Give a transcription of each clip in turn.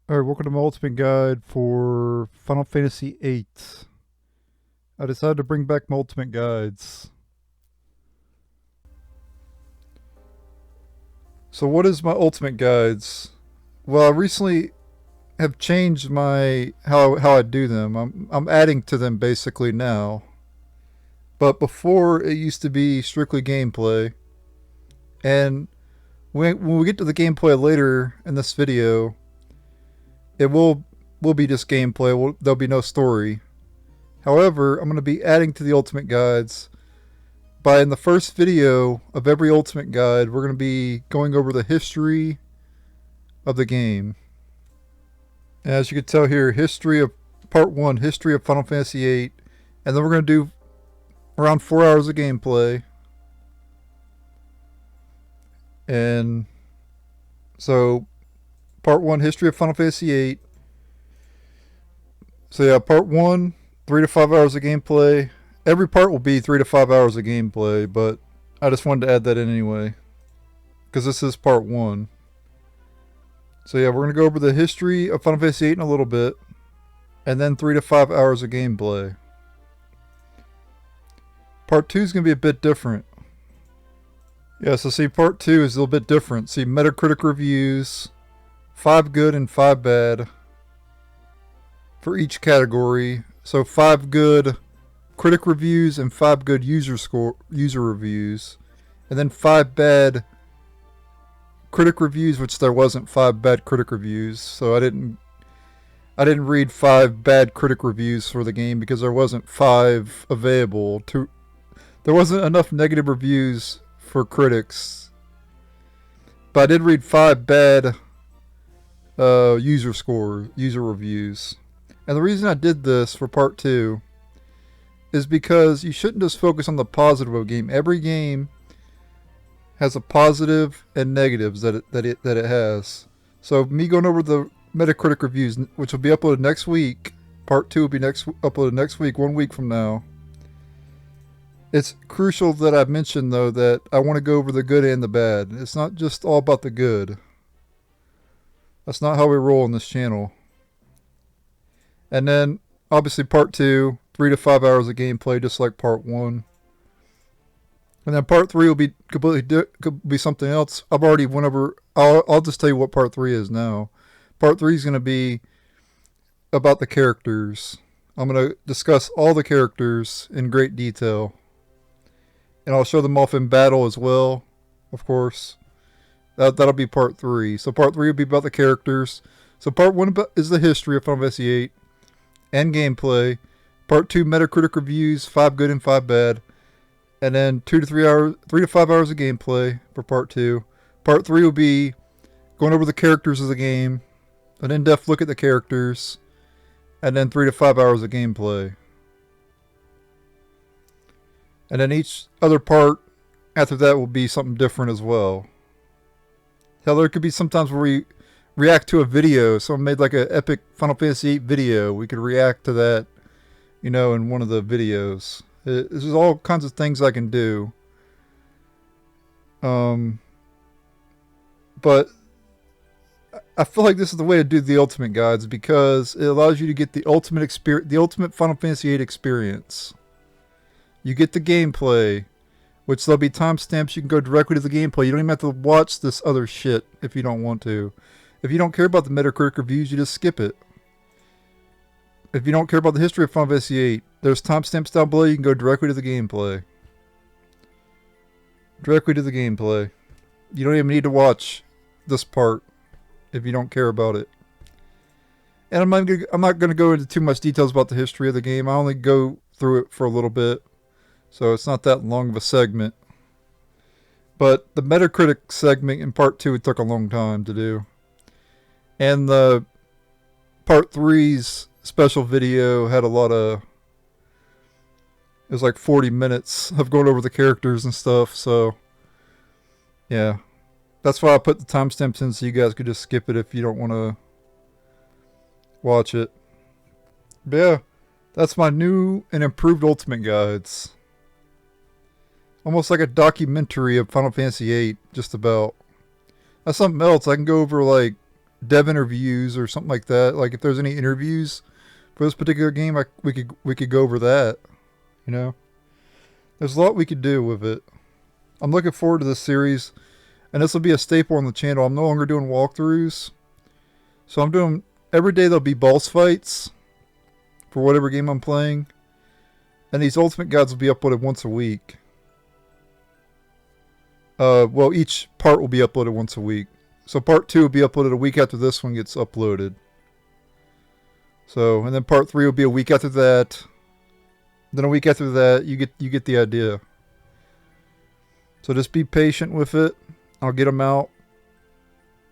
Alright, welcome to my ultimate guide for Final Fantasy VIII. I decided to bring back my ultimate guides. So what is my ultimate guides? Well, I recently have changed my how I do them. I'm adding to them basically now. But before it used to be strictly gameplay. And when we get to the gameplay later in this video, it will be just gameplay. There'll be no story. However, I'm going to be adding to the ultimate guides. By in the first video of every ultimate guide, we're going to be going over the history of the game. As you can tell here, history of part 1, history of Final Fantasy VIII. And then we're going to do around 4 hours of gameplay. And so part 1, history of Final Fantasy VIII. So yeah, part 1, 3 to 5 hours of gameplay. Every part will be 3 to 5 hours of gameplay, but I just wanted to add that in anyway, because this is part 1. So yeah, we're going to go over the history of Final Fantasy VIII in a little bit, and then 3 to 5 hours of gameplay. Part 2 is going to be a bit different. Yeah, so see, part 2 is a little bit different. See, Metacritic reviews, 5 good and 5 bad for each category. So 5 good critic reviews and 5 good user reviews, and then 5 bad critic reviews, which there wasn't 5 bad critic reviews. So I didn't read 5 bad critic reviews for the game because there wasn't 5 available. There wasn't enough negative reviews for critics. But I did read 5 bad user reviews. And the reason I did this for part 2 is because you shouldn't just focus on the positive of a game. Every game has a positive and negatives that it has. So me going over the Metacritic reviews, which will be uploaded next week. Part 2 will be uploaded next week, 1 week from now. It's crucial that I mention, though, that I want to go over the good and the bad. It's not just all about the good. That's not how we roll on this channel. And then, obviously, part 2, 3 to 5 hours of gameplay, just like part 1. And then part 3 will be could be something else. I've already went over. I'll just tell you what part 3 is now. Part 3 is going to be about the characters. I'm going to discuss all the characters in great detail. And I'll show them off in battle as well, of course. That'll be part 3. So part 3 will be about the characters. So part 1 is the history of Final Fantasy VIII and gameplay. Part 2, Metacritic reviews, 5 good and 5 bad. And then 3 to 5 hours of gameplay for part 2. Part 3 will be going over the characters of the game, an in-depth look at the characters, and then 3 to 5 hours of gameplay. And then each other part after that will be something different as well. Hell, there could be sometimes where we react to a video. Someone made like an epic Final Fantasy VIII video. We could react to that, in one of the videos. There's all kinds of things I can do. But I feel like this is the way to do the ultimate guides because it allows you to get the ultimate experience, the ultimate Final Fantasy VIII experience. You get the gameplay, which there'll be timestamps. You can go directly to the gameplay. You don't even have to watch this other shit if you don't want to. If you don't care about the Metacritic reviews, you just skip it. If you don't care about the history of Final Fantasy VIII, there's timestamps down below. You can go directly to the gameplay. Directly to the gameplay. You don't even need to watch this part if you don't care about it. And I'm not going to go into too much details about the history of the game. I only go through it for a little bit. So it's not that long of a segment. But the Metacritic segment in part 2 took a long time to do. And the part 3's special video had a lot of... It was like 40 minutes of going over the characters and stuff. So, yeah. That's why I put the timestamps in so you guys could just skip it if you don't want to watch it. But yeah, that's my new and improved ultimate guides. Almost like a documentary of Final Fantasy VIII, just about. That's something else. I can go over like dev interviews or something like that. Like if there's any interviews for this particular game, we could go over that. You know, there's a lot we could do with it. I'm looking forward to this series, and this will be a staple on the channel. I'm no longer doing walkthroughs, so I'm doing every day. There'll be boss fights for whatever game I'm playing, and these ultimate guides will be uploaded once a week. Well, each part will be uploaded once a week. So part 2 will be uploaded a week after this one gets uploaded. So, and then part 3 will be a week after that. Then a week after that, you get the idea. So just be patient with it. I'll get them out.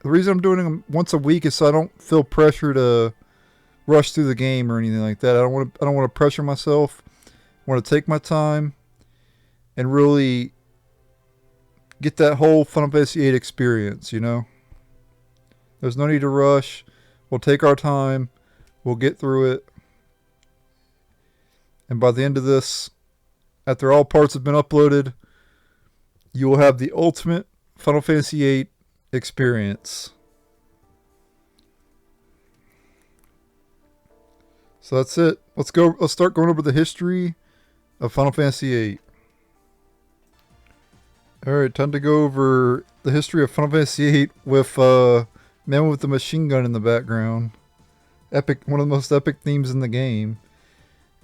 The reason I'm doing them once a week is so I don't feel pressure to rush through the game or anything like that. I don't want to pressure myself. I want to take my time and really get that whole Final Fantasy VIII experience, you know? There's no need to rush. We'll take our time. We'll get through it. And by the end of this, after all parts have been uploaded, you will have the ultimate Final Fantasy VIII experience. So that's it. Let's start going over the history of Final Fantasy VIII. Alright, time to go over the history of Final Fantasy VIII with Man with the Machine Gun in the background. Epic, one of the most epic themes in the game.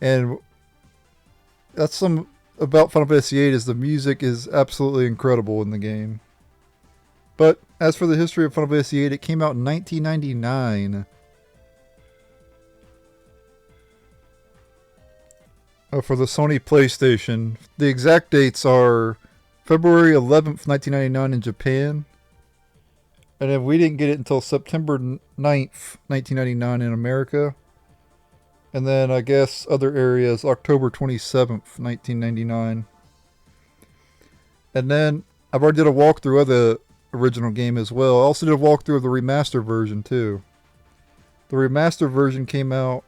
And that's some about Final Fantasy VIII is the music is absolutely incredible in the game. But as for the history of Final Fantasy VIII, it came out in 1999. For the Sony PlayStation. The exact dates are February 11th, 1999 in Japan. And then we didn't get it until September 9th, 1999 in America. And then I guess other areas, October 27th, 1999. And then I've already did a walkthrough of the original game as well. I also did a walkthrough of the remastered version too. The remastered version came out...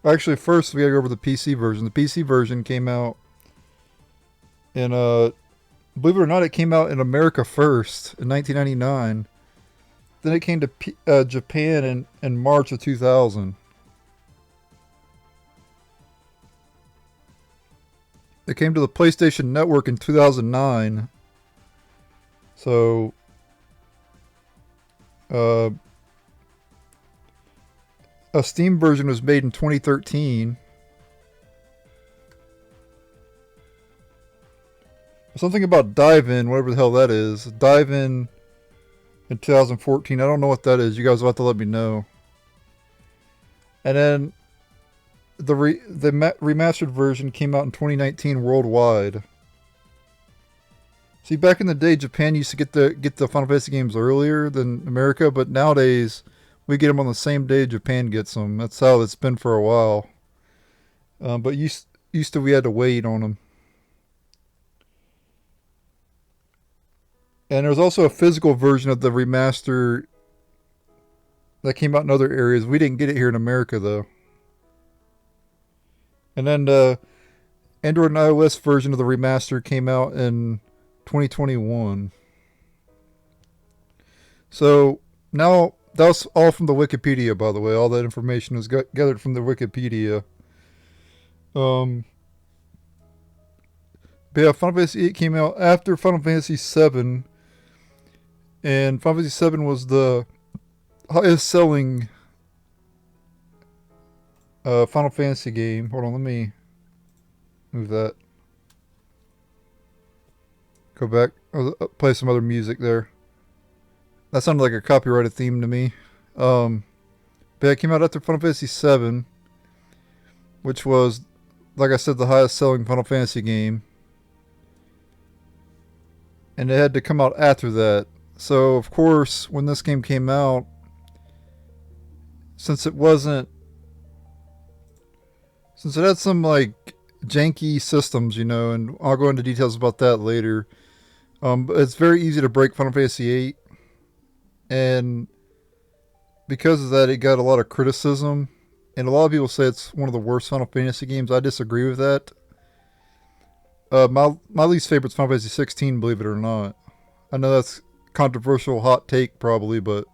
Actually, first we gotta go over the PC version. The PC version came out in, believe it or not, it came out in America first in 1999. Then it came to Japan in March of 2000. It came to the PlayStation Network in 2009. So, a Steam version was made in 2013. Something about Dive In, whatever the hell that is. Dive In 2014. I don't know what that is. You guys will have to let me know. And then the remastered version came out in 2019 worldwide. See, back in the day, Japan used to get the Final Fantasy games earlier than America, but nowadays we get them on the same day Japan gets them. That's how it's been for a while. But used to we had to wait on them. And there's also a physical version of the remaster that came out in other areas. We didn't get it here in America, though. And then the Android and iOS version of the remaster came out in 2021. So now, that was all from the Wikipedia, by the way. All that information was gathered from the Wikipedia. But yeah, Final Fantasy VIII came out after Final Fantasy VII. And Final Fantasy VII was the highest selling Final Fantasy game. Hold on, let me move that. Go back. Play some other music there. That sounded like a copyrighted theme to me. But it came out after Final Fantasy VII, which was, like I said, the highest selling Final Fantasy game. And it had to come out after that. So, of course, when this game came out, since it had some, like, janky systems, you know, and I'll go into details about that later. But it's very easy to break Final Fantasy VIII. And because of that, it got a lot of criticism. And a lot of people say it's one of the worst Final Fantasy games. I disagree with that. My least favorite is Final Fantasy 16, believe it or not. I know that's controversial hot take probably, but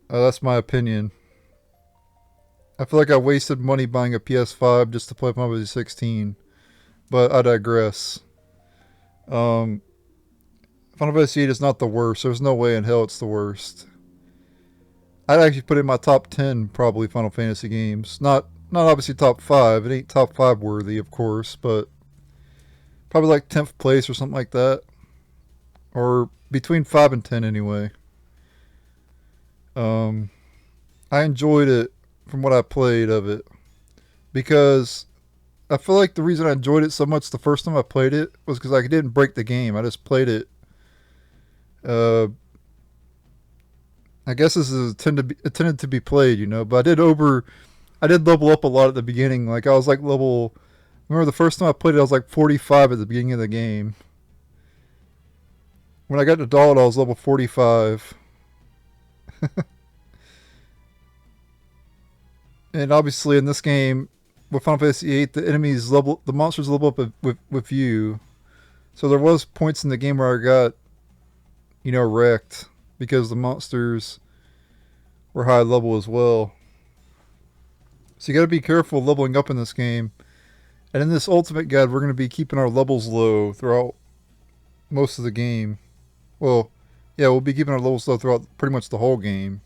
that's my opinion. I feel like I wasted money buying a PS5 just to play Final Fantasy 16, but I digress. Final Fantasy 8 is not the worst. There's no way in hell it's the worst. I'd actually put it in my top 10 probably Final Fantasy games. Not obviously top 5. It ain't top 5 worthy, of course, but probably like 10th place or something like that. Or between 5 and 10 anyway. I enjoyed it from what I played of it. Because I feel like the reason I enjoyed it so much the first time I played it was because I didn't break the game. I just played it. I guess this is intended to be played, you know. But I did level up a lot at the beginning. Like I was like level. Remember the first time I played it, I was like 45 at the beginning of the game. When I got to Dollet, I was level 45. And obviously in this game, with Final Fantasy VIII, the monsters level up with you. So there was points in the game where I got, wrecked because the monsters were high level as well. So you got to be careful leveling up in this game. And in this ultimate guide, we're going to be keeping our levels low throughout most of the game. Well, yeah, we'll be keeping our levels low throughout pretty much the whole game.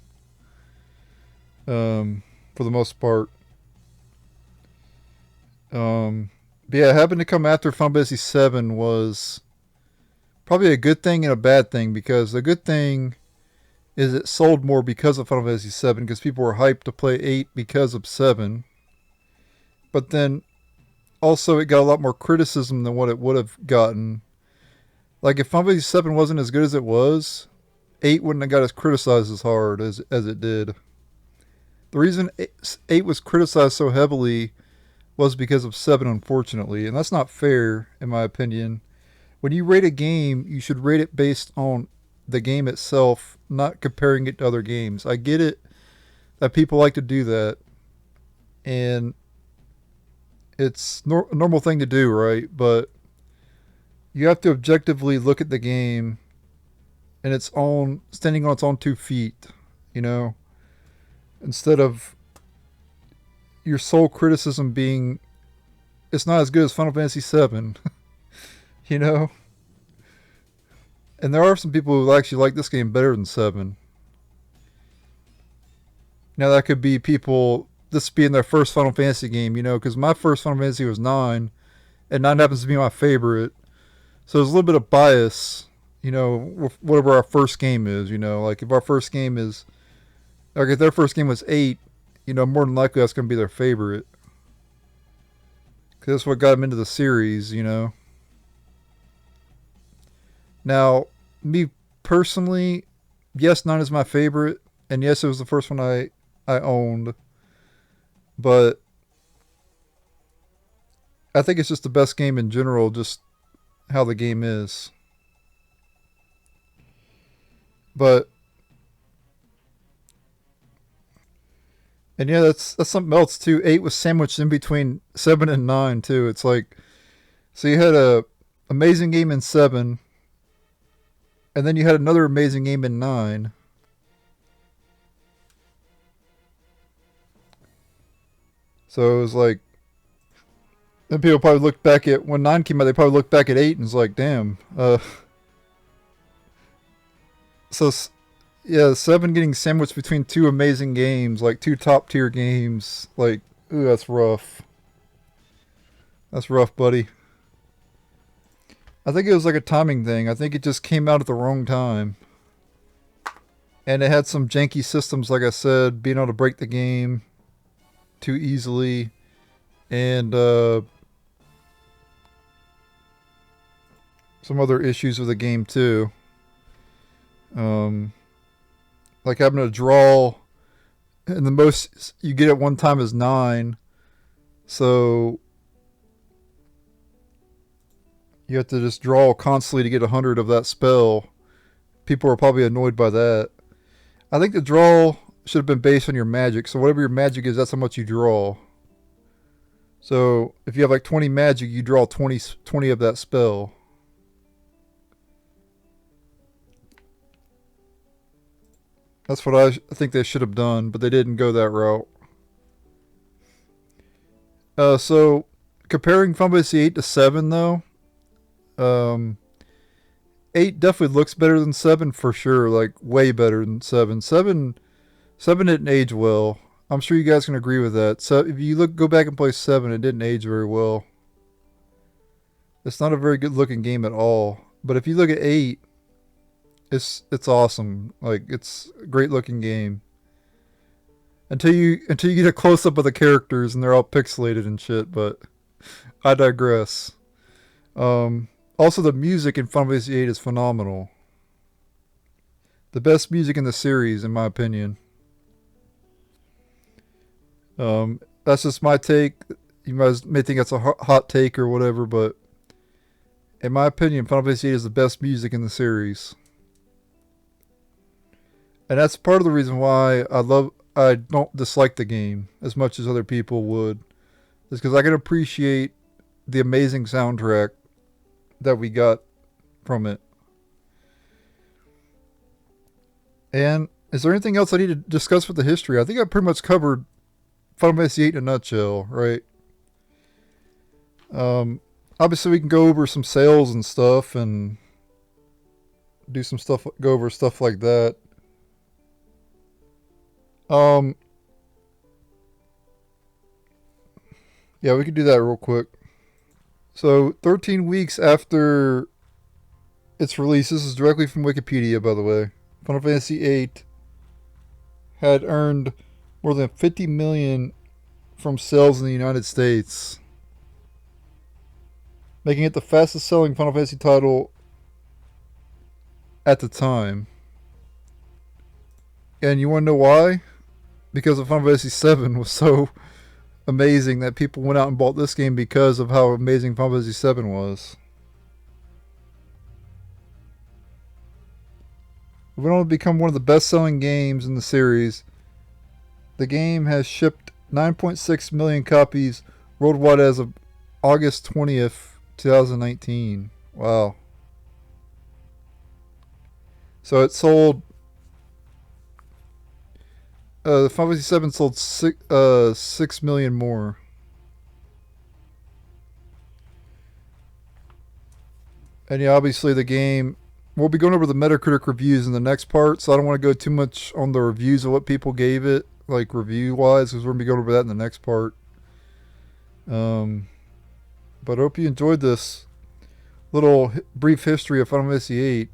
For the most part. But yeah, having to come after Final Fantasy VII was probably a good thing and a bad thing, because the good thing is it sold more because of Final Fantasy VII, because people were hyped to play 8 because of 7. But then also it got a lot more criticism than what it would have gotten. Like if Final Fantasy VII wasn't as good as it was, 8 wouldn't have got as criticized as hard as it did. The reason 8 was criticized so heavily was because of 7, unfortunately. And that's not fair, in my opinion. When you rate a game, you should rate it based on the game itself, not comparing it to other games. I get it that people like to do that. And it's a normal thing to do, right? But you have to objectively look at the game and standing on its own 2 feet, instead of your sole criticism being it's not as good as Final Fantasy VII. And there are some people who actually like this game better than 7. Now that could be people, this being their first Final Fantasy game, because my first Final Fantasy was 9, and 9 happens to be my favorite. So there's a little bit of bias, with whatever our first game is, like if our first game is, like if their first game was 8, more than likely that's going to be their favorite. Because that's what got them into the series, Now, me personally, yes, 9 is my favorite. And yes, it was the first one I owned. But I think it's just the best game in general, just how the game is. But and yeah, that's something else too. 8 was sandwiched in between 7 and 9 too. It's like, so you had a amazing game in 7, and then you had another amazing game in 9. So it was like, then people probably looked back at, when 9 came out, they probably looked back at 8 and was like, damn. So yeah, 7 getting sandwiched between 2 amazing games, like 2 top tier games. Like, ooh, that's rough. That's rough, buddy. I think it was like a timing thing. I think it just came out at the wrong time. And it had some janky systems, like I said, being able to break the game too easily. And some other issues with the game too. Like having to draw, and the most you get at one time is 9. So you have to just draw constantly to get 100 of that spell. People are probably annoyed by that. I think the draw should have been based on your magic. So whatever your magic is, that's how much you draw. So if you have like 20 magic, you draw 20 of that spell. That's what I think they should have done, but they didn't go that route. So comparing Final Fantasy 8 to 7 though, um, 8 definitely looks better than 7 for sure, like way better than 7. 7 didn't age well. I'm sure you guys can agree with that. So if you go back and play 7, it didn't age very well. It's not a very good looking game at all. But if you look at 8, it's awesome. Like it's a great looking game. Until you get a close up of the characters and they're all pixelated and shit, but I digress. Also the music in Final Fantasy 8 is phenomenal. The best music in the series, in my opinion. That's just my take. You may think that's a hot take or whatever, but in my opinion, Final Fantasy 8 is the best music in the series. And that's part of the reason why I don't dislike the game as much as other people would. Is because I can appreciate the amazing soundtrack that we got from it. And is there anything else I need to discuss with the history? I think I pretty much covered Final Fantasy 8 in a nutshell, right? Obviously we can go over some sales and stuff and do some stuff, go over stuff like that. Yeah, we could do that real quick. So 13 weeks after its release, this is directly from Wikipedia, by the way. Final Fantasy VIII had earned more than 50 million from sales in the United States, making it the fastest selling Final Fantasy title at the time. And you want to know why? Because of Final Fantasy VII was so amazing that people went out and bought this game because of how amazing Final Fantasy VII was. It went on to become one of the best-selling games in the series. The game has shipped 9.6 million copies worldwide as of August 20th, 2019. Wow. So it sold... Final Fantasy VII sold 6 million more. And yeah, obviously the game... We'll be going over the Metacritic reviews in the next part, so I don't want to go too much on the reviews of what people gave it, like review-wise, because we're going to be going over that in the next part. But I hope you enjoyed this little brief history of Final Fantasy VIII.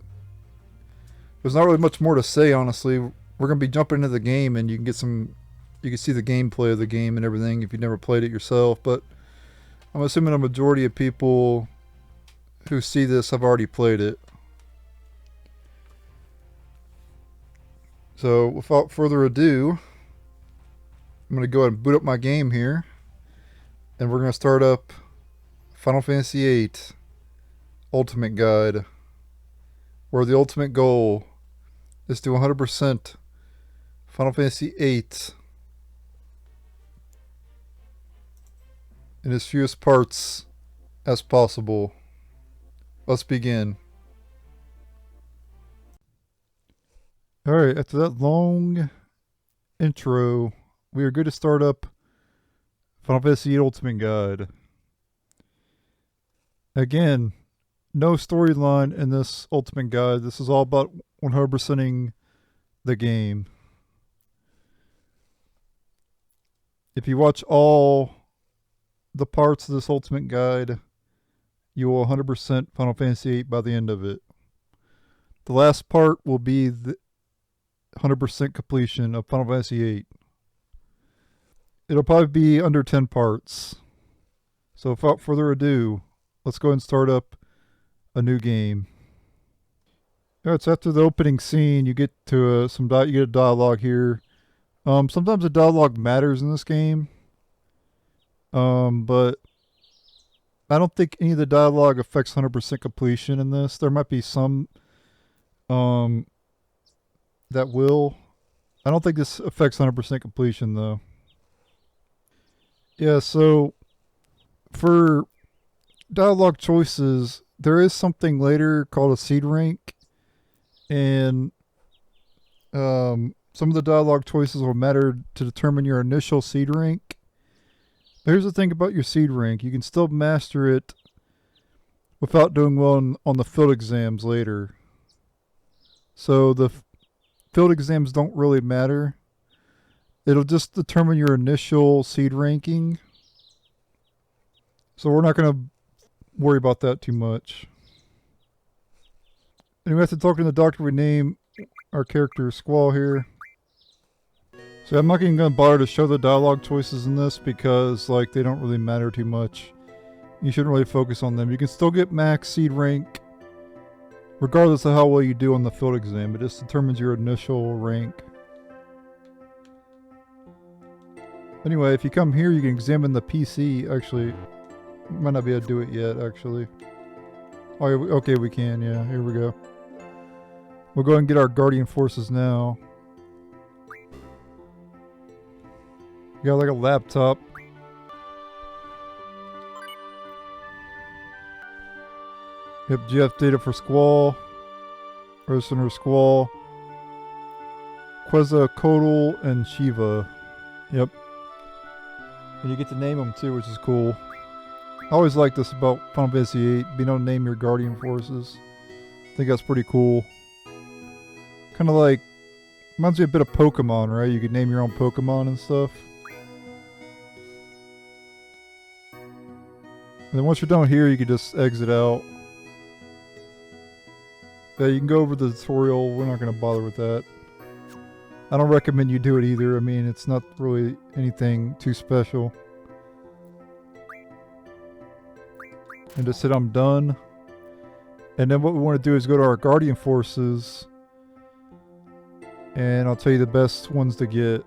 There's not really much more to say, honestly. We're going to be jumping into the game, and you can see the gameplay of the game and everything if you've never played it yourself, but I'm assuming a majority of people who see this have already played it. So without further ado, I'm going to go ahead and boot up my game here, and we're going to start up Final Fantasy VIII Ultimate Guide, where the ultimate goal is to 100% Final Fantasy VIII in as fewest parts as possible. Let's begin. Alright, after that long intro, we are good to start up Final Fantasy VIII Ultimate Guide. Again, no storyline in this Ultimate Guide. This is all about 100%ing the game. If you watch all the parts of this Ultimate Guide, you will 100% Final Fantasy VIII by the end of it. The last part will be the 100% completion of Final Fantasy VIII. It'll probably be under 10 parts. So without further ado, let's go ahead and start up a new game. Alright, so after the opening scene, you get to you get a dialogue here. Sometimes the dialogue matters in this game, but I don't think any of the dialogue affects 100% completion in this. There might be some that will. I don't think this affects 100% completion though. Yeah, so for dialogue choices, there is something later called a seed rank, and Some of the dialogue choices will matter to determine your initial seed rank. But here's the thing about your seed rank. You can still master it without doing well on the field exams later. So the field exams don't really matter. It'll just determine your initial seed ranking. So we're not going to worry about that too much. Anyway, after talking to the doctor, we name our character Squall here. So I'm not even going to bother to show the dialogue choices in this because like they don't really matter too much. You shouldn't really focus on them. You can still get max seed rank regardless of how well you do on the field exam. It just determines your initial rank. Anyway, if you come here, you can examine the PC. Actually, might not be able to do it yet, actually. Oh, okay, we can, yeah. Here we go. We'll go ahead and get our Guardian Forces now. You got like a laptop. Yep, GF data for Squall. Listener Squall. Quezacotl and Shiva. Yep. And you get to name them too, which is cool. I always like this about Final Fantasy VIII, being able to name your Guardian Forces. I think that's pretty cool. Kind of like, reminds me a bit of Pokemon, right? You could name your own Pokemon and stuff. And then once you're done here, you can just exit out. Yeah, you can go over the tutorial. We're not going to bother with that. I don't recommend you do it either. I mean, it's not really anything too special. And just hit I'm done. And then what we want to do is go to our Guardian Forces. And I'll tell you the best ones to get.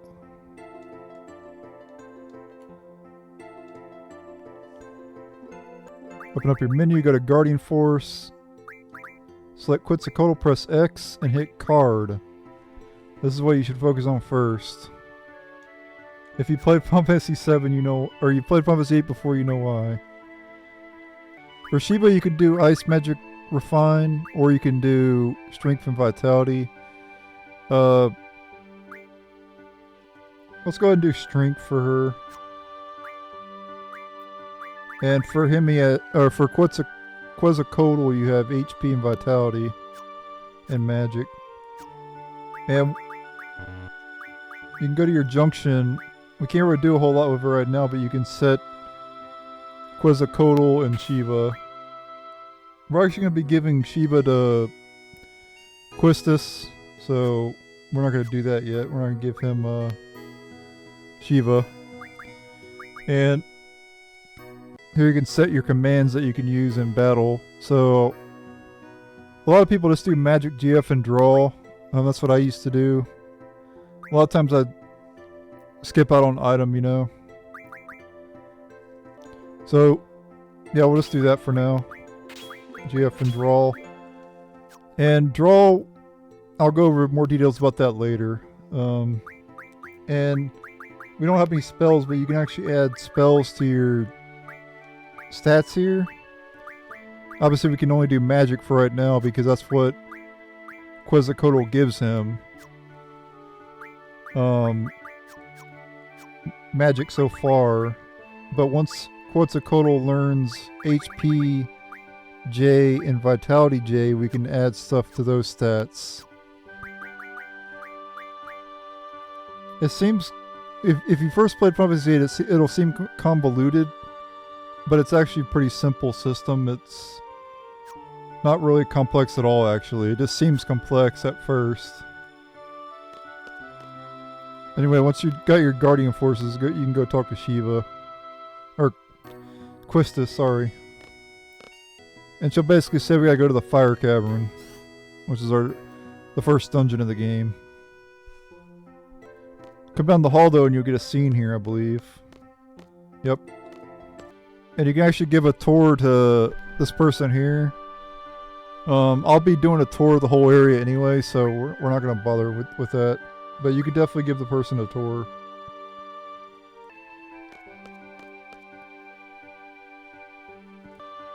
Open up your menu, go to Guardian Force. Select Quetzalcoatl, press X, and hit card. This is what you should focus on first. If you played Final Fantasy VII, you know, or you played Final Fantasy VIII before, you know why. For Shiva, you can do Ice, Magic, Refine, or you can do Strength and Vitality. Let's go ahead and do Strength for her. And for him, for Quetzalcoatl, you have HP and Vitality and Magic. And you can go to your junction. We can't really do a whole lot with it right now, but you can set Quetzalcoatl and Shiva. We're actually going to be giving Shiva to Quistis, so we're not going to do that yet. We're not going to give him Shiva. And here you can set your commands that you can use in battle. So a lot of people just do Magic GF and draw. That's what I used to do. A lot of times I'd skip out on item, you know. So yeah, we'll just do that for now. GF and draw. And draw, I'll go over more details about that later. And we don't have any spells, but you can actually add spells to your stats here. Obviously we can only do magic for right now because that's what Quetzalcoatl gives him. Magic so far. But once Quetzalcoatl learns HP J and Vitality J, we can add stuff to those stats. It seems, if you first played Final Fantasy VIII, it'll seem convoluted, but it's actually a pretty simple system. It's not really complex at all, actually. It just seems complex at first. Anyway, once you got your Guardian Forces, you can go talk to Shiva. Or Quistis, sorry. And she'll basically say we gotta go to the Fire Cavern, which is the first dungeon of the game. Come down the hall though and you'll get a scene here, I believe. Yep. And you can actually give a tour to this person here. I'll be doing a tour of the whole area anyway, so we're not going to bother with that. But you could definitely give the person a tour.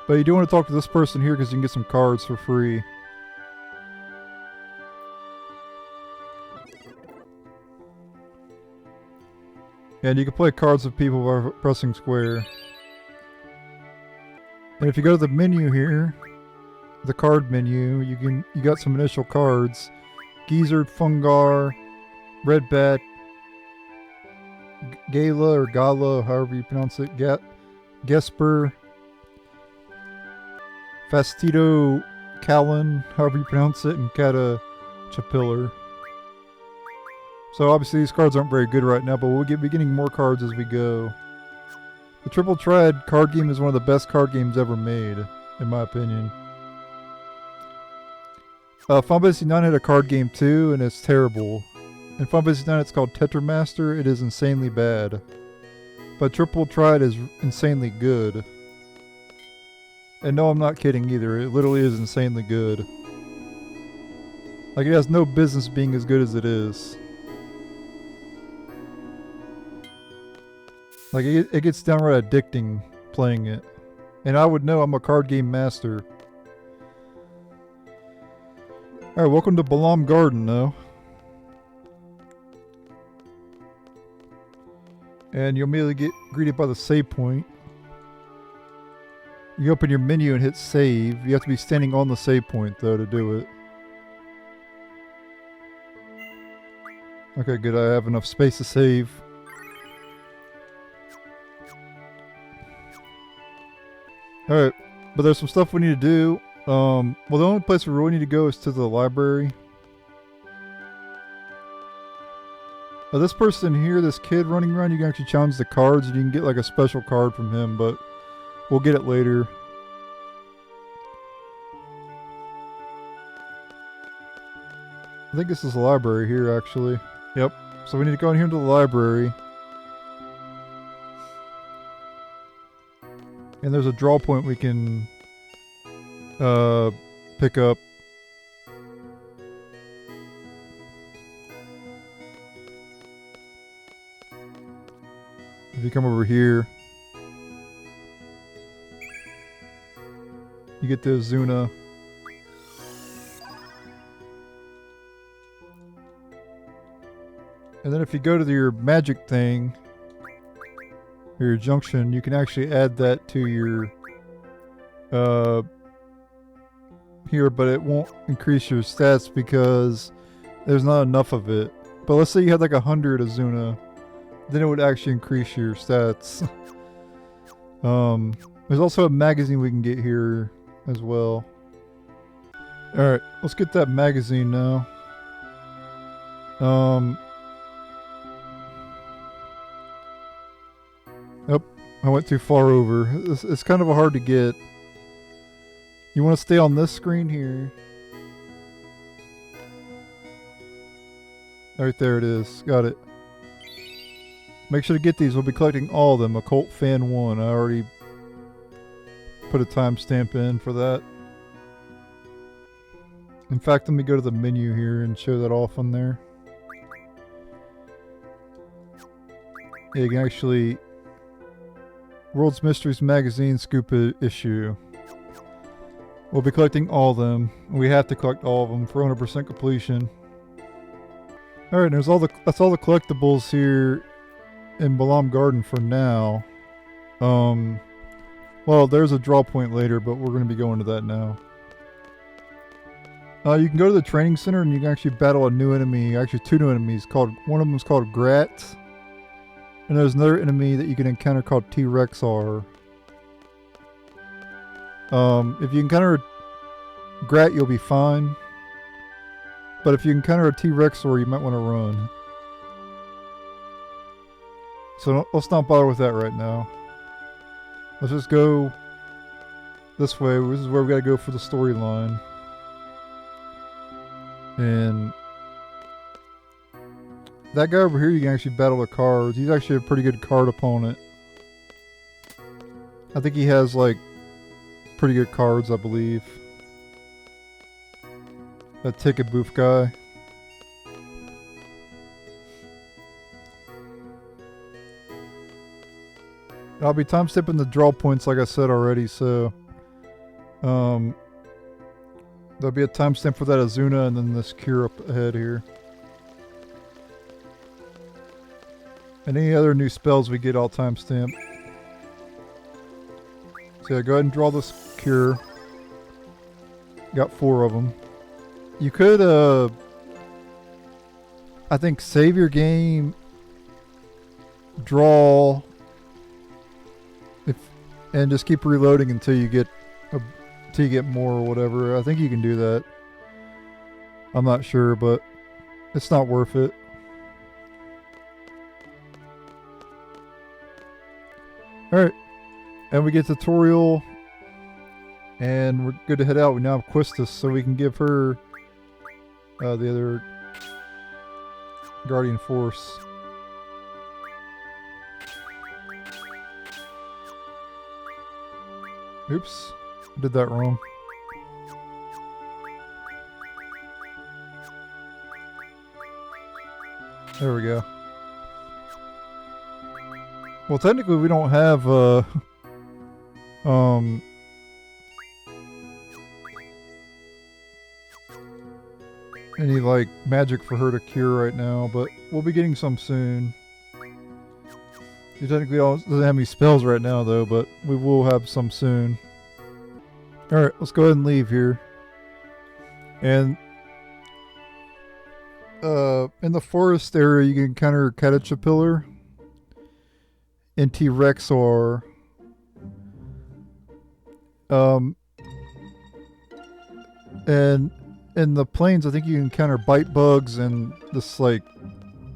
But you do want to talk to this person here because you can get some cards for free. And you can play cards with people by pressing square. And if you go to the menu here, the card menu, you got some initial cards. Gizzard, Fungar, Red Bat, Gala or Gala, however you pronounce it, Gesper, Fastitocalon, however you pronounce it, and Catichipillar. So obviously these cards aren't very good right now, but we'll be getting more cards as we go. The Triple Triad card game is one of the best card games ever made, in my opinion. Final Fantasy IX had a card game too, and it's terrible. In Final Fantasy IX it's called Tetramaster. It is insanely bad. But Triple Triad is insanely good. And no, I'm not kidding either. It literally is insanely good. Like, it has no business being as good as it is. Like, it gets downright addicting playing it. And I would know, I'm a card game master. Alright, welcome to Balamb Garden, though. And you'll immediately get greeted by the save point. You open your menu and hit save. You have to be standing on the save point, though, to do it. Okay, good. I have enough space to save. Alright, but there's some stuff we need to do. Well, the only place we really need to go is to the library. This person here, this kid running around, you can actually challenge the cards and you can get like a special card from him, but we'll get it later. I think this is the library here, actually. Yep. So we need to go in here into the library. And there's a draw point we can pick up. If you come over here, you get the Azuna. And then if you go to your magic thing, or your junction, you can actually add that to your here, but it won't increase your stats because there's not enough of it. But let's say you had like 100 Azuna, then it would actually increase your stats. There's also a magazine we can get here as well. Alright, let's get that magazine now. Yep, I went too far over. It's kind of hard to get. You want to stay on this screen here. Right there it is. Got it. Make sure to get these. We'll be collecting all of them. Occult Fan 1. I already put a timestamp in for that. In fact, let me go to the menu here and show that off on there. Yeah, you can actually... World's Mysteries Magazine Scoop issue. We'll be collecting all of them. We have to collect all of them for 100% completion. Alright, that's all the collectibles here in Balamb Garden for now. Well, there's a draw point later, but we're going to be going to that now. You can go to the training center and you can actually battle a new enemy. Actually, two new enemies. One of them is called Grat. And there's another enemy that you can encounter called T-Rexuar. If you encounter Grat, you'll be fine. But if you encounter a T-Rexuar, you might want to run. So let's not bother with that right now. Let's just go this way. This is where we gotta go for the storyline. And that guy over here, you can actually battle the cards. He's actually a pretty good card opponent. I think he has like pretty good cards, I believe. That ticket booth guy. I'll be time-stepping the draw points like I said already, so... there'll be a timestamp for that Azuna and then this cure up ahead here. And any other new spells we get, all timestamp. So yeah, go ahead and draw this cure. Got 4 of them. You could, I think, save your game, draw, and just keep reloading until you get more or whatever. I think you can do that. I'm not sure, but it's not worth it. Alright, and we get tutorial, and we're good to head out. We now have Quistis, so we can give her the other Guardian Force. Oops, I did that wrong. There we go. Well, technically we don't have, any, like, magic for her to cure right now, but we'll be getting some soon. She technically doesn't have any spells right now, though, but we will have some soon. Alright, let's go ahead and leave here. And, in the forest area, you can encounter Catichipillar and T-Rexuar. And in the plains, I think you can encounter bite bugs and this, like,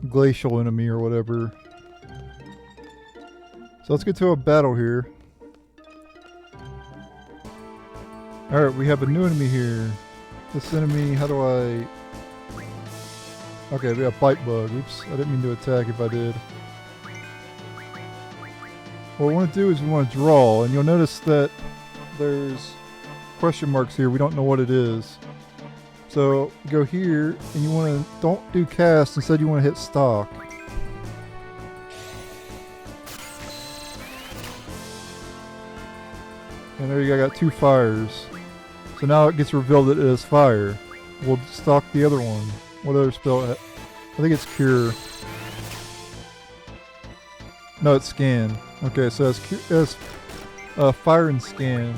glacial enemy or whatever. So let's get to a battle here. Alright, we have a new enemy here. This enemy, how do I... Okay, we have bite bug. Oops, I didn't mean to attack if I did. What we want to do is we want to draw, and you'll notice that there's question marks here. We don't know what it is. So go here, and you want to don't do cast. Instead, you want to hit stock. And there you go. I got 2 fires. So now it gets revealed that it is fire. We'll stock the other one. What other spell? I think it's cure. No, it's scan. Okay, so it's fire and scan.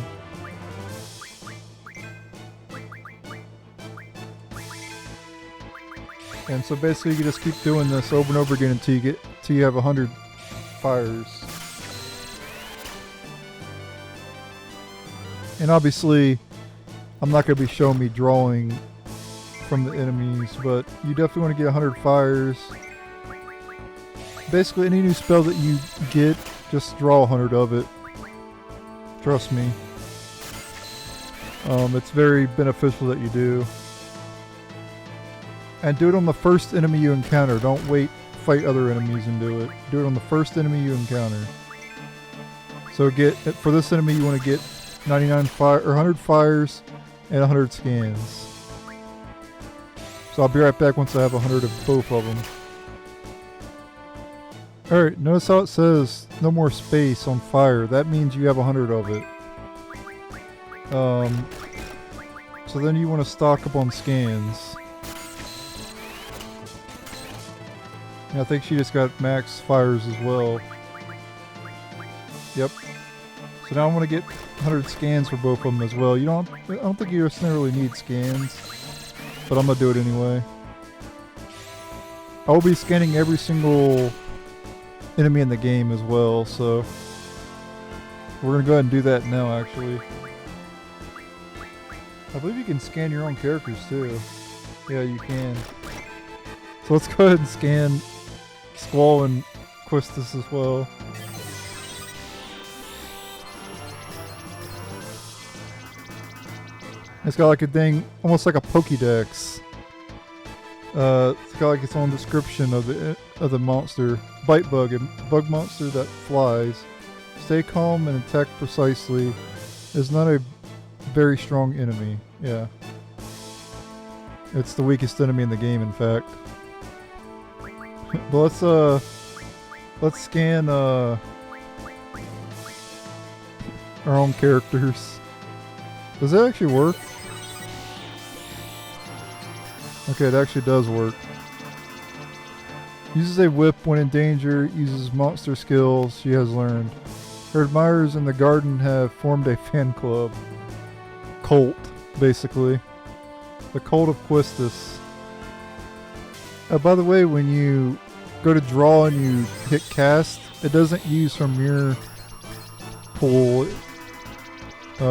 And so basically you just keep doing this over and over again until you have 100 fires. And obviously I'm not going to be showing me drawing from the enemies, but you definitely want to get 100 fires. Basically any new spell that you get, just draw 100 of it. Trust me. It's very beneficial that you do. And do it on the first enemy you encounter. Don't wait, fight other enemies and do it. Do it on the first enemy you encounter. So for this enemy you want to get 99 fire or 100 fires and 100 scans. So I'll be right back once I have 100 of both of them. Alright, notice how it says no more space on fire. That means you have 100 of it. So then you want to stock up on scans. And I think she just got max fires as well. Yep. So now I want to get 100 scans for both of them as well. I don't think you necessarily need scans, but I'm gonna do it anyway. I will be scanning every single enemy in the game as well, so we're gonna go ahead and do that now. Actually, I believe you can scan your own characters too. Yeah, you can. So let's go ahead and scan Squall and Quistis as well. It's got like a thing, almost like a Pokédex. It's got like its own description of the monster. Bite bug, a bug monster that flies. Stay calm and attack precisely. Is not a very strong enemy. Yeah. It's the weakest enemy in the game, in fact. But let's scan our own characters. Does that actually work? Okay, it actually does work. Uses a whip when in danger. Uses monster skills she has learned. Her admirers in the garden have formed a fan club. Cult, basically. The Cult of Quistis. By the way, when you go to draw and you hit cast, it doesn't use from your pool.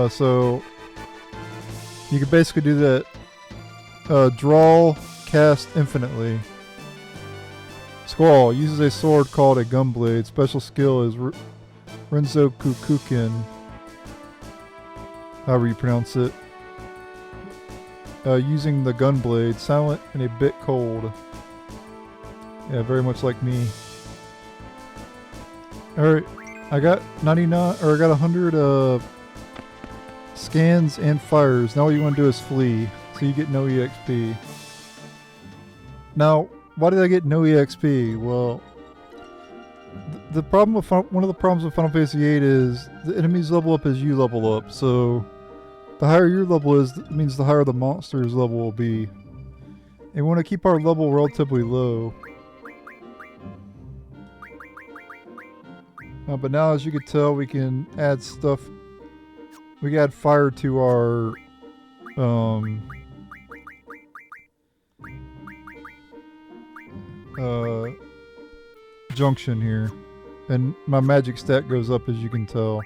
So you can basically do that. Draw, cast infinitely. Squall uses a sword called a gunblade. Special skill is Renzo Kukukin. However you pronounce it. Using the gunblade, silent and a bit cold. Yeah, very much like me. Alright, I got 99, or I got 100 scans and fires. Now what you want to do is flee, so you get no EXP. Now, why did I get no EXP? Well, the problem with one of the problems with Final Fantasy VIII is the enemies level up as you level up. So the higher your level is, it means the higher the monster's level will be. And we want to keep our level relatively low. But now, as you can tell, we can add stuff. We can add fire to our junction here, and my magic stat goes up, as you can tell.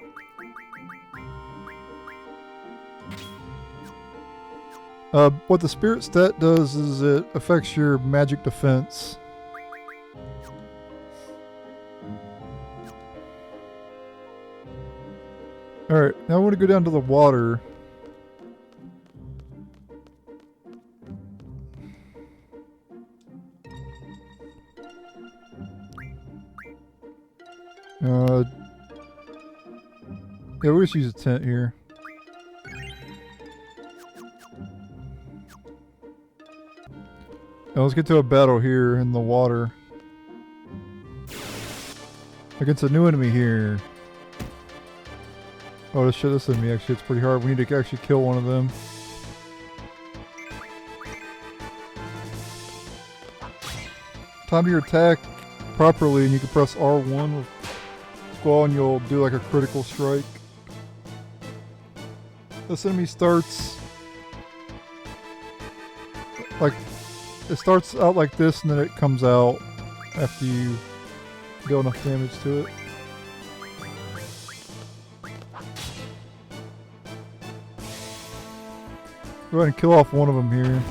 What the spirit stat does is it affects your magic defense. Alright, now I want to go down to the water. Yeah, we'll just use a tent here. Now let's get to a battle here in the water. Against a new enemy here. Oh, this shit, this enemy actually, it's pretty hard. We need to actually kill one of them. Time your attack properly, and you can press R1 with Squall, and you'll do like a critical strike. This enemy starts like, it starts out like this, and then it comes out after you deal enough damage to it. Go ahead and kill off one of them here.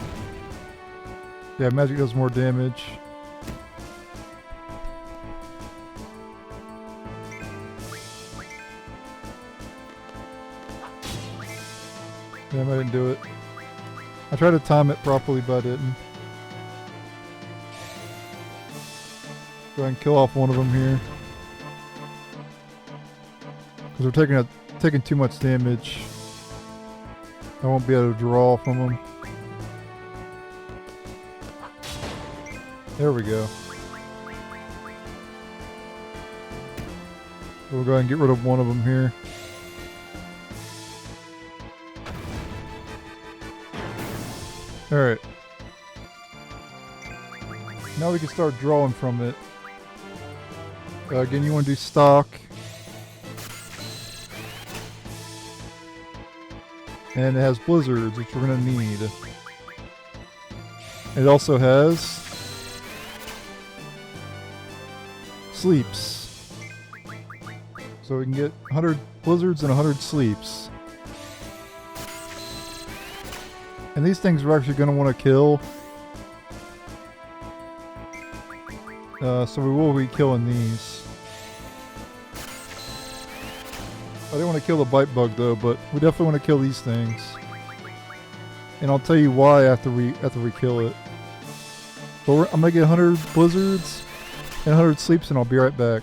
Yeah, magic does more damage. Damn, I didn't do it. I tried to time it properly, but I didn't. Go ahead and kill off one of them here. Because they're taking too much damage. I won't be able to draw from them. There we go. We'll go ahead and get rid of one of them here. Alright. Now we can start drawing from it. Again, you want to do stock. And it has blizzards, which we're going to need. It also has sleeps. So we can get 100 blizzards and 100 sleeps. And these things we're actually going to want to kill. So we will be killing these. I didn't want to kill the bite bug though, but we definitely want to kill these things. And I'll tell you why after we kill it. But I'm gonna get 100 blizzards and 100 sleeps, and I'll be right back.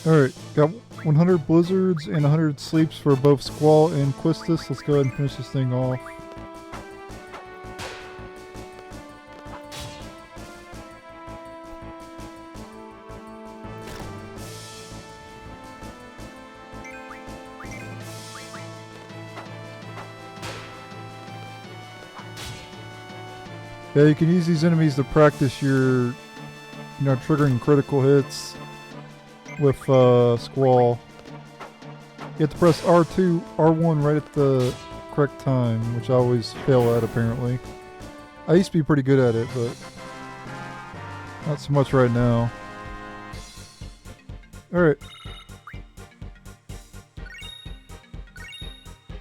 Alright, got 100 blizzards and 100 sleeps for both Squall and Quistis. Let's go ahead and finish this thing off. Yeah, you can use these enemies to practice your, triggering critical hits with Squall. You have to press R2, R1 right at the correct time, which I always fail at apparently. I used to be pretty good at it, but not so much right now. Alright.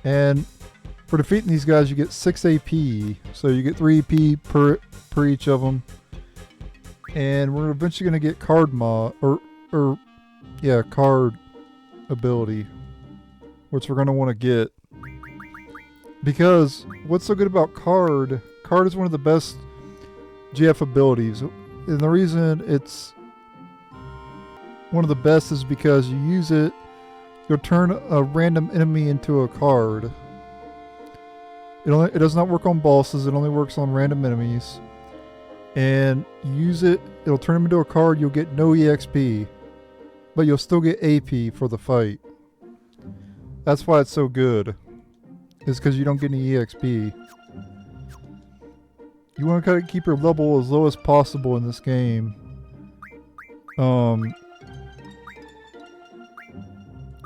And for defeating these guys, you get 6 AP. So you get 3 AP per each of them. And we're eventually going to get card card ability, which we're going to want to get. Because what's so good about card is one of the best GF abilities. And the reason it's one of the best is because you use it, you'll turn a random enemy into a card. It does not work on bosses, it only works on random enemies. And you use it, it'll turn them into a card, you'll get no EXP. But you'll still get AP for the fight. That's why it's so good. Is because you don't get any EXP. You want to kind of keep your level as low as possible in this game.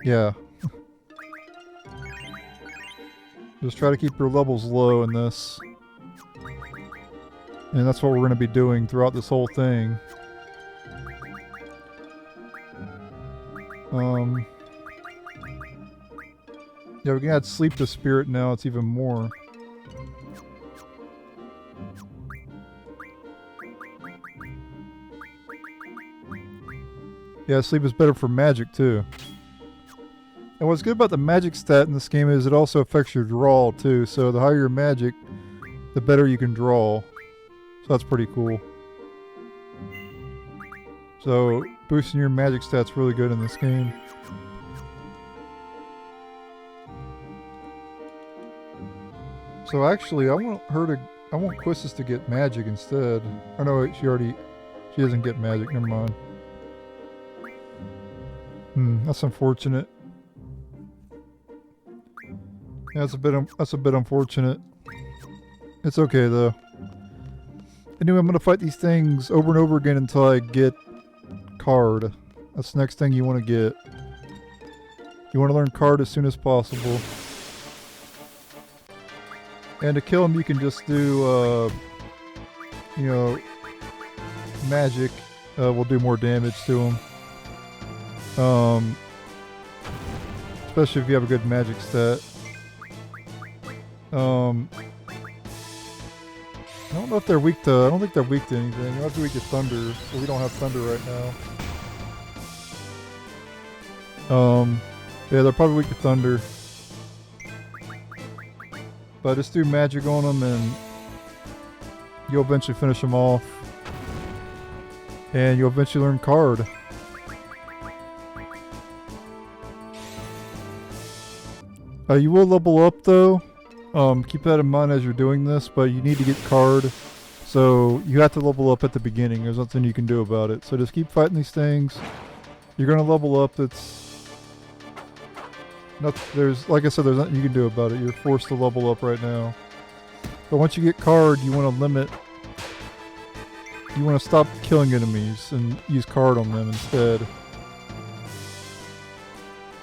Yeah. Just try to keep your levels low in this. And that's what we're going to be doing throughout this whole thing. Yeah, we can add sleep to spirit now, it's even more. Yeah, sleep is better for magic too. And what's good about the magic stat in this game is it also affects your draw too. So the higher your magic, the better you can draw. So that's pretty cool. So boosting your magic stat's really good in this game. So actually, I want Quistis to get magic instead. Oh no, she doesn't get magic. Never mind. That's unfortunate. Yeah, that's a bit unfortunate. It's okay though. Anyway, I'm gonna fight these things over and over again until I get card. That's the next thing you want to get. You want to learn card as soon as possible. And to kill him, you can just do, magic. Will do more damage to him. Especially if you have a good magic stat. I don't know if they're weak to. I don't think they're weak to anything. They're not weak to thunder, but we don't have thunder right now. Yeah, they're probably weak to thunder. But just do magic on them and you'll eventually finish them off. And you'll eventually learn card. You will level up though. Keep that in mind as you're doing this, but you need to get card. So you have to level up at the beginning. There's nothing you can do about it. So just keep fighting these things. You're going to level up. Like I said, there's nothing you can do about it. You're forced to level up right now. But once you get card, you want to stop killing enemies and use card on them instead.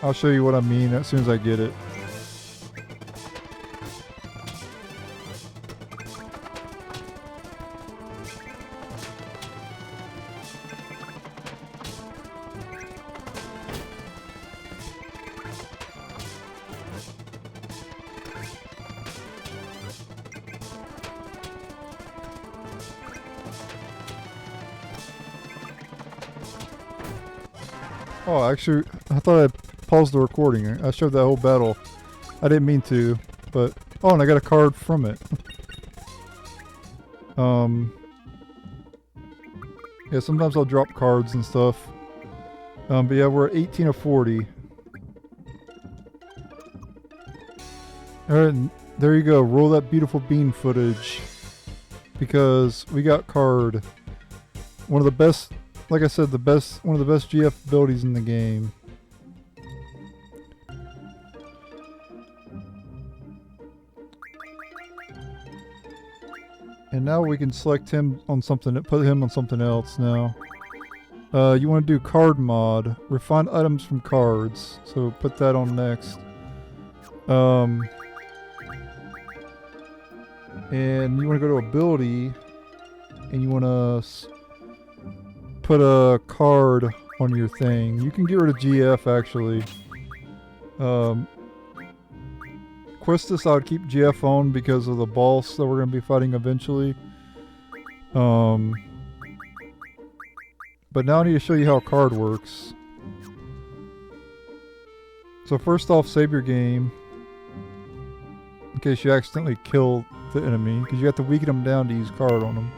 I'll show you what I mean as soon as I get it. Oh, actually, I thought I paused the recording. I showed that whole battle. I didn't mean to, but... Oh, and I got a card from it. Yeah, sometimes I'll drop cards and stuff. But yeah, we're at 18 of 40. Alright, there you go. Roll that beautiful bean footage. Because we got card. One of the best... Like I said, one of the best GF abilities in the game. And now we can select him on something, put him on something else now. You want to do card mod. Refine items from cards. So put that on next. And you want to go to ability. And you want to put a card on your thing. You can get rid of GF actually. Quistis I would keep GF on because of the boss that we're going to be fighting eventually. But now I need to show you how a card works. So first off, save your game. In case you accidentally kill the enemy. Because you have to weaken them down to use card on them.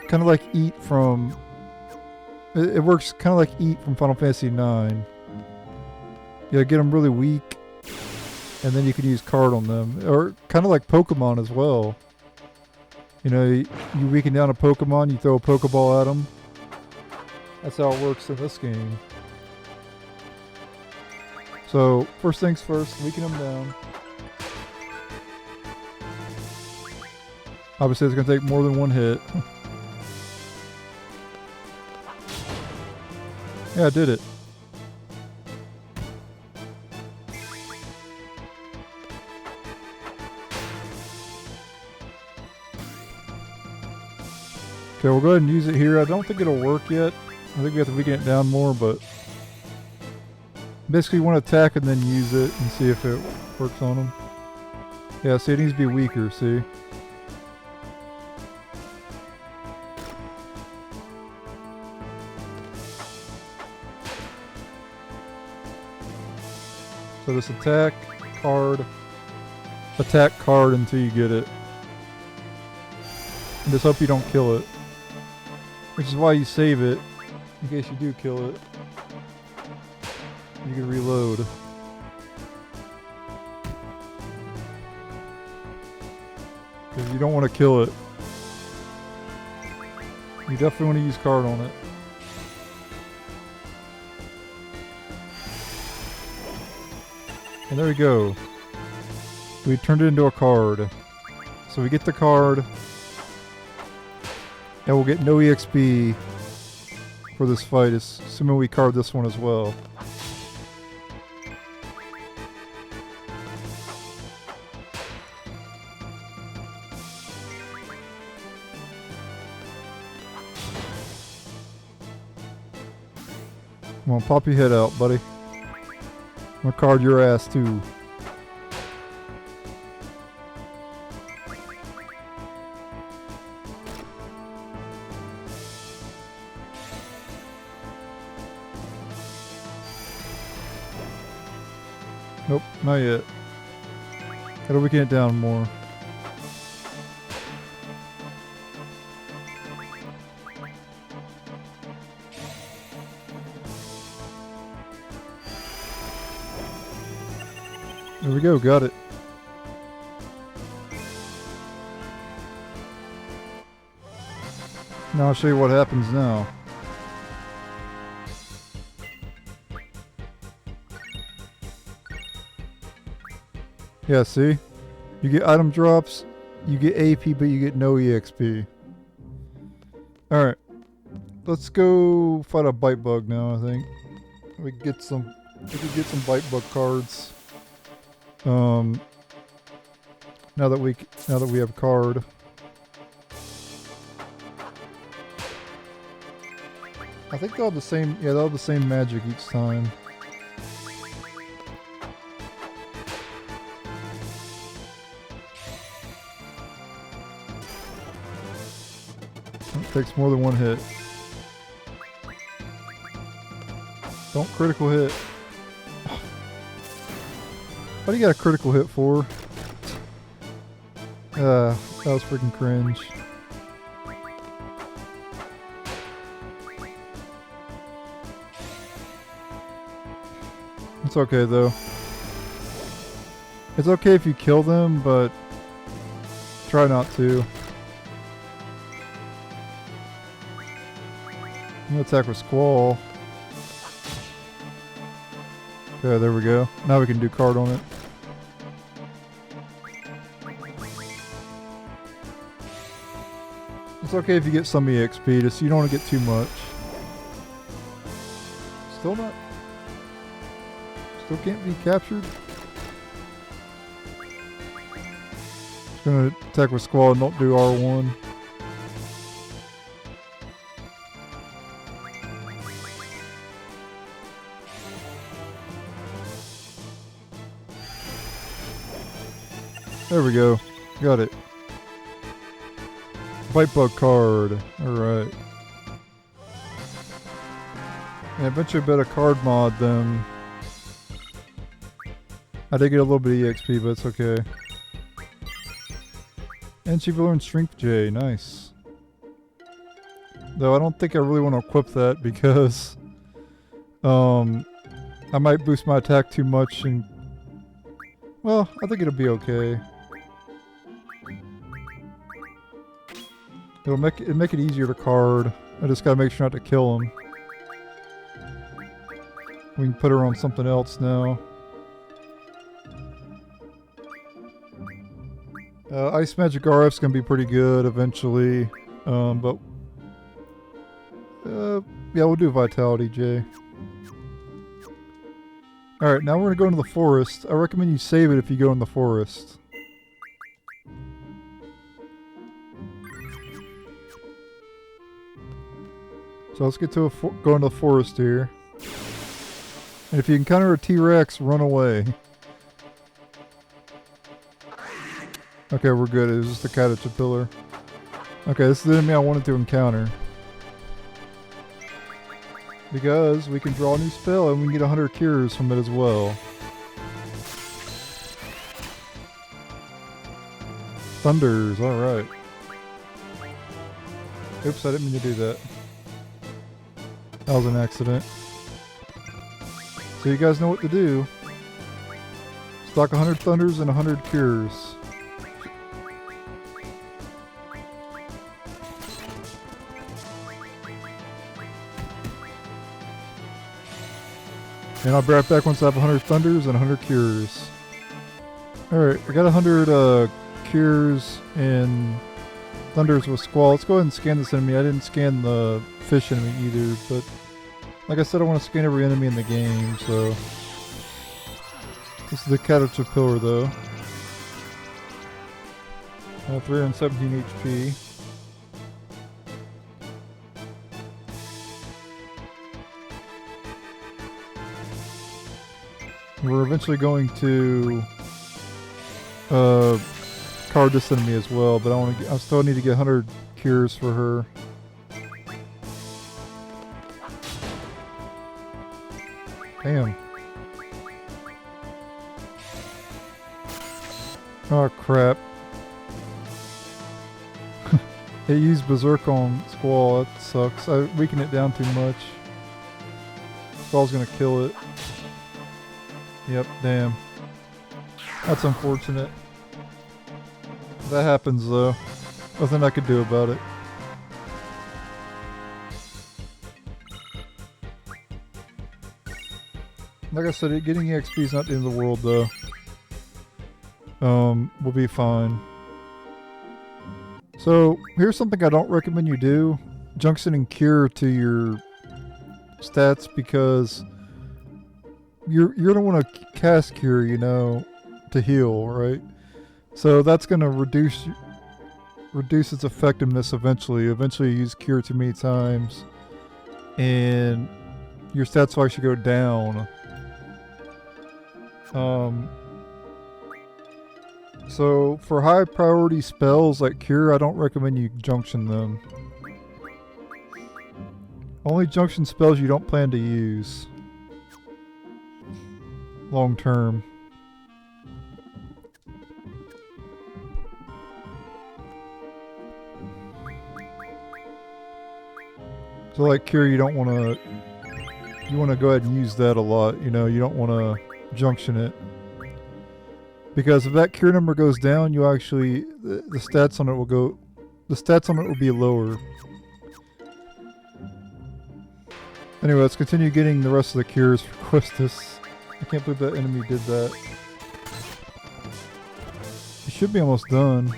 Kind of like Eat from... It works kind of like Eat from Final Fantasy IX. You gotta get them really weak. And then you can use card on them. Or kind of like Pokemon as well. You know, you weaken down a Pokemon, you throw a Pokeball at them. That's how it works in this game. So, first things first, weaken them down. Obviously, it's going to take more than one hit. Yeah, I did it. Okay, we'll go ahead and use it here. I don't think it'll work yet. I think we have to weaken it down more, but... Basically, you want to attack and then use it and see if it works on them. Yeah, see, it needs to be weaker, see? So this attack card until you get it. And just hope you don't kill it. Which is why you save it, in case you do kill it. You can reload. Because you don't want to kill it. You definitely want to use card on it. And there we go. We turned it into a card. So we get the card. And we'll get no EXP for this fight, assuming we card this one as well. Come on, pop your head out, buddy. I'm gonna card your ass too. Nope, not yet. Gotta weaken it down more. There we go, got it. Now I'll show you what happens now. Yeah, see? You get item drops, you get AP, but you get no EXP. Alright. Let's go fight a bite bug now, I think. We could get some bite bug cards. Now that we have card. I think they'll have the same, yeah, they'll have the same magic each time. It takes more than one hit. Don't critical hit. What do you got a critical hit for? That was freaking cringe. It's okay though. It's okay if you kill them, but try not to. I'm gonna attack with Squall. Okay, there we go. Now we can do card on it. It's okay if you get some EXP, just you don't want to get too much. Still not. Still can't be captured. Just gonna attack with squall and don't do R1. There we go. Got it. Bite bug card. Alright. Yeah, eventually I bet a card mod them. I did get a little bit of EXP, but it's okay. And Shiva learned Strength J. Nice. Though I don't think I really want to equip that because I might boost my attack too much and well, I think it'll be okay. It'll make it easier to card. I just gotta make sure not to kill him. We can put her on something else now. Ice Magic RF's gonna be pretty good eventually, but yeah, we'll do Vitality J. Alright, now we're gonna go into the forest. I recommend you save it if you go in the forest. So let's get to go into the forest here. And if you encounter a T-Rex, run away. Okay, we're good. It was just a Catichipillar. Okay, this is the enemy I wanted to encounter. Because we can draw a new spell and we can get 100 cures from it as well. Thunders, alright. Oops, I didn't mean to do that. That was an accident. So you guys know what to do. Stock 100 Thunders and 100 Cures. And I'll be right back once I have 100 Thunders and 100 Cures. Alright, I got 100 Cures and Thunders with Squall. Let's go ahead and scan this enemy. I didn't scan the fish enemy either, but like I said, I want to scan every enemy in the game, so... This is the Catichipillar though. 317 HP. We're eventually going to card this enemy as well, but I still need to get 100 cures for her. Damn. Oh crap. It used Berserk on Squall, that sucks. I weakened it down too much. Squall's gonna kill it. Yep, damn. That's unfortunate. That happens though. Nothing I could do about it. Like I said, getting EXP is not the end of the world though. We'll be fine. So, here's something I don't recommend you do. Junction and Cure to your stats because you're gonna want to cast Cure, you know, to heal, right? So that's gonna reduce its effectiveness eventually. Eventually you use Cure too many times and your stats will actually go down. So for high priority spells like Cure, I don't recommend you junction them. Only junction spells you don't plan to use long term. So like Cure, you don't want to, you want to go ahead and use that a lot, you know, you don't want to junction it. Because if that Cure number goes down, you actually, the stats on it will go, the stats on it will be lower. Anyway, let's continue getting the rest of the Cures for Quistis. I can't believe that enemy did that. She should be almost done.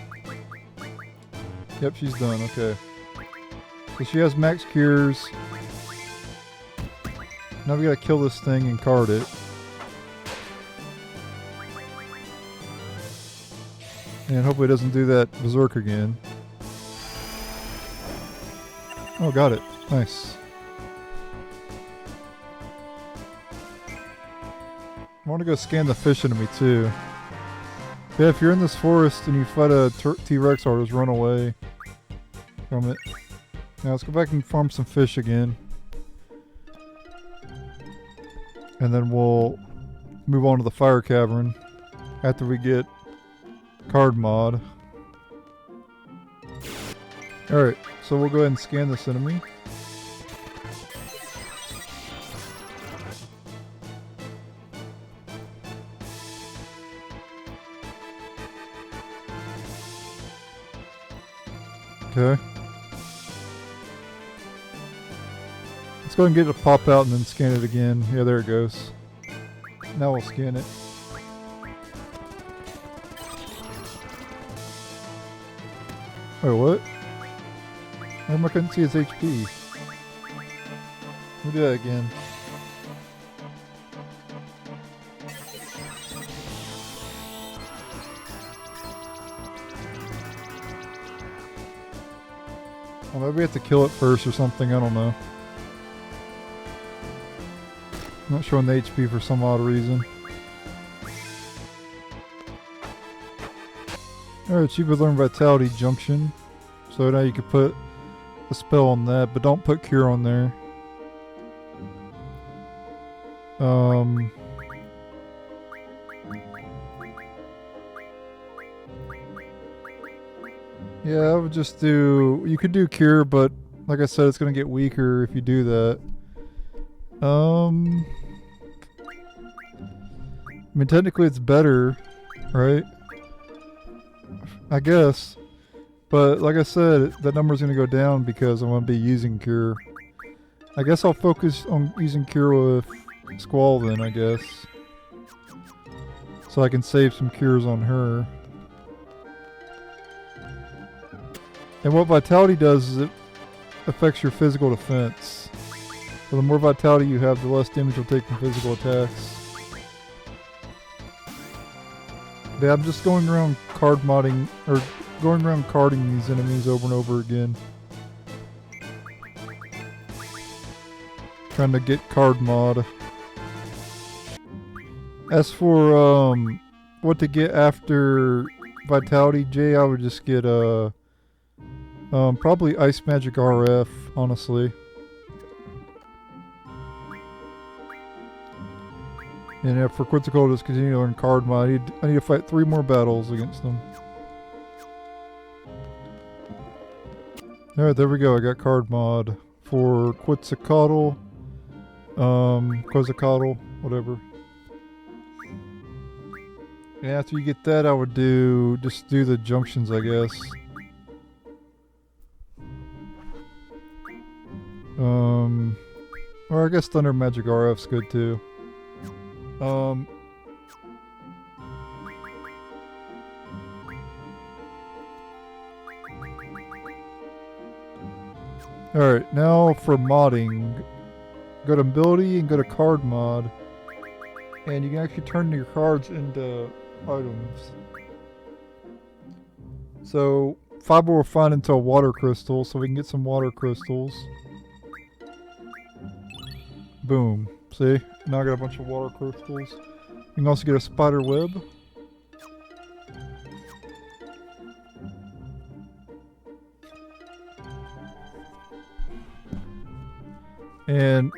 Yep, she's done, okay. So she has max cures. Now we gotta kill this thing and card it. And hopefully it doesn't do that berserk again. Oh, got it. Nice. I want to go scan the fish enemy too. Yeah, if you're in this forest and you fight a T-Rexuar, just run away from it. Now let's go back and farm some fish again. And then we'll move on to the fire cavern after we get card mod. Alright, so we'll go ahead and scan this enemy. Okay. Let's go ahead and get it to pop out and then scan it again. Yeah, there it goes. Now we'll scan it. Wait, what? How come I couldn't see his HP? We'll do that again. Well, maybe we have to kill it first or something, I don't know. Not showing the HP for some odd reason. Alright, Shiva learned Vitality Junction. So now you can put a spell on that, but don't put Cure on there. Yeah, I would just do... You could do Cure, but like I said, it's going to get weaker if you do that. I mean, technically it's better, right? I guess. But like I said, that number's going to go down because I'm going to be using Cure. I guess I'll focus on using Cure with Squall then, I guess. So I can save some Cures on her. And what Vitality does is it affects your physical defense. So the more Vitality you have, the less damage you'll take from physical attacks. Yeah, I'm just going around card modding, or going around carding these enemies over and over again. Trying to get card mod. As for what to get after Vitality, Jay, I would just get probably Ice Magic RF, honestly. And yeah, for Quezacotl, just continue to learn card mod. I need to fight 3 more battles against them. Alright, there we go. I got card mod for Quezacotl. Quezacotl, whatever. And after you get that, I would just do the junctions, I guess. Or I guess Thunder Magic RF's good too. Alright, now for modding. Go to ability and go to card mod. And you can actually turn your cards into items. So, Fiber will find into a water crystal, so we can get some water crystals. Boom. See? Now I got a bunch of water crystals. You can also get a spider web. And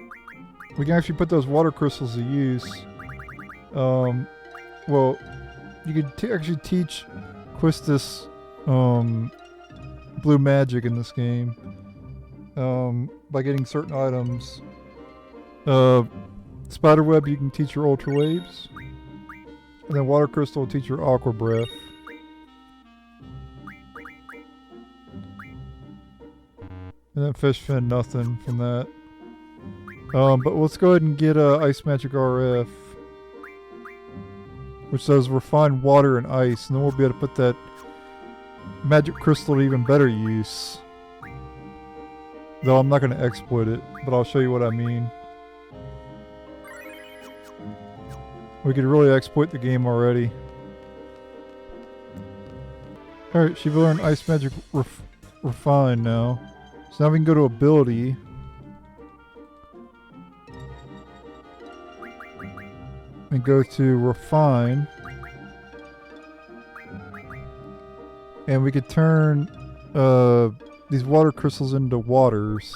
we can actually put those water crystals to use. Well, you could actually teach Quistis blue magic in this game by getting certain items. Spiderweb, you can teach your Ultra Waves. And then Water Crystal will teach your Aqua Breath. And then Fish Fin, nothing from that. But let's go ahead and get Ice Magic RF. Which says refine water and ice. And then we'll be able to put that magic crystal to even better use. Though I'm not going to exploit it, but I'll show you what I mean. We could really exploit the game already. Alright, Shiva learned Ice Magic Refine now. So now we can go to Ability. And go to Refine. And we could turn these water crystals into waters.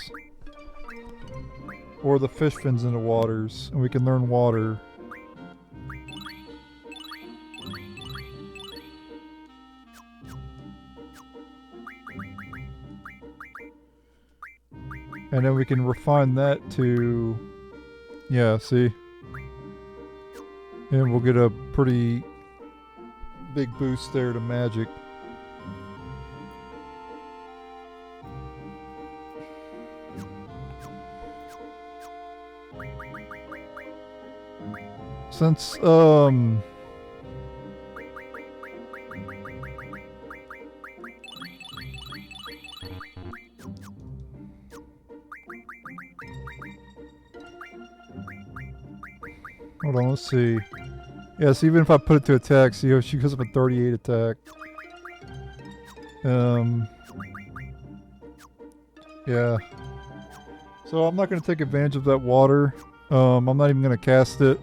Or the fish fins into waters. And we can learn water. And then we can refine that to... Yeah, see? And we'll get a pretty big boost there to magic. Since, hold on, let's see. Yes, even if I put it to attack, see how she goes up a 38 attack. Yeah. So I'm not going to take advantage of that water. I'm not even going to cast it.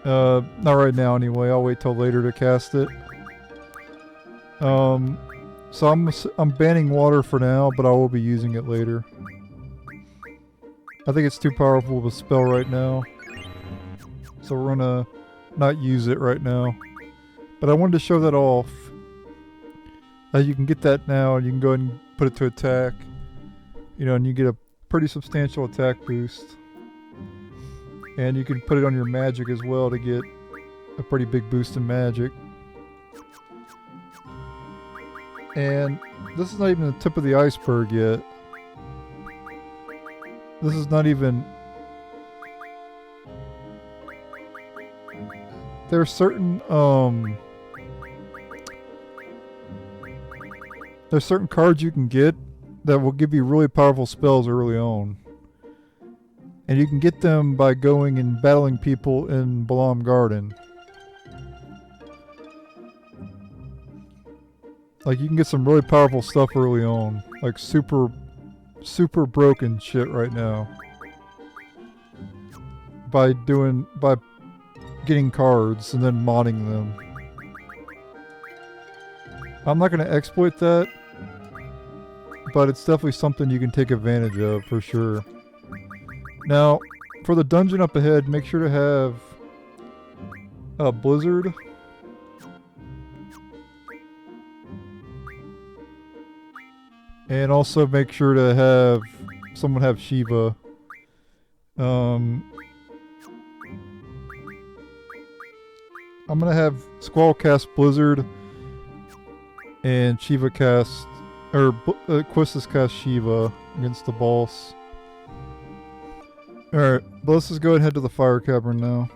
Not right now anyway. I'll wait till later to cast it. So I'm banning water for now, but I will be using it later. I think it's too powerful of a spell right now. So we're gonna not use it right now. But I wanted to show that off. You can get that now, and you can go ahead and put it to attack. You know, and you get a pretty substantial attack boost. And you can put it on your magic as well to get a pretty big boost in magic. And this is not even the tip of the iceberg yet. This is not even... There are certain, there's certain cards you can get that will give you really powerful spells early on. And you can get them by going and battling people in Balamb Garden. Like, you can get some really powerful stuff early on. Like, super broken shit right now. By getting cards and then modding them. I'm not going to exploit that, but it's definitely something you can take advantage of for sure. Now, for the dungeon up ahead, make sure to have a Blizzard. And also make sure to have someone have Shiva. I'm gonna have Squall cast Blizzard and Shiva cast, or Quistis cast Shiva against the boss. Alright, but let's just go ahead and head to the Fire Cavern now,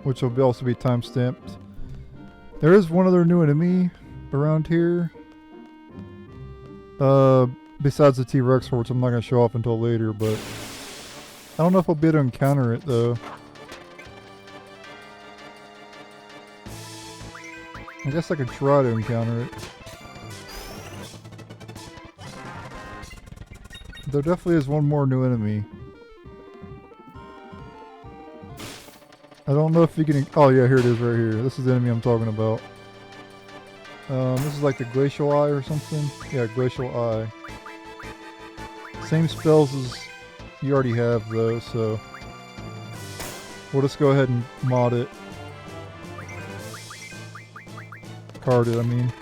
which will also be time stamped. There is one other new enemy around here. Besides the T-Rexuar, which I'm not going to show off until later, but I don't know if I'll be able to encounter it though. I guess I could try to encounter it. There definitely is one more new enemy. I don't know if you can... Oh yeah, here it is right here. This is the enemy I'm talking about. This is like the Glacial Eye or something. Yeah, Glacial Eye. Same spells as you already have though, so... We'll just go ahead and mod it. Card it, I mean.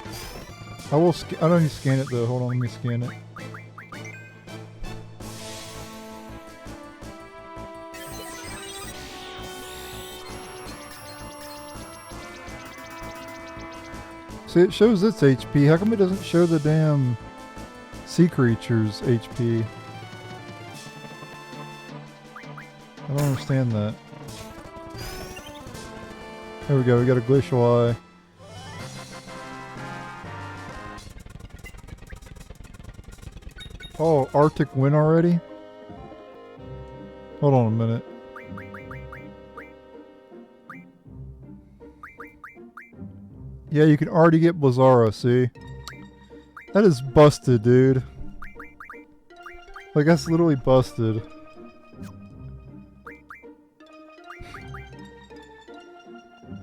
I don't need to scan it though. Hold on, let me scan it. See, it shows its HP. How come it doesn't show the damn sea creature's HP? I don't understand that. There we go, we got a Glacial Eye. Oh, Arctic win already? Hold on a minute. Yeah, you can already get Blizzara, see? That is busted, dude. Like, that's literally busted.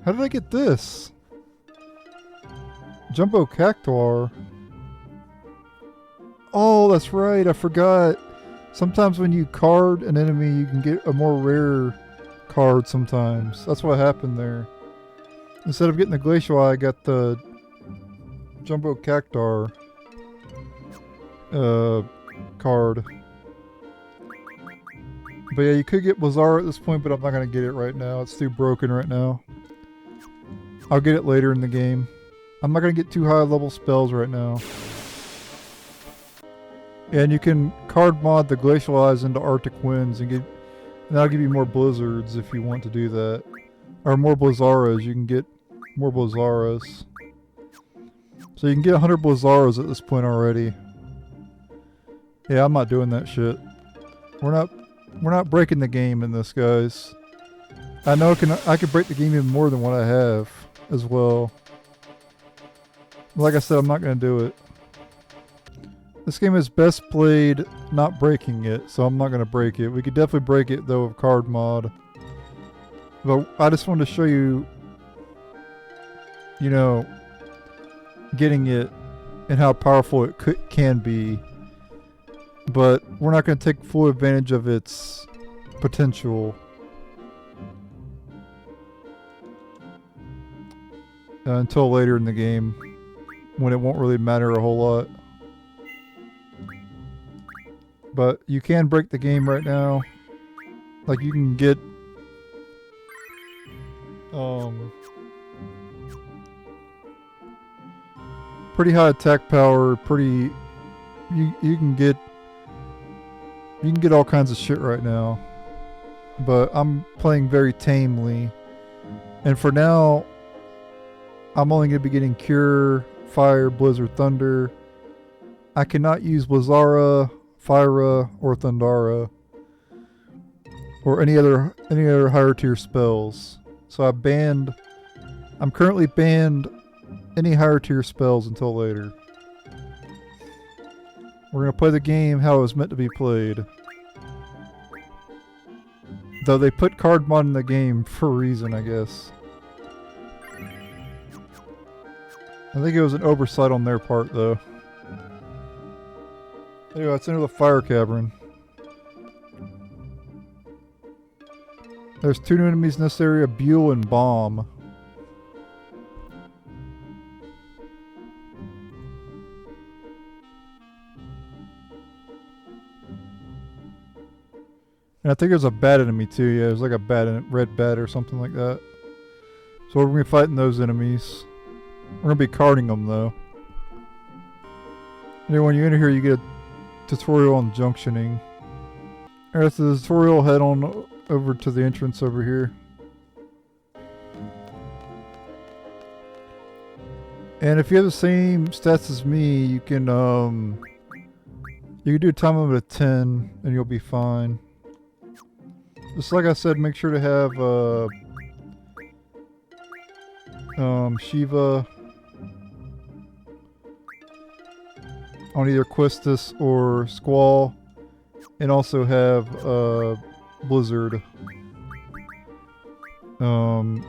How did I get this? Jumbo Cactuar. Oh, that's right, I forgot. Sometimes when you card an enemy, you can get a more rare card sometimes. That's what happened there. Instead of getting the Glacial Eye, I got the Jumbo Cactuar card. But yeah, you could get Blizzara at this point, but I'm not going to get it right now. It's too broken right now. I'll get it later in the game. I'm not going to get too high level spells right now. And you can card mod the Glacial Eyes into Arctic Winds and that'll give you more Blizzards if you want to do that. Or more Blizzaras, you can get more Blizzaras. So you can get 100 Blizzaras at this point already. Yeah, I'm not doing that shit. We're not breaking the game in this, guys. I know I could break the game even more than what I have as well. Like I said, I'm not going to do it. This game is best played not breaking it, so I'm not going to break it. We could definitely break it, though, with card mod. But I just wanted to show you, you know, getting it and how powerful it can be. But we're not going to take full advantage of its potential. Until later in the game, when it won't really matter a whole lot. But you can break the game right now. Like, you can get pretty high attack power, you can get all kinds of shit right now. But I'm playing very tamely. And for now, I'm only going to be getting Cure, Fire, Blizzard, Thunder. I cannot use Blizzara, Fyra, or Thundara, or any other higher tier spells. So I'm currently banned any higher tier spells until later. We're going to play the game how it was meant to be played. Though they put card mod in the game for a reason, I guess. I think it was an oversight on their part, though. Anyway, let's enter the Fire Cavern. There's 2 new enemies in this area, Buel and Bomb. And I think there's a bat enemy too, yeah, there's like a red bat or something like that. So we're going to be fighting those enemies. We're going to be carding them though. Anyway, when you enter here, you get a tutorial on junctioning. Alright, so the tutorial, head on over to the entrance over here. And if you have the same stats as me, you can do a time limit of 10 and you'll be fine. Just like I said, make sure to have Shiva on either Quistis or Squall, and also have Blizzard. And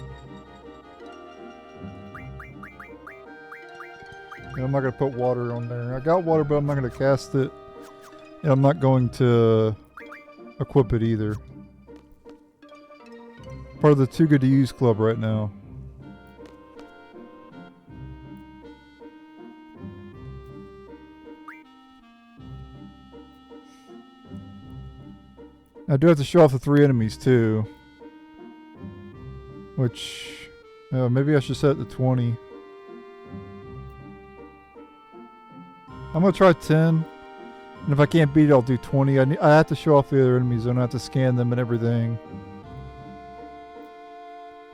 I'm not going to put water on there. I got water, but I'm not going to cast it. And I'm not going to equip it either. Part of the Too Good to Use club right now. I do have to show off the 3 enemies too. Which, maybe I should set it to 20. I'm going to try 10. And if I can't beat it, I'll do 20. I have to show off the other enemies. I don't have to scan them and everything.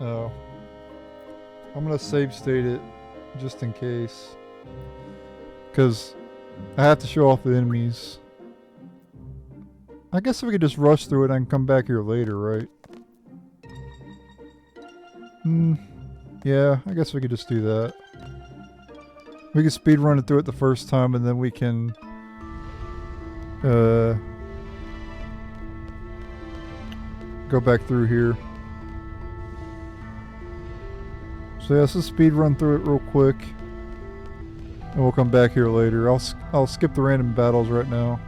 Oh. I'm going to save state it just in case. Because I have to show off the enemies. I guess if we could just rush through it, I can come back here later, right? Yeah, I guess we could just do that. We can speed run it through it the first time, and then we can go back through here. So yeah, let's just speed run through it real quick, and we'll come back here later. I'll skip the random battles right now.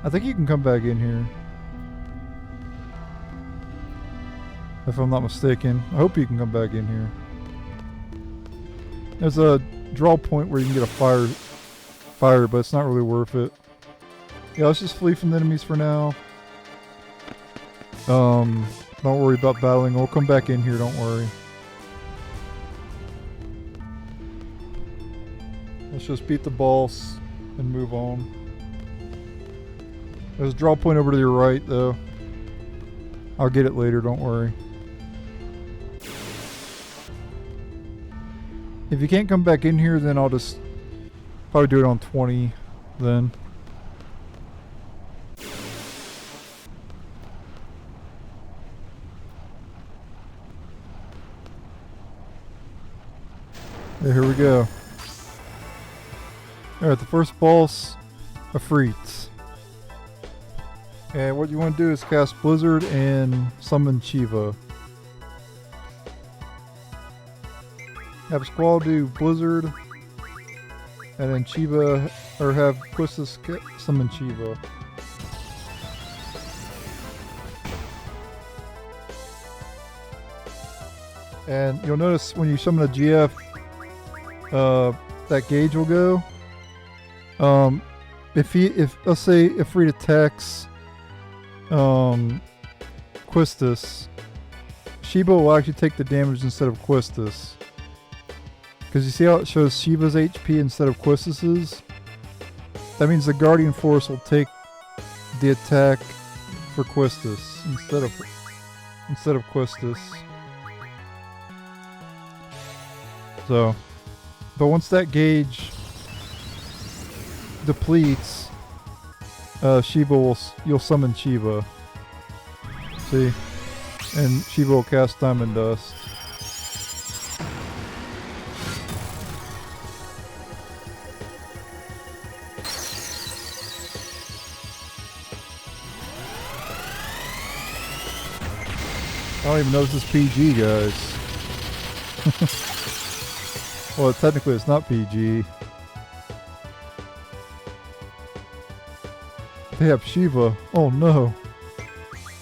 I think you can come back in here, if I'm not mistaken. I hope you can come back in here. There's a draw point where you can get a fire, but it's not really worth it. Yeah, let's just flee from the enemies for now. Don't worry about battling. We'll come back in here, don't worry. Let's just beat the boss and move on. There's a draw point over to your right, though. I'll get it later, don't worry. If you can't come back in here, then I'll just probably do it on 20 then. Yeah, here we go. Alright, the first boss, Ifrit. And what you want to do is cast Blizzard and summon Shiva. Have Squall do Blizzard, and then Shiva, or have Quistis summon Shiva. And you'll notice when you summon a GF, that gauge will go. If let's say Ifrit attacks Quistis, Shiva will actually take the damage instead of Quistis. Because you see how it shows Shiva's HP instead of Quistis's? That means the Guardian Force will take the attack for Quistis instead of Quistis. So, but once that gauge depletes, you'll summon Shiva. See? And Shiva will cast Diamond Dust. I don't even know if this is PG, guys. Well, technically it's not PG. They have Shiva. Oh no.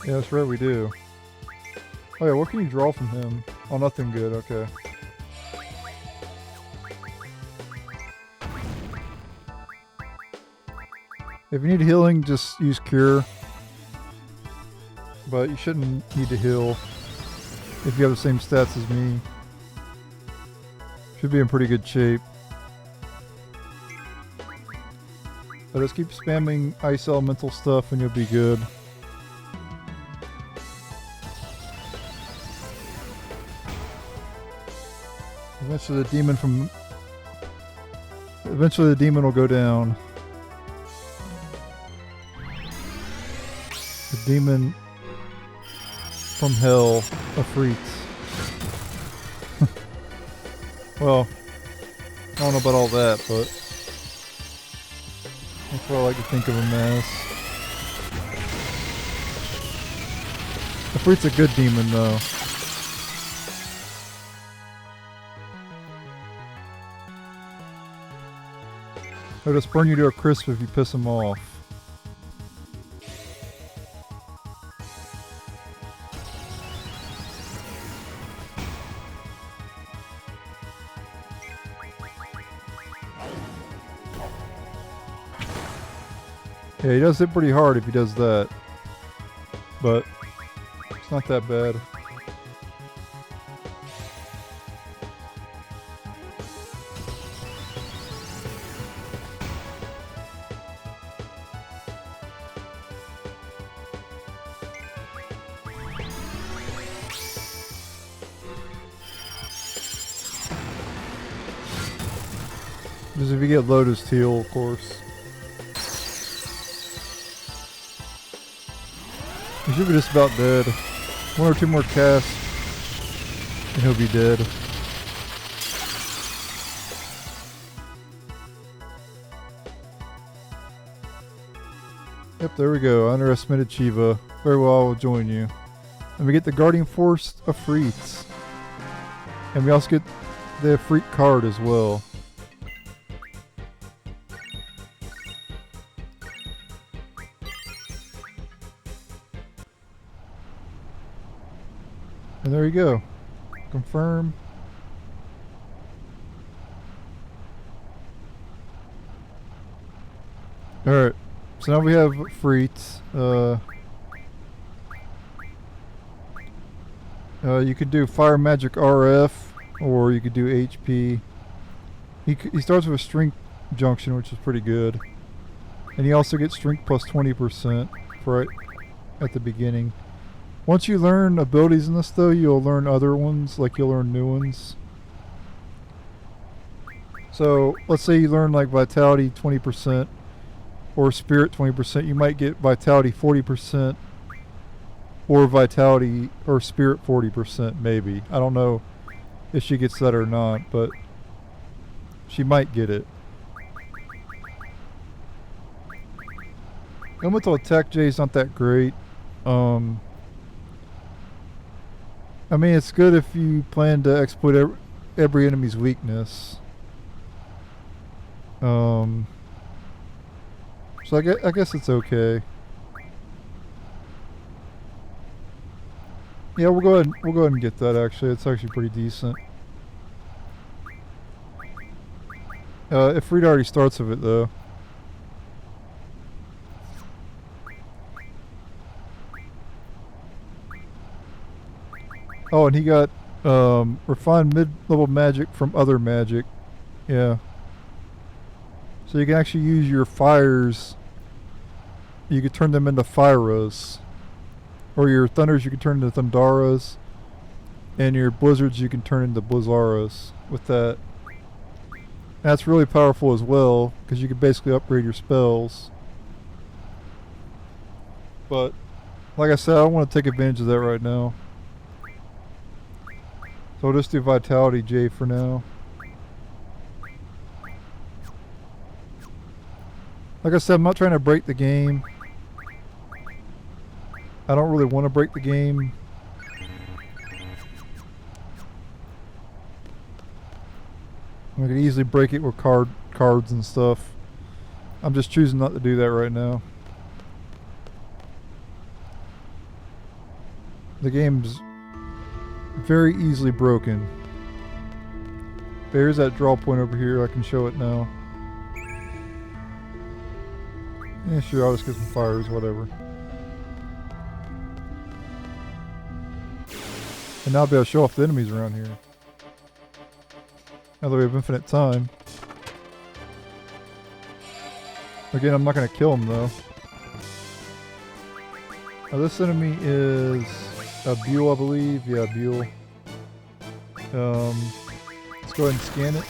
Yeah, that's right, we do. Oh yeah, what can you draw from him? Oh, nothing good, okay. If you need healing, just use Cure. But you shouldn't need to heal if you have the same stats as me. Should be in pretty good shape. But just keep spamming ice elemental stuff and you'll be good. Eventually the demon will go down. The demon from hell, Ifrit. Well, I don't know about all that, but that's what I like to think of him as. Ifrit's a good demon, though. He'll just burn you to a crisp if you piss him off. Yeah, he does hit pretty hard if he does that. But it's not that bad. Just if you get Lotus Teal, of course. He should be just about dead. One or two more casts, and he'll be dead. Yep, there we go. I underestimated Shiva. Very well, I will join you. And we get the Guardian Force Ifrit. And we also get the Ifrit card as well. And there you go. Confirm. Alright. So now we have Ifrit. You could do Fire Magic RF, or you could do HP. He starts with a Strength Junction, which is pretty good. And he also gets Strength plus 20% right at the beginning. Once you learn abilities in this though, you'll learn other ones, like you'll learn new ones. So let's say you learn like Vitality 20% or Spirit 20%, you might get Vitality 40% or Vitality or Spirit 40% maybe. I don't know if she gets that or not, but she might get it. Elemental Attack J is not that great. I mean, it's good if you plan to exploit every enemy's weakness. So I guess it's okay. Yeah, we'll go ahead and get that. Actually, it's actually pretty decent. Ifrit already starts with it though. Oh, and he got refined mid-level magic from other magic. Yeah. So you can actually use your fires. You could turn them into Fyras. Or your thunders you can turn into Thundaras. And your blizzards you can turn into Blizzaras with that. That's really powerful as well, because you can basically upgrade your spells. But, like I said, I don't want to take advantage of that right now. So I'll just do Vitality J for now. Like I said, I'm not trying to break the game. I don't really want to break the game. I could easily break it with cards and stuff. I'm just choosing not to do that right now. The game's very easily broken. There's that draw point over here. I can show it now. Yeah, sure, I'll just get some fires, whatever. And now I'll be able to show off the enemies around here. Now that we have infinite time. Again, I'm not going to kill him though. Now this enemy is a Buel, I believe. Yeah, Buel. Let's go ahead and scan it.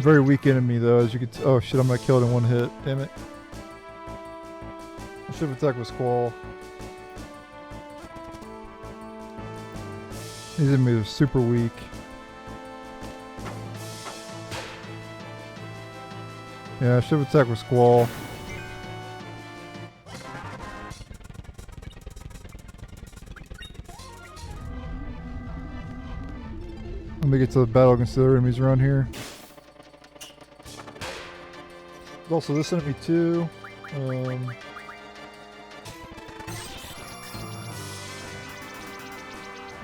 Very weak enemy though, as you can oh shit, I'm gonna kill it in one hit. Damn it. I should have attacked with Squall. These enemies are super weak. Yeah, I should have attacked with Squall. Let me get to the battle against the other enemies around here. There's also this enemy too.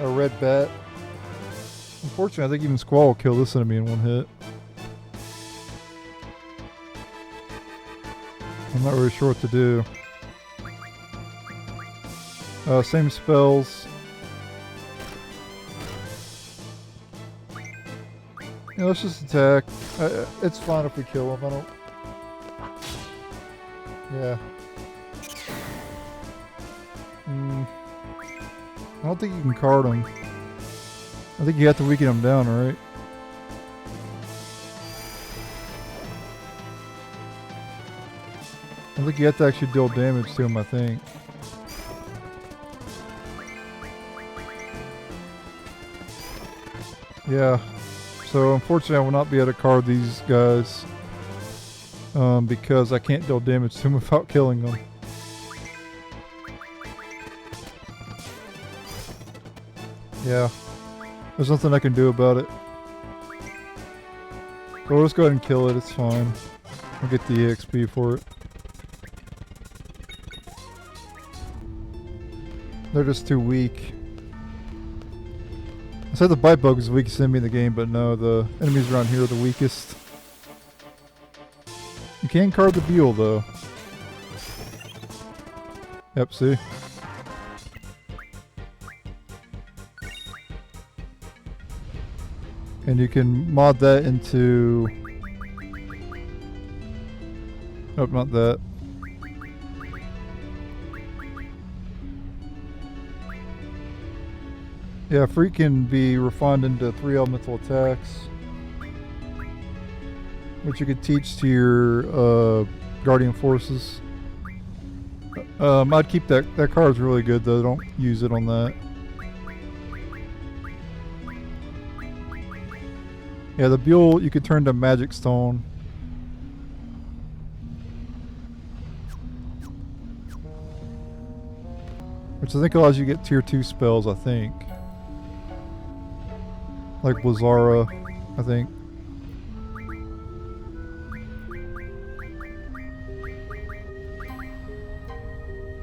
A red bat. Unfortunately, I think even Squall will kill this enemy in one hit. I'm not really sure what to do. Same spells. Yeah, let's just attack. It's fine if we kill him. I don't... Yeah. I don't think you can card him. I think you have to weaken him down, right? I think you have to actually deal damage to him, I think. Yeah. So unfortunately I will not be able to card these guys. Because I can't deal damage to them without killing them. Yeah. There's nothing I can do about it. So we'll just go ahead and kill it, it's fine. I'll get the EXP for it. They're just too weak. I said the bite bug is the weakest enemy in the game, but no, the enemies around here are the weakest. You can card the Buel though. Yep, see? And you can mod that into... Nope, not that. Yeah, Free can be refined into 3 elemental attacks. Which you could teach to your Guardian Forces. I'd keep that. That card's really good though, don't use it on that. Yeah, the Buel you could turn to Magic Stone. Which I think allows you to get tier 2 spells, I think. Like Blizzara, I think.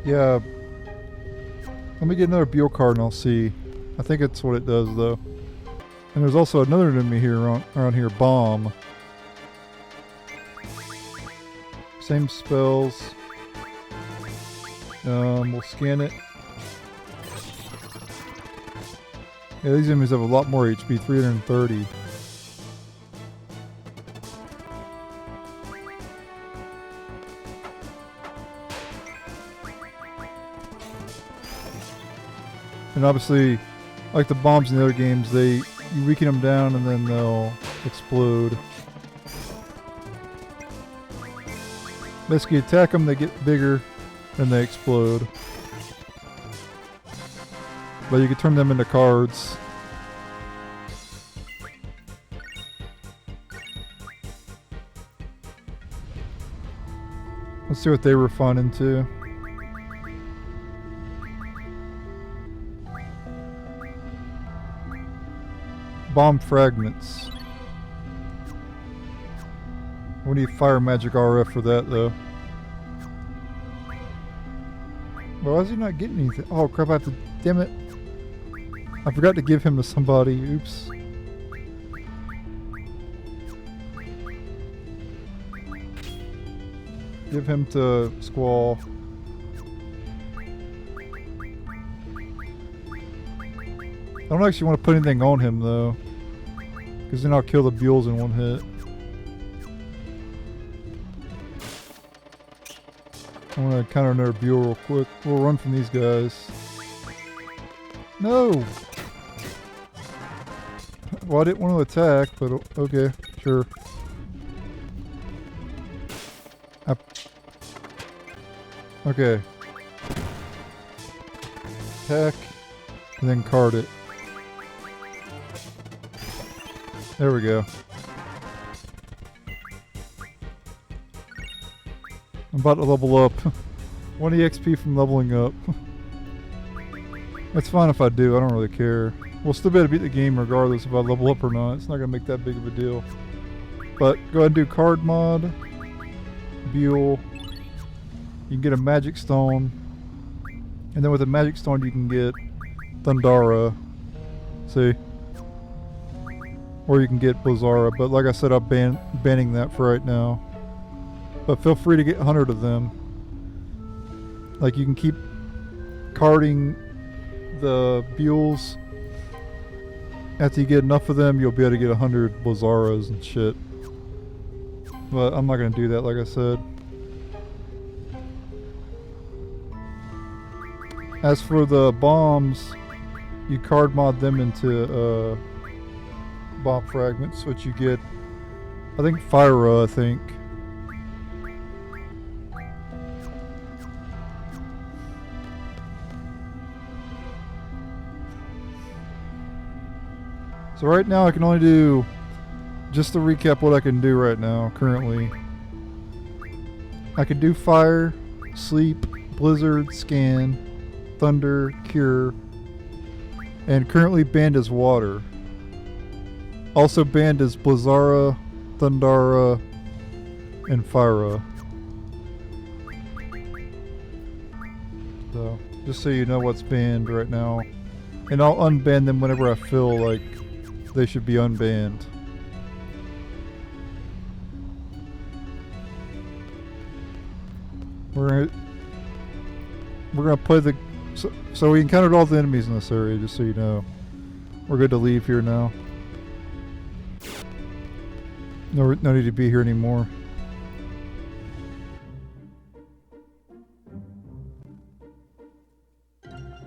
Yeah. Let me get another Buel card and I'll see. I think it's what it does though. And there's also another enemy here around here, Bomb. Same spells. We'll scan it. Yeah, these enemies have a lot more HP, 330. And obviously, like the bombs in the other games, you weaken them down and then they'll explode. Basically, attack them, they get bigger, and they explode. But you can turn them into cards. Let's see what they refine into. Bomb fragments. We need fire magic RF for that though. Well, why is he not getting anything? Oh crap, I have to... Damn it. I forgot to give him to somebody. Oops. Give him to Squall. I don't actually want to put anything on him though, because then I'll kill the Buels in one hit. I want to encounter another Buel real quick. We'll run from these guys. No! Well, I didn't want to attack, but okay, sure. Okay. Attack, and then card it. There we go. I'm about to level up. 1 EXP from leveling up. It's fine if I do, I don't really care. We'll still be able to beat the game regardless if I level up or not. It's not going to make that big of a deal. But go ahead and do card mod. Buel. You can get a Magic Stone. And then with a Magic Stone you can get Thundara. See? Or you can get Blizzara. But like I said, I'm banning that for right now. But feel free to get 100 of them. Like you can keep carding the Buels. After you get enough of them, you'll be able to get 100 Blizzaras and shit. But I'm not going to do that, like I said. As for the bombs, you card mod them into bomb fragments, which you get, I think, Fyra, I think. So right now I can only do, just to recap what I can do right now, currently. I can do fire, sleep, blizzard, scan, thunder, cure, and currently banned is water. Also banned is Blizzara, Thundara, and Fyra. So, just so you know what's banned right now. And I'll unban them whenever I feel like they should be unbanned. We're gonna play the... So we encountered all the enemies in this area, just so you know. We're good to leave here now. No need to be here anymore.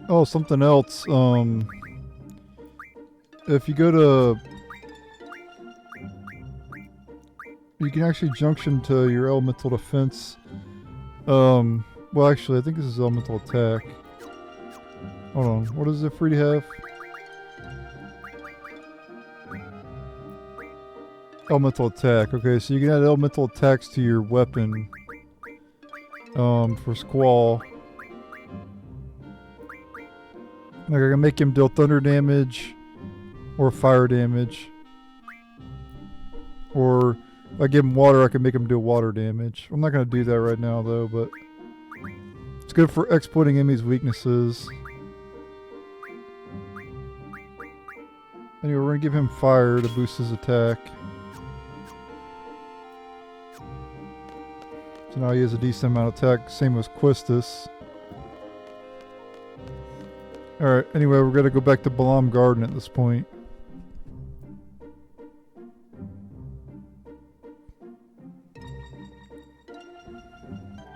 Oh, something else. If you go to... You can actually junction to your elemental defense. Well actually, I think this is elemental attack. Hold on, what does Ifrit have? Elemental attack. Okay, so you can add elemental attacks to your weapon. For Squall. Like I can make him deal thunder damage or fire damage. Or if I give him water, I can make him do water damage. I'm not going to do that right now though, but it's good for exploiting enemies' weaknesses. Anyway, we're going to give him fire to boost his attack. So now he has a decent amount of attack, same as Quistis. Alright, anyway, we're going to go back to Balamb Garden at this point.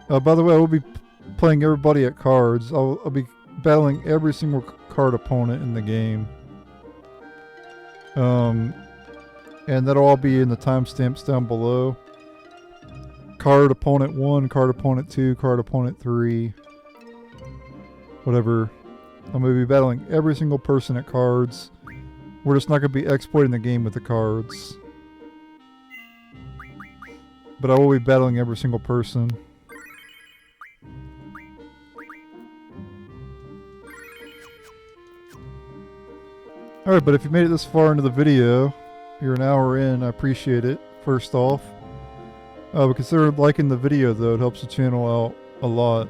By the way, I will be playing everybody at cards. I'll be battling every single card opponent in the game. And that'll all be in the timestamps down below. Card opponent 1, card opponent 2, card opponent 3. Whatever. I'm going to be battling every single person at cards. We're just not going to be exploiting the game with the cards. But I will be battling every single person. Alright, but if you made it this far into the video, you're an hour in, I appreciate it, first off. But consider liking the video though, it helps the channel out a lot.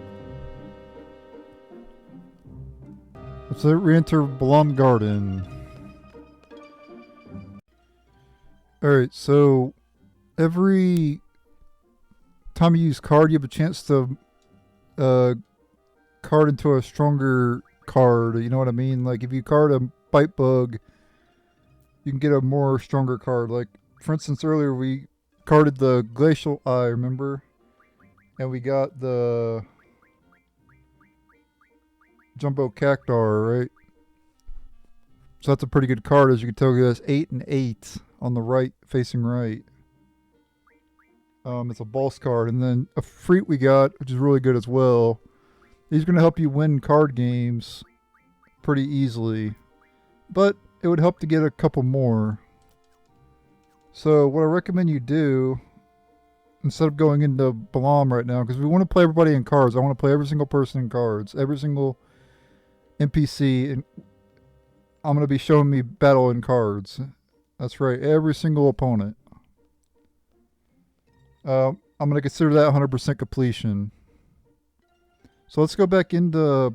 Let's re-enter Balamb Garden. Alright, so every time you use card, you have a chance to card into a stronger card, you know what I mean? Like if you card a Bite Bug, you can get a more stronger card. Like, for instance, earlier we carded the Glacial Eye, remember? And we got the Jumbo Cactuar, right? So that's a pretty good card. As you can tell, it has 8 and 8 on the right, facing right. It's a boss card. And then a Ifrit we got, which is really good as well. He's going to help you win card games pretty easily. But it would help to get a couple more. So what I recommend you do, instead of going into Balamb right now, because we want to play everybody in cards. I want to play every single person in cards. Every single NPC. And I'm going to be showing me battle in cards. That's right. Every single opponent. I'm going to consider that 100% completion. So let's go back into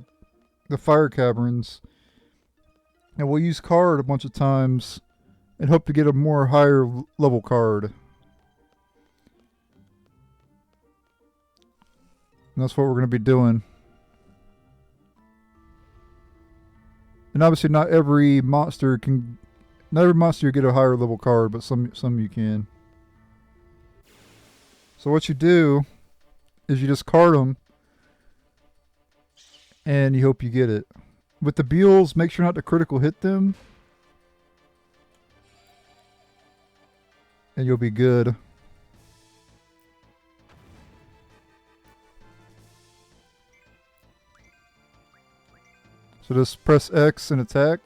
the fire caverns. And we'll use card a bunch of times and hope to get a more higher level card. And that's what we're going to be doing. And obviously not every monster you get a higher level card, but some you can. So what you do is you just card them and you hope you get it. With the Buels, make sure not to critical hit them. And you'll be good. So just press X and attack.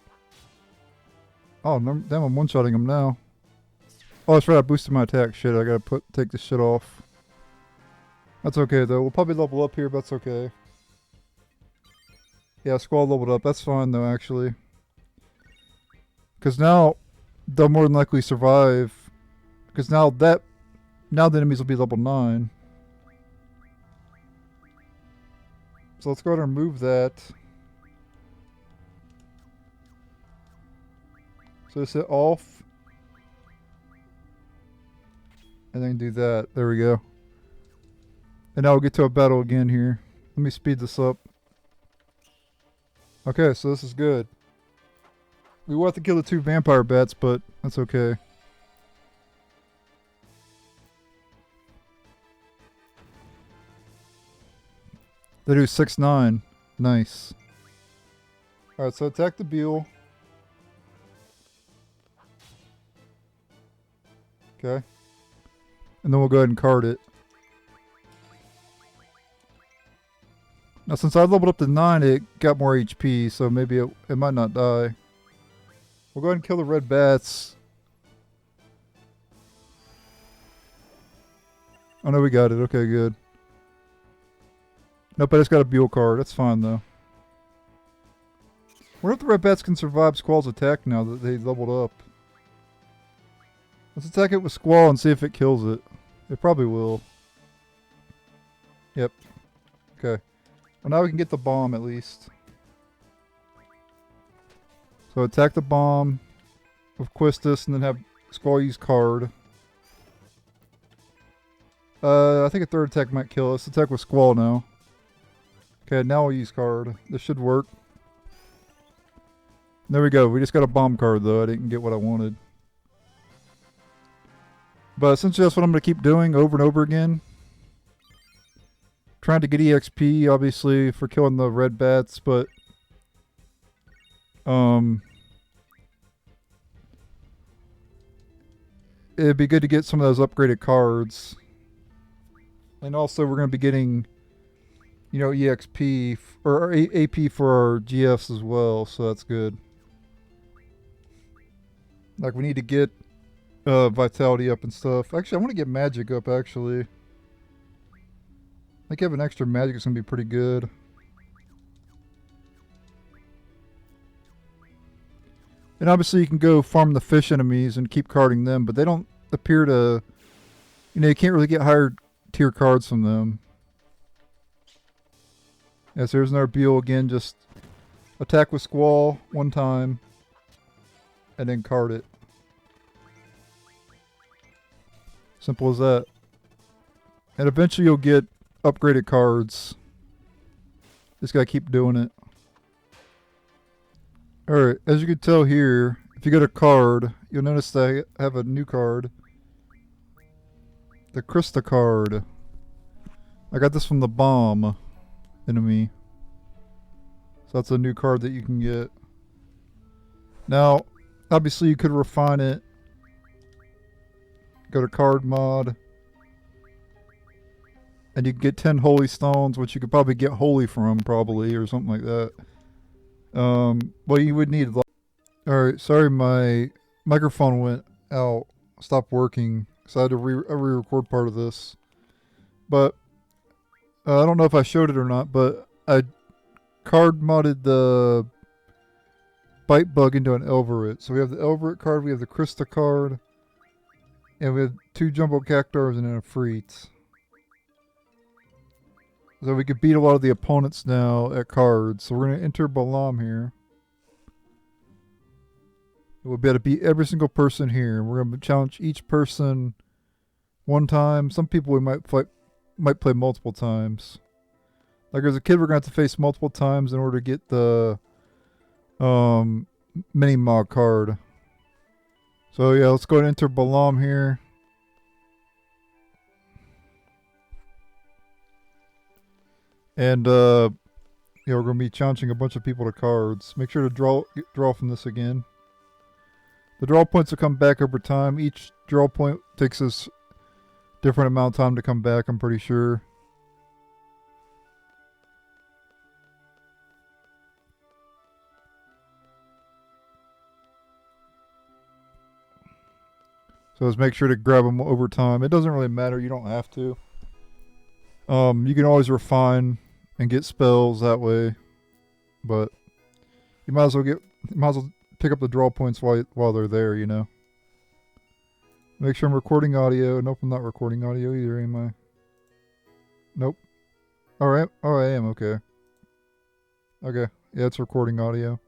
Oh, no, damn, I'm one-shotting him now. Oh, that's right, I boosted my attack. Shit, I gotta take this shit off. That's okay, though. We'll probably level up here, but that's okay. Yeah, Squall leveled up. That's fine, though, actually. Because now, they'll more than likely survive. Because now the enemies will be level 9. So let's go ahead and remove that. So just hit off. And then do that. There we go. And now we'll get to a battle again here. Let me speed this up. Okay, so this is good. We will have to kill the 2 vampire bats, but that's okay. They do 6-9. Nice. Alright, so attack the Buel. Okay. And then we'll go ahead and card it. Now since I leveled up to 9, it got more HP, so maybe it might not die. We'll go ahead and kill the red bats. Oh no, we got it. Okay, good. Nope, I just got a Buel card. That's fine though. Wonder if the red bats can survive Squall's attack now that they leveled up. Let's attack it with Squall and see if it kills it. It probably will. Yep. Okay. Well, now we can get the bomb at least. So attack the bomb with Quistis and then have Squall use card. I think a third attack might kill us. Attack with Squall now. Okay, now we'll use card. This should work. There we go. We just got a bomb card though. I didn't get what I wanted. But essentially that's what I'm going to keep doing over and over again. Trying to get EXP, obviously, for killing the red bats, but... it'd be good to get some of those upgraded cards. And also we're going to be getting, you know, EXP, or AP for our GFs as well, so that's good. Like, we need to get Vitality up and stuff. Actually, I want to get Magic up, actually. I think having extra Magic is going to be pretty good. And obviously you can go farm the fish enemies and keep carding them, but they don't appear to... You know, you can't really get higher tier cards from them. Yes, there's another Buel again. Just attack with Squall one time and then card it. Simple as that. And eventually you'll get upgraded cards. Just gotta keep doing it. Alright, as you can tell here, if you go to card, you'll notice that I have a new card. The Krista card. I got this from the bomb enemy. So that's a new card that you can get. Now, obviously you could refine it. Go to card mod. And you can get 10 holy stones, which you could probably get holy from, probably, or something like that. Well, you would need... Alright, sorry, my microphone went out. Stopped working. So I had to re-record part of this. But, I don't know if I showed it or not, but I card modded the Bite Bug into an Elvoret. So we have the Elvoret card, we have the Krista card, and we have 2 Jumbo Cactars and an Ifrit. So we could beat a lot of the opponents now at cards. So we're going to enter Balamb here. We'll be able to beat every single person here. We're going to challenge each person one time. Some people we might play multiple times. Like as a kid, we're going to have to face multiple times in order to get the Mini Mog card. So yeah, let's go and enter Balamb here. And yeah, we're going to be challenging a bunch of people to cards. Make sure to draw from this again. The draw points will come back over time. Each draw point takes us different amount of time to come back, I'm pretty sure. So let's make sure to grab them over time. It doesn't really matter. You don't have to. You can always refine and get spells that way, but you might as well pick up the draw points while they're there. You know. Make sure I'm recording audio. Nope, I'm not recording audio either. Am I? Nope. All right. Oh, I am. Okay. Okay. Yeah, it's recording audio.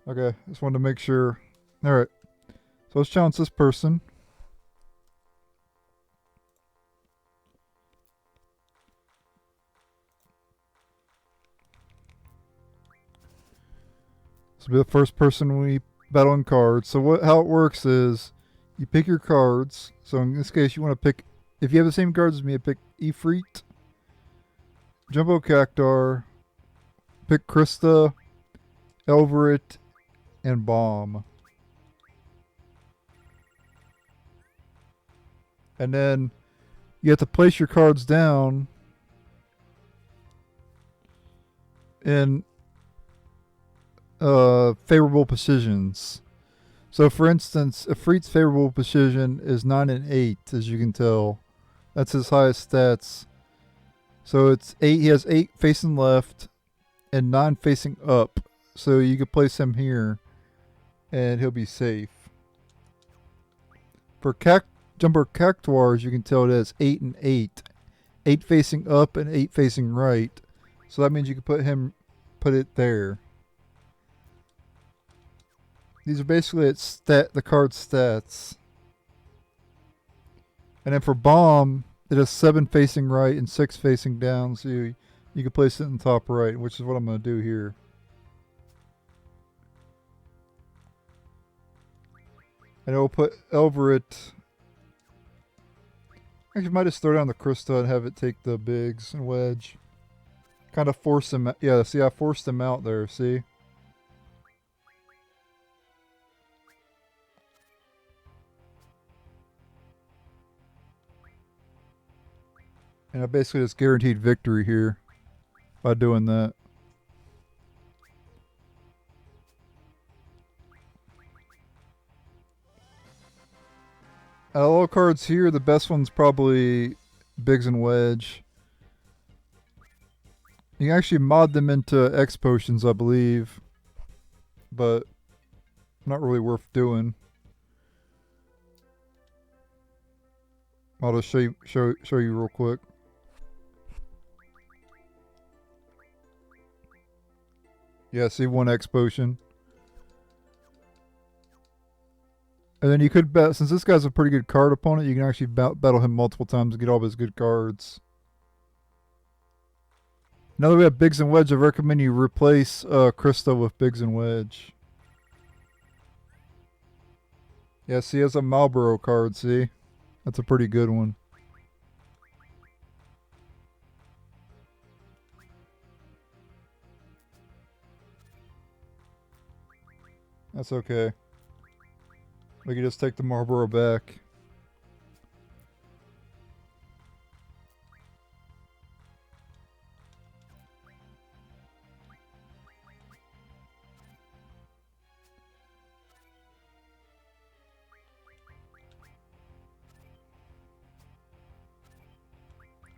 Okay. Just wanted to make sure. All right. So let's challenge this person. This will be the first person we battle in cards. So how it works is you pick your cards. So in this case, you want to pick, if you have the same cards as me, pick Ifrit, Jumbo Cactuar, pick Krista, Elvoret, and Bomb. And then you have to place your cards down in favorable positions. So for instance, Ifrit's favorable position is 9 and 8, as you can tell. That's his highest stats. So it's 8, he has 8 facing left and 9 facing up. So you could place him here and he'll be safe. For Jumbo Cactuar, as you can tell, it has 8 and 8. 8 facing up and 8 facing right. So that means you can put it there. These are basically the card stats. And then for Bomb, it has 7 facing right and 6 facing down. So you can place it in the top right, which is what I'm going to do here. And we'll put Elvoret. Actually, might just throw down the Krista and have it take the bigs and Wedge. Kind of force him. Yeah, see, I forced him out there. See? And I basically just guaranteed victory here by doing that. Out of all cards here, the best one's probably Biggs and Wedge. You can actually mod them into X potions, I believe, but not really worth doing. I'll just show you real quick. Yeah, see, 1 X potion. And then you could bet, since this guy's a pretty good card opponent, you can actually battle him multiple times and get all of his good cards. Now that we have Biggs and Wedge, I recommend you replace Krista with Biggs and Wedge. Yeah, see, he has a Marlboro card, see? That's a pretty good one. That's okay. We can just take the Marlboro back.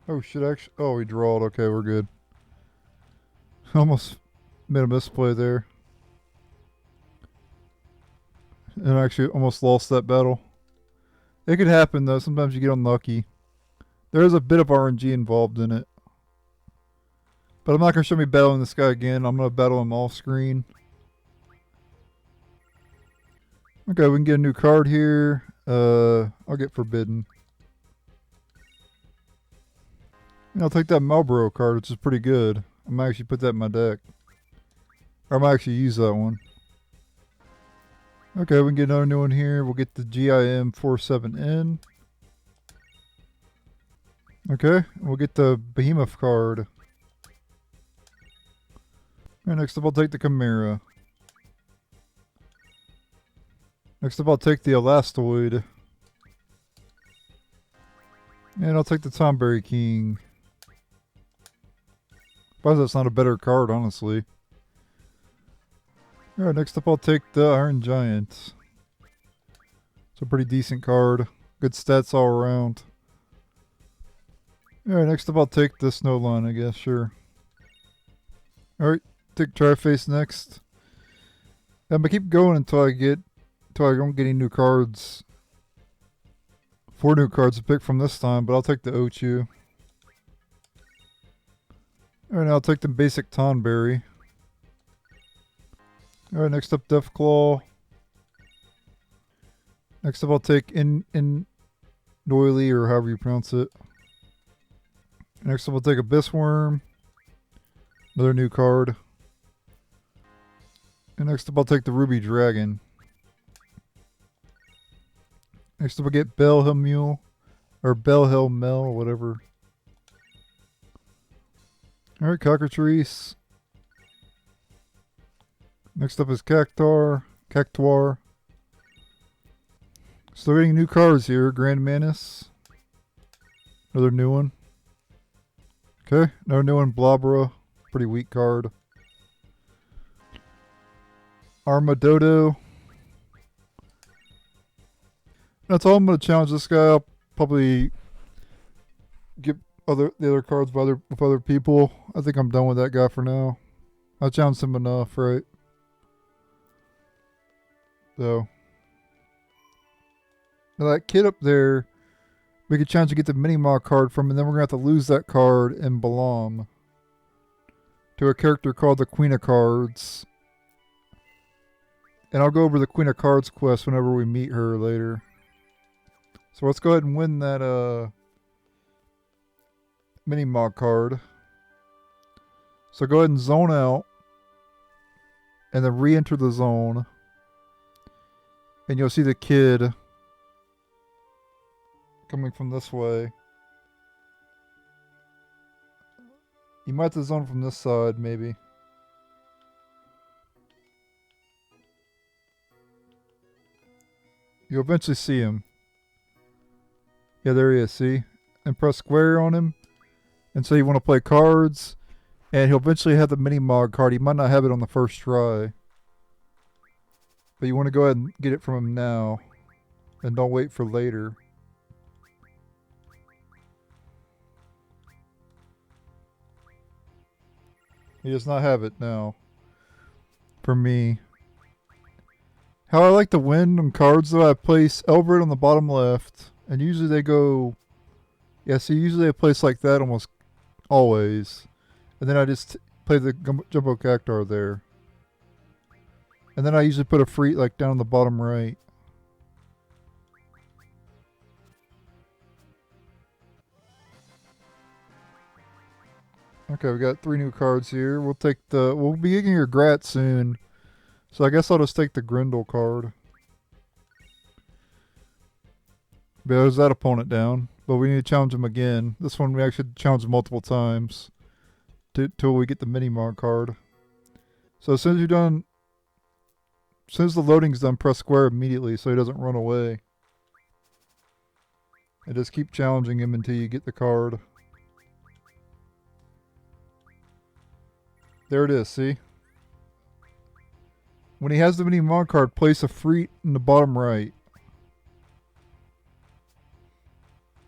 Oh shit, actually. Oh, we drawed. Okay, we're good. Almost made a misplay there. And actually almost lost that battle. It could happen though. Sometimes you get unlucky. There is a bit of RNG involved in it. But I'm not going to show me battling this guy again. I'm going to battle him off screen. Okay, we can get a new card here. I'll get Forbidden. And I'll take that Marlboro card, which is pretty good. I might actually put that in my deck. Or I might actually use that one. Okay, we can get another new one here. We'll get the GIM 47N. Okay, we'll get the Behemoth card. And next up, I'll take the Chimera. Next up, I'll take the Elastoid. And I'll take the Tomberry King. Why that's not a better card, honestly. Alright, next up I'll take the Iron Giant. It's a pretty decent card. Good stats all around. Alright, next up I'll take the Snow Line, I guess, sure. Alright, take Tri-Face next. I'm gonna keep going until I don't get any new cards. 4 new cards to pick from this time, but I'll take the Ochu. Alright, now I'll take the basic Tonberry. Alright, next up Deathclaw. Next up I'll take in Doily, or however you pronounce it. Next up I'll take Abyssworm. Another new card. And next up I'll take the Ruby Dragon. Next up I'll get Belhelmule, or Belhelmel, or whatever. Alright, Cockatrice. Next up is Cactuar. Still getting new cards here. Grand Manus. Another new one. Okay, another new one. Blabra. Pretty weak card. Armadodo. That's all I'm going to challenge this guy. I'll probably get the other cards with other people. I think I'm done with that guy for now. I challenged him enough, right? So. Now that kid up there, we could challenge to get the Mini Mog card from, and then we're going to have to lose that card in Balamb to a character called the Queen of Cards. And I'll go over the Queen of Cards quest whenever we meet her later. So let's go ahead and win that Mini Mog card. So go ahead and zone out. And then re-enter the zone. And you'll see the kid coming from this way. You might have to zone from this side, maybe. You'll eventually see him. Yeah, there he is, see? And press square on him. And so you want to play cards. And he'll eventually have the Mini Mog card. He might not have it on the first try. But you want to go ahead and get it from him now. And don't wait for later. He does not have it now. For me. How I like to win on cards though, I place Elvoret on the bottom left. And usually they go... Yeah, see, usually I place like that almost always. And then I just play the Jumbo Cactuar there. And then I usually put a Ifrit like down the bottom right. Okay, we got 3 new cards here. We'll be getting your Grat soon. So I guess I'll just take the Grendel card. But there's that opponent down. But we need to challenge him again. This one we actually challenge him multiple times. Till we get the Mini Mog card. So as soon as you're done... As soon as the loading's done, press square immediately so he doesn't run away. And just keep challenging him until you get the card. There it is, see? When he has the Mini Mog card, place a Ifrit in the bottom right.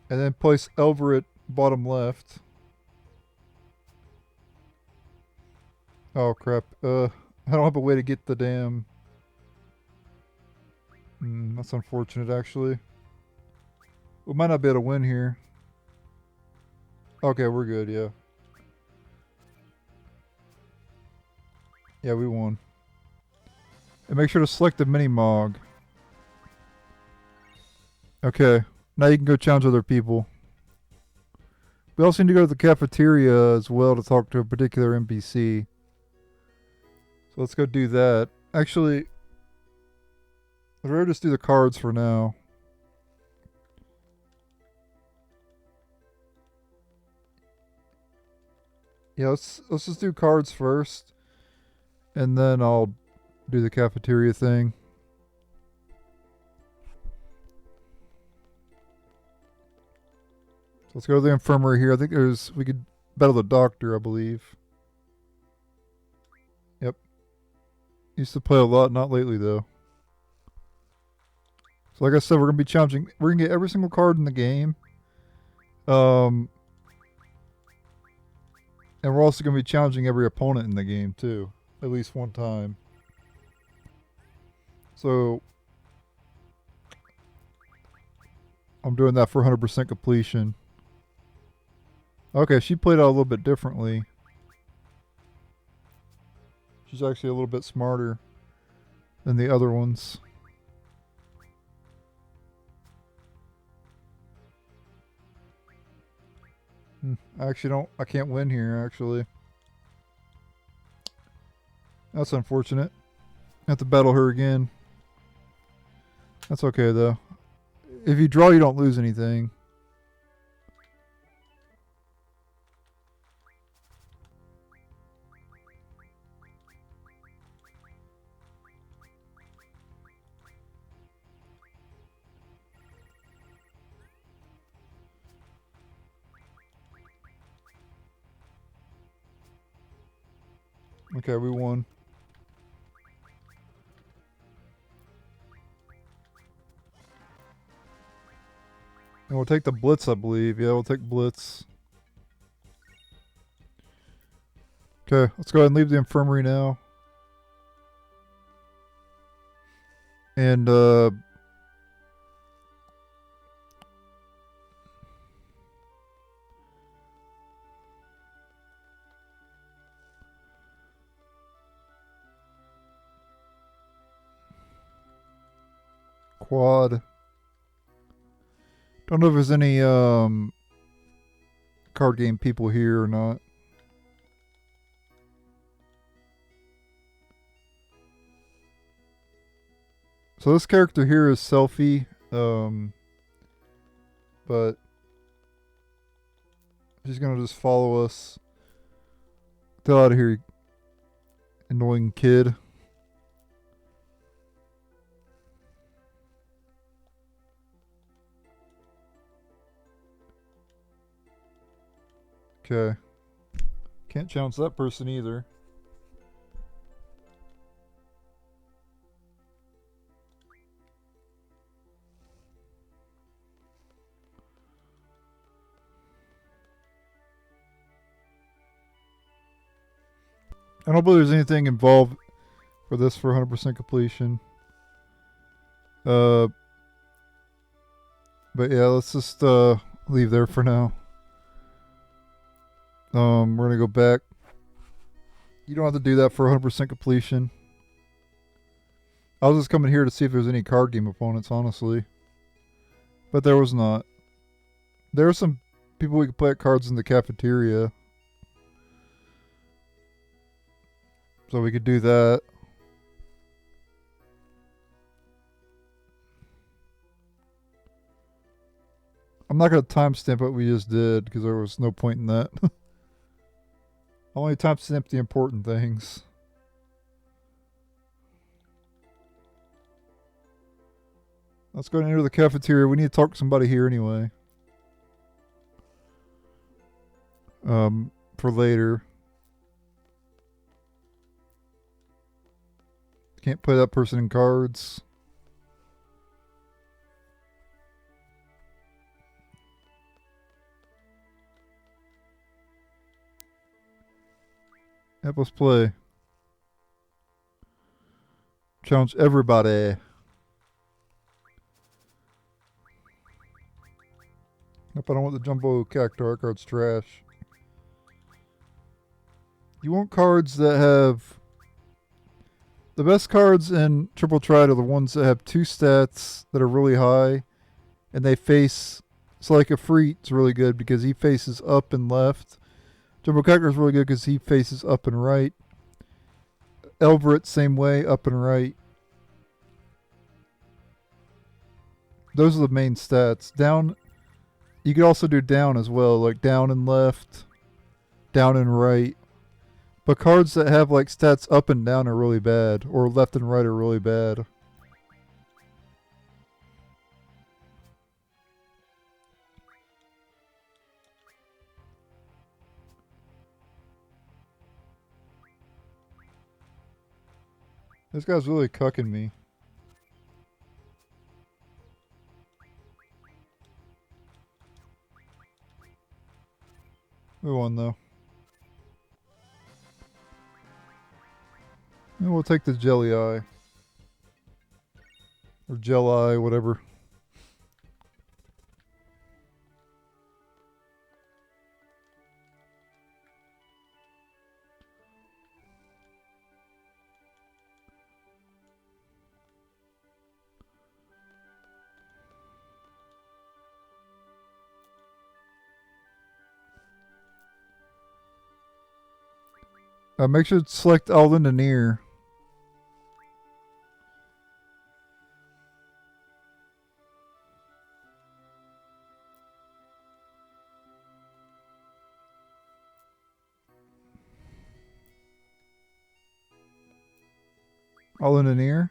And then place Elvoret bottom left. Oh crap. I don't have a way to get the damn... that's unfortunate actually. We might not be able to win here. Okay, we're good, yeah. Yeah, we won. And make sure to select the Mini Mog. Okay, now you can go challenge other people. We also need to go to the cafeteria as well to talk to a particular NPC. So let's go do that. Actually, I'd rather just do the cards for now. Yeah, let's just do cards first. And then I'll do the cafeteria thing. So let's go to the infirmary here. I think we could battle the doctor, I believe. Yep. Used to play a lot, not lately though. So like I said, we're gonna be challenging. We're gonna get every single card in the game. And we're also gonna be challenging every opponent in the game too, at least one time. So I'm doing that for 100% completion. Okay, she played out a little bit differently. She's actually a little bit smarter than the other ones. I actually I can't win here, actually. That's unfortunate. I have to battle her again. That's okay, though. If you draw, you don't lose anything. Okay, we won. And we'll take the Blitz, I believe. Yeah, we'll take Blitz. Okay, let's go ahead and leave the infirmary now. And, quad. Don't know if there's any, card game people here or not. So this character here is Selfie, but she's gonna just follow us. Get out of here, you annoying kid. Okay. Can't challenge that person either. I don't believe there's anything involved for this for 100% completion. But yeah, let's just leave there for now. We're gonna go back. You don't have to do that for 100% completion. I was just coming here to see if there's any card game opponents, honestly. But there was not. There were some people we could play at cards in the cafeteria. So we could do that. I'm not going to timestamp what we just did because there was no point in that. I only timestamp the important things. Let's go and enter the cafeteria. We need to talk to somebody here anyway. For later. Can't play that person in cards. Yep, let's play. Challenge everybody. Nope, I don't want the jumbo cactuar card's trash. You want cards that have... The best cards in Triple Triad are the ones that have 2 stats that are really high. And they face... So like Ifrit's really good because he faces up and left. Jumbo Cactuar is really good because he faces up and right. Elvoret, same way, up and right. Those are the main stats. Down... You could also do down as well, like down and left, down and right. But cards that have like stats up and down are really bad, or left and right are really bad. This guy's really cucking me. Who won though? And we'll take the Jelly Eye. Or Gel Eye, whatever. Make sure to select all in the near. All in the near.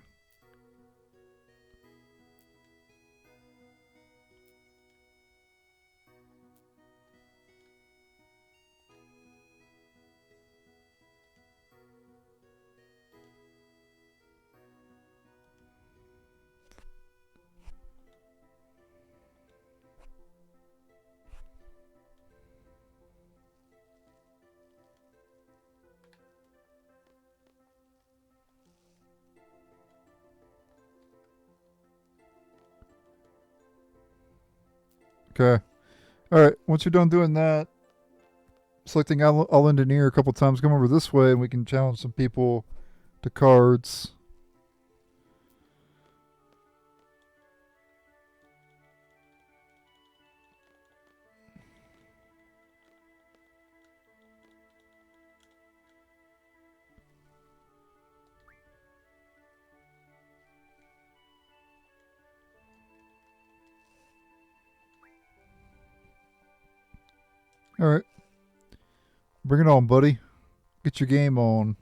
Okay. Alright, once you're done doing that, selecting all engineer a couple times, come over this way and we can challenge some people to cards. Alright. Bring it on, buddy. Get your game on.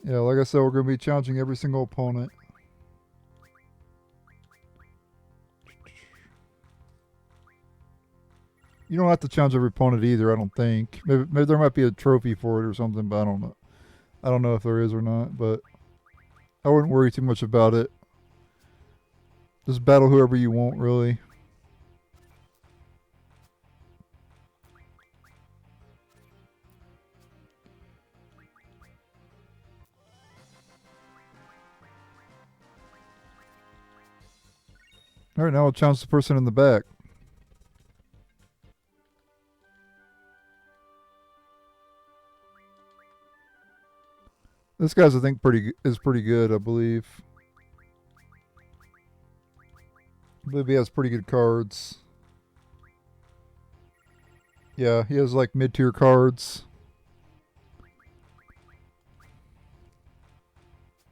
Yeah, like I said, we're going to be challenging every single opponent. You don't have to challenge every opponent either, I don't think. Maybe there might be a trophy for it or something, but I don't know. I don't know if there is or not, but I wouldn't worry too much about it. Just battle whoever you want, really. Alright, now I'll challenge the person in the back. This guy's, I think, is pretty good, I believe. I believe he has pretty good cards. Yeah, he has like mid-tier cards.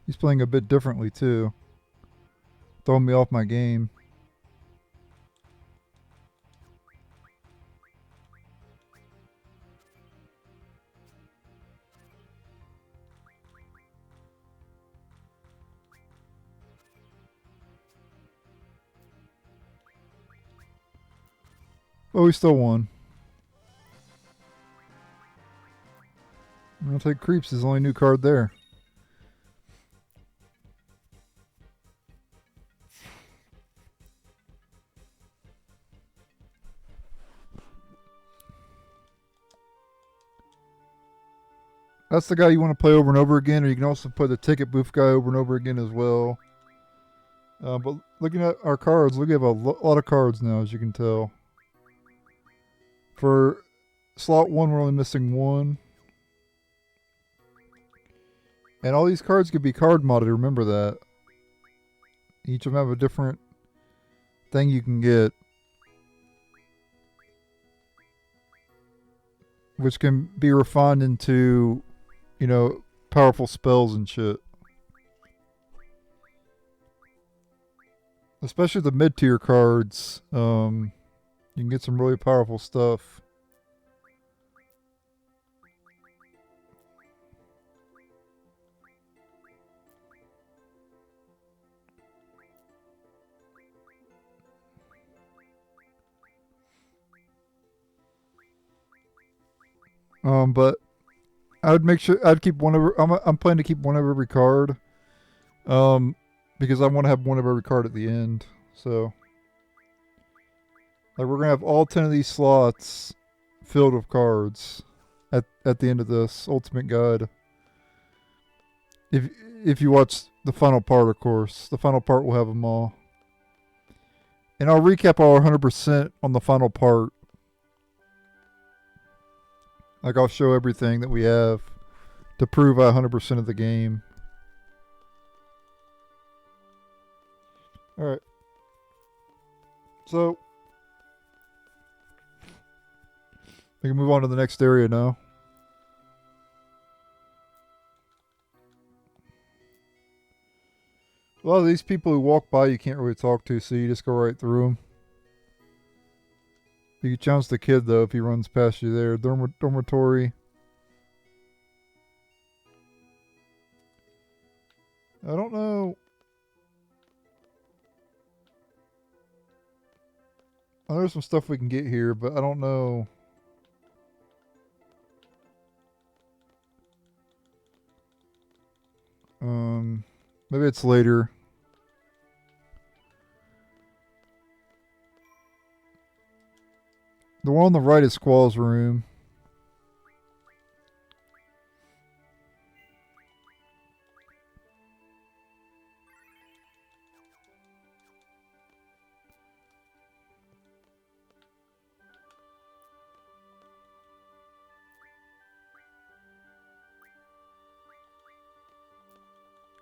He's playing a bit differently too. Throwing me off my game. Oh, he still won. I'll take Creeps, his only new card there. That's the guy you want to play over and over again, or you can also play the ticket booth guy over and over again as well. But looking at our cards, we have a lot of cards now, as you can tell. For slot 1, we're only missing 1. And all these cards could be card modded, remember that. Each of them have a different thing you can get. Which can be refined into, you know, powerful spells and shit. Especially the mid-tier cards. You can get some really powerful stuff. But I would make sure I'd keep one of. I'm planning to keep one of every card. Because I want to have one of every card at the end. So Like we're gonna have all 10 of these slots filled with cards at the end of this ultimate guide. If you watch the final part, of course, the final part will have them all. And I'll recap our 100% on the final part. Like I'll show everything that we have to prove 100% of the game. All right. So we can move on to the next area now. A lot of these people who walk by you can't really talk to, so you just go right through them. You can challenge the kid, though, if he runs past you there. Dormitory. I don't know. I know there's some stuff we can get here, but I don't know. Maybe it's later. The one on the right is Squall's room.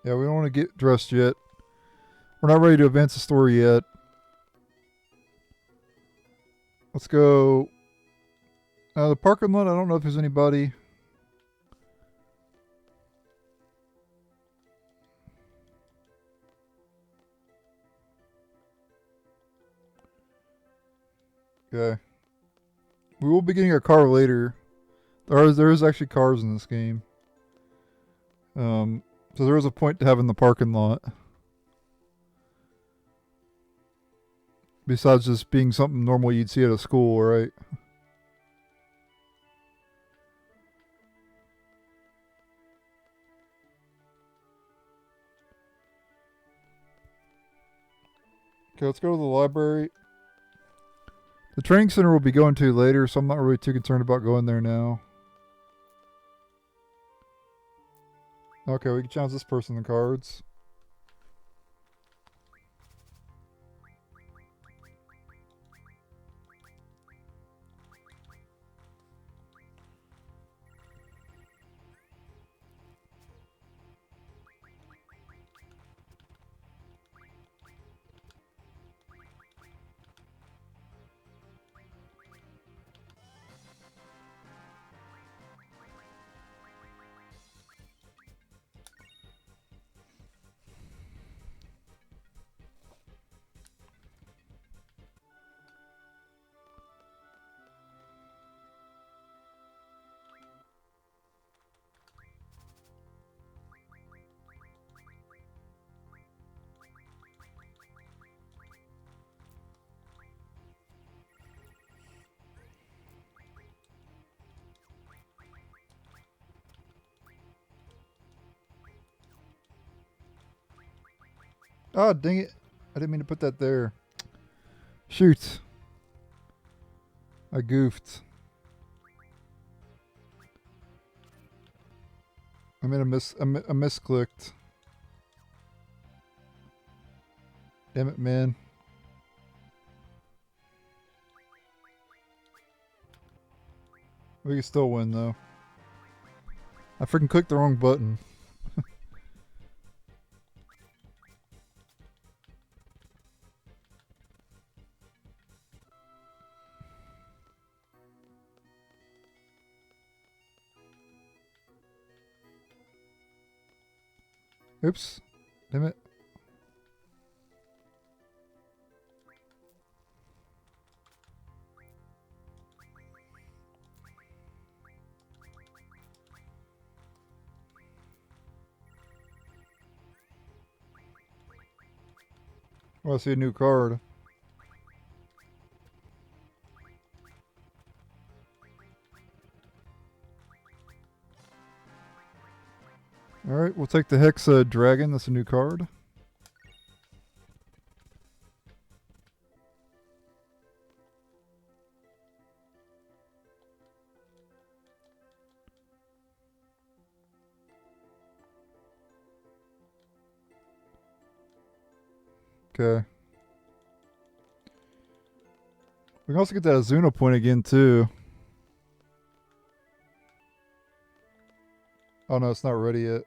Yeah, we don't want to get dressed yet. We're not ready to advance the story yet. Let's go. The parking lot, I don't know if there's anybody. Okay. We will be getting a car later. There is actually cars in this game. So there is a point to having the parking lot. Besides just being something normal you'd see at a school, right? Okay, let's go to the library. The training center we'll be going to later, so I'm not really too concerned about going there now. Okay, we can challenge this person in cards. Oh, dang it. I didn't mean to put that there. Shoot. I goofed. I made a misclicked. Damn it, man. We can still win, though. I freaking clicked the wrong button. Oops. Damn it. Oh, I see a new card. Alright, we'll take the Hexa Dragon. That's a new card. Okay. We can also get that Azuna point again, too. Oh, no, it's not ready yet.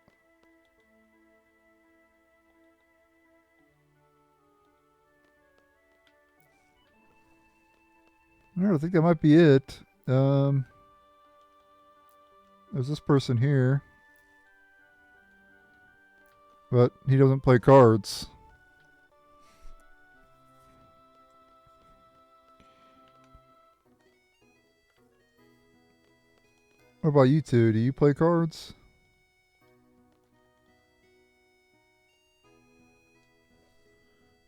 I think that might be it. There's this person here. But he doesn't play cards. What about you two? Do you play cards?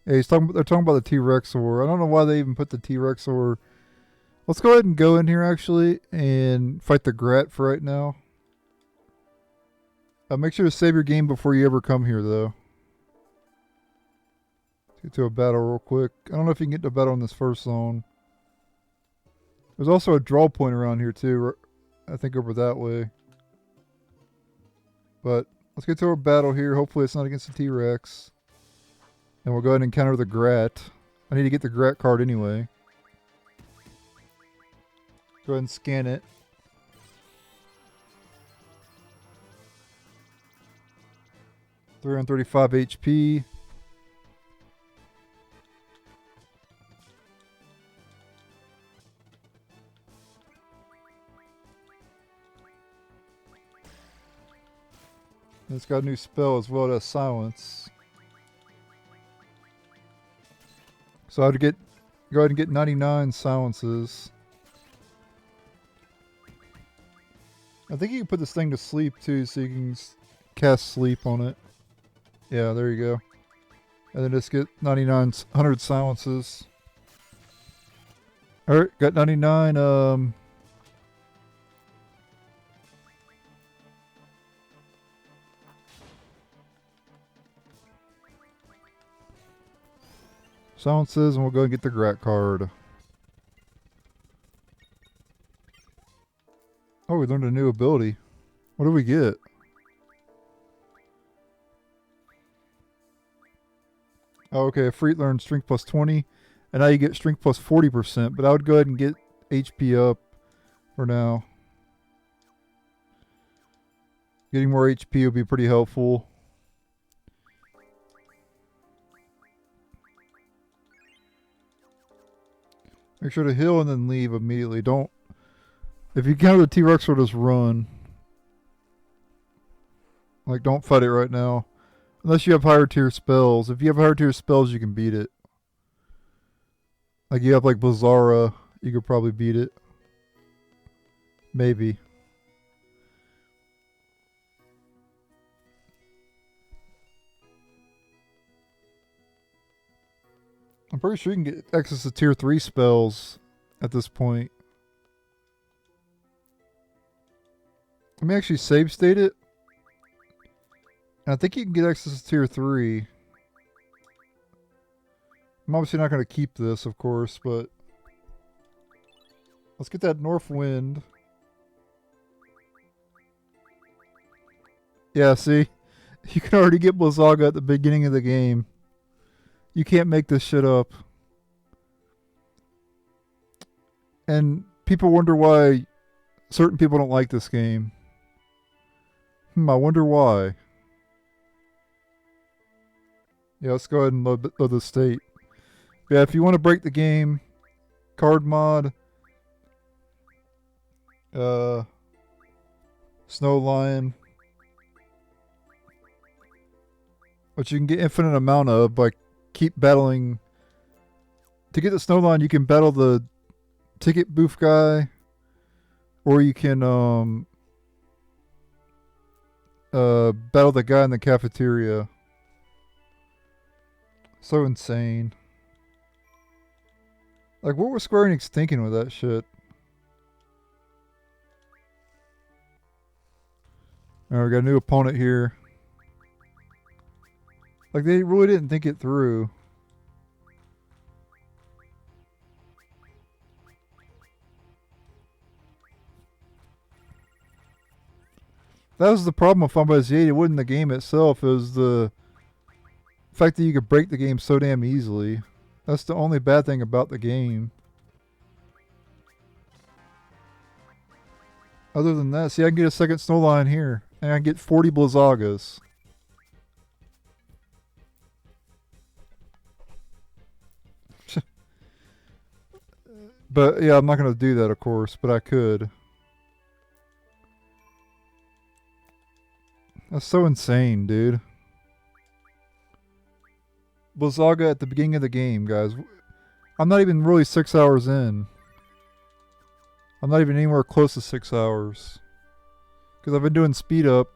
Yeah, they're talking about the T-Rexuar. I don't know why they even put the T-Rexuar. Let's go ahead and go in here actually and fight the Grat for right now. Make sure to save your game before you ever come here though. Let's get to a battle real quick. I don't know if you can get to a battle in this first zone. There's also a draw point around here too. I think over that way. But let's get to a battle here. Hopefully it's not against the T-Rex. And we'll go ahead and encounter the Grat. I need to get the Grat card anyway. Go ahead and scan it. $335 HP. And it's got a new spell as well as silence. So I have to go ahead and get 99 silences. I think you can put this thing to sleep too, so you can cast sleep on it. Yeah, there you go. And then just get 100 silences. Alright, got 99, silences, and we'll go and get the Grat card. Oh, we learned a new ability. What do we get? Oh, okay, Ifrit learned strength plus 20, and now you get strength plus 40%, but I would go ahead and get HP up for now. Getting more HP would be pretty helpful. Make sure to heal and then leave immediately. Don't... If you encounter the T-Rexuar, just run. Like, don't fight it right now. Unless you have higher tier spells. If you have higher tier spells, you can beat it. Like, you have, like, Blizzara. You could probably beat it. Maybe. I'm pretty sure you can get access to tier 3 spells at this point. Let me actually save state it. And I think you can get access to tier 3. I'm obviously not going to keep this, of course, but... Let's get that North Wind. Yeah, see? You can already get Blizzaga at the beginning of the game. You can't make this shit up. And people wonder why certain people don't like this game. I wonder why. Yeah, let's go ahead and load the state. Yeah, if you want to break the game, card mod, Snow Lion, which you can get infinite amount of by keep battling. To get the Snow Lion, you can battle the ticket booth guy, or you can battle the guy in the cafeteria. So insane. Like, what was Square Enix thinking with that shit? Alright, we got a new opponent here. Like, they really didn't think it through. That was the problem with Final Fantasy VIII. It wasn't the game itself. It was the The fact that you could break the game so damn easily. That's the only bad thing about the game. Other than that, see, I can get a second snow line here. And I can get 40 Blizzagas. But, yeah, I'm not going to do that, of course. But I could. That's so insane, dude. Blizzaga at the beginning of the game, guys. I'm not even really 6 hours in. I'm not even anywhere close to 6 hours. Because I've been doing speed up.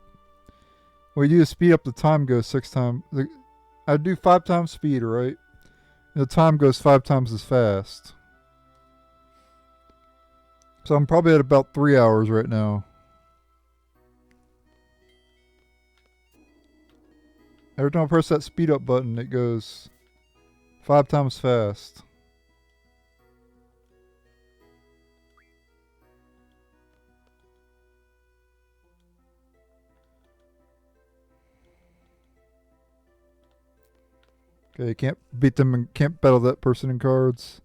When you do speed up, the time goes 6 times. I do 5 times speed, right? And the time goes 5 times as fast. So I'm probably at about 3 hours right now. Every time I press that speed up button, it goes 5 times fast. Okay, can't beat them and can't battle that person in cards.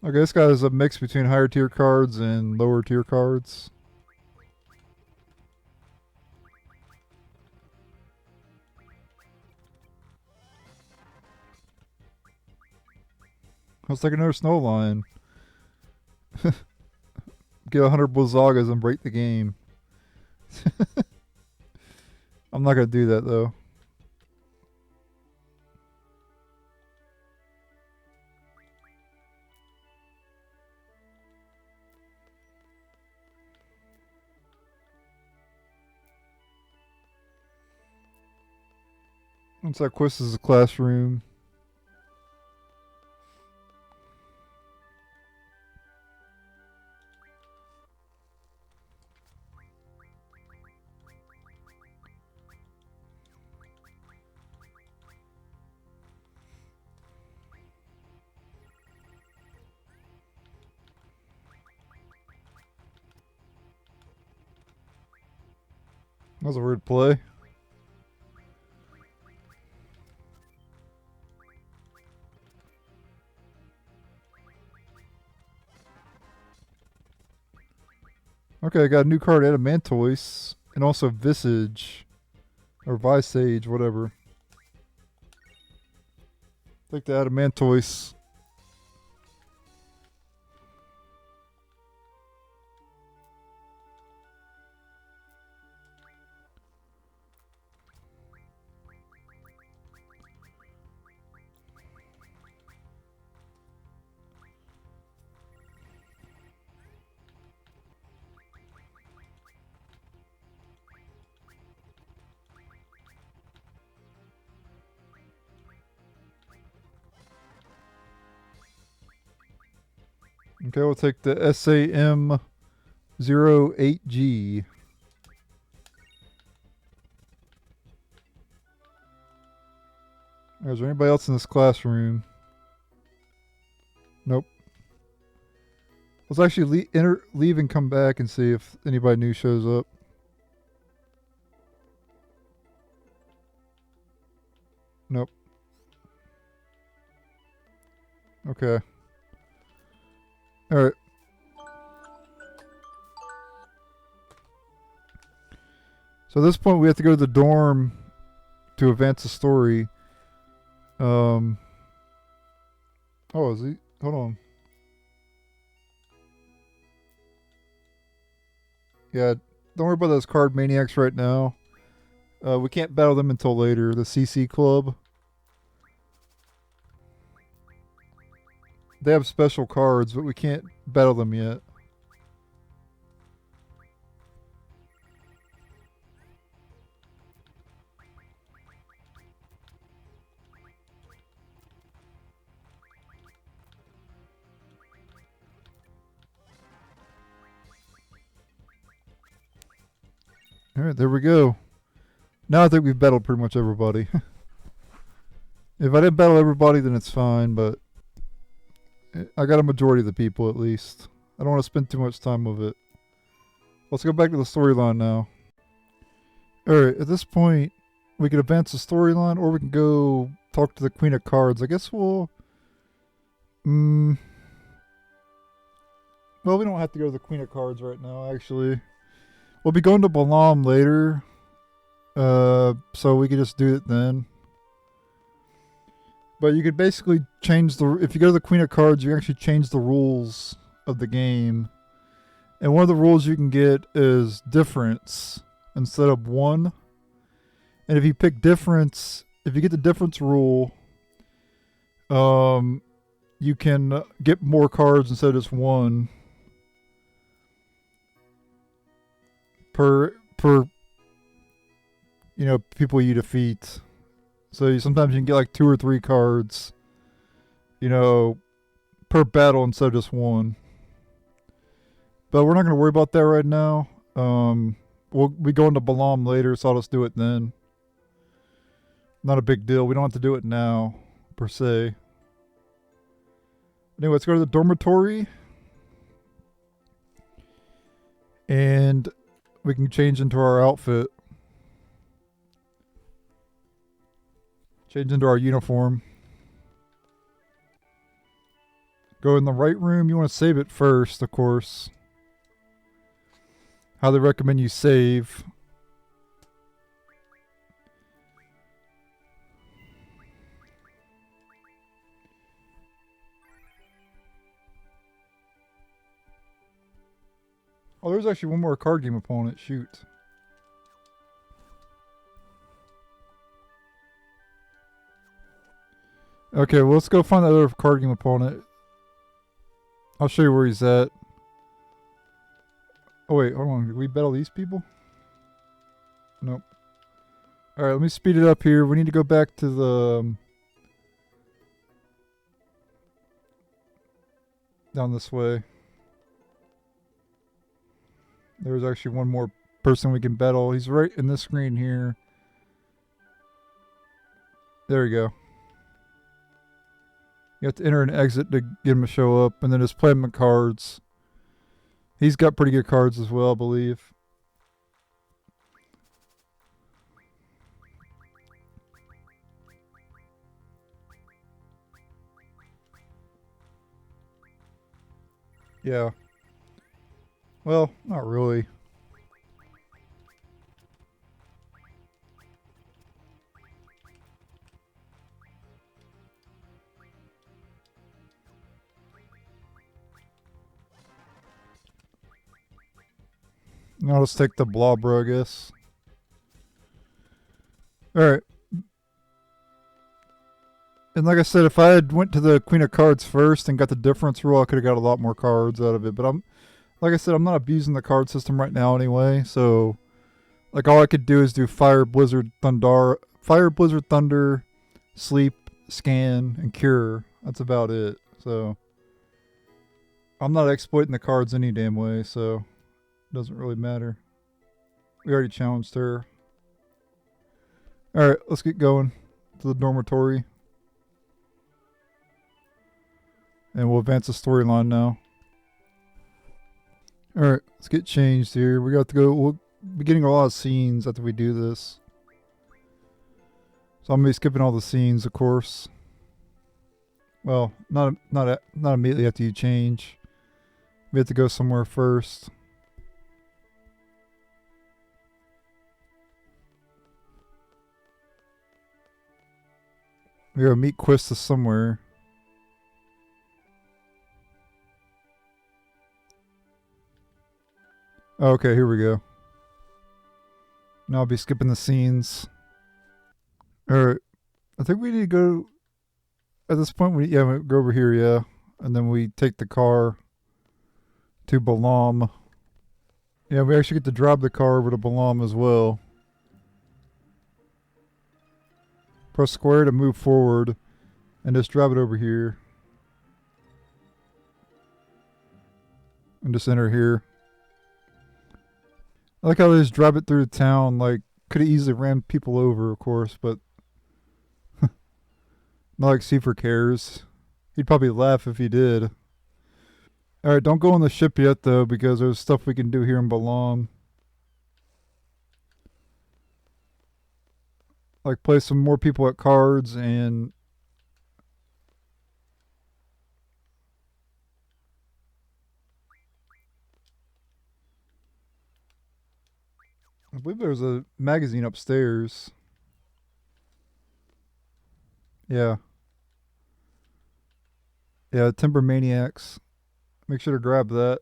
Okay, this guy is a mix between higher tier cards and lower tier cards. Let's take another snow line. Get 100 Blizzagas and break the game. I'm not going to do that though. Inside Quest is a classroom. That was a weird play. Okay, I got a new card, Adamantoise, and also Visage, or Visage, whatever. Take the Adamantoise. Okay, we'll take the SAM-08G. Is there anybody else in this classroom? Nope. Let's actually leave and come back and see if anybody new shows up. Nope. Okay. Alright. So at this point we have to go to the dorm to advance the story. Oh, is he? Hold on. Yeah, don't worry about those card maniacs right now. We can't battle them until later. The CC Club. They have special cards, but we can't battle them yet. Alright, there we go. Now I think we've battled pretty much everybody. If I didn't battle everybody, then it's fine, but I got a majority of the people at least. I don't want to spend too much time with it. Let's go back to the storyline now. Alright, at this point, we can advance the storyline, or we can go talk to the Queen of Cards. I guess we'll... well, we don't have to go to the Queen of Cards right now, actually. We'll be going to Balamb later. So we could just do it then. But you could basically change the... If you go to the Queen of Cards, you can actually change the rules of the game. And one of the rules you can get is difference instead of one. And if you pick difference... If you get the difference rule... you can get more cards instead of just one. Per you know, people you defeat. So sometimes you can get like 2 or 3 cards, you know, per battle instead of just one. But we're not going to worry about that right now. We'll be going to Balamb later, so I'll just do it then. Not a big deal. We don't have to do it now, per se. Anyway, let's go to the dormitory. And we can change into our outfit. Change into our uniform. Go in the right room. You want to save it first, of course. Highly recommend you save. Oh, there's actually one more card game opponent. Shoot. Okay, well, let's go find that other card game opponent. I'll show you where he's at. Oh, wait, hold on. Did we battle these people? Nope. Alright, let me speed it up here. We need to go back to the... down this way. There's actually one more person we can battle. He's right in this screen here. There we go. You have to enter and exit to get him to show up, and then just play him in cards. He's got pretty good cards as well, I believe. Yeah. Well, not really. I'll just take the Blobber, I guess. Alright. And like I said, if I had went to the Queen of Cards first and got the difference rule, I could have got a lot more cards out of it. But like I said, I'm not abusing the card system right now anyway. So, like, all I could do is do Fire, Blizzard, Thunder, Sleep, Scan, and Cure. That's about it. So, I'm not exploiting the cards any damn way, so... doesn't really matter. We already challenged her. Alright, let's get going to the dormitory. And we'll advance the storyline now. Alright, let's get changed here. We got to go... We'll be getting a lot of scenes after we do this. So I'm going to be skipping all the scenes, of course. Well, not immediately after you change. We have to go somewhere first. We gotta meet Quista somewhere. Oh, okay, here we go. Now I'll be skipping the scenes. Alright. I think we need to go... At this point, we go over here, yeah. And then we take the car to Balamb. Yeah, we actually get to drive the car over to Balamb as well. Press square to move forward and just drive it over here. And just enter here. I like how they just drive it through the town. Like, could have easily ran people over, of course, but not like Seifer cares. He'd probably laugh if he did. Alright, don't go on the ship yet, though, because there's stuff we can do here in Balamb. Like, play some more people at cards and... I believe there's a magazine upstairs. Yeah. Yeah, Timber Maniacs. Make sure to grab that.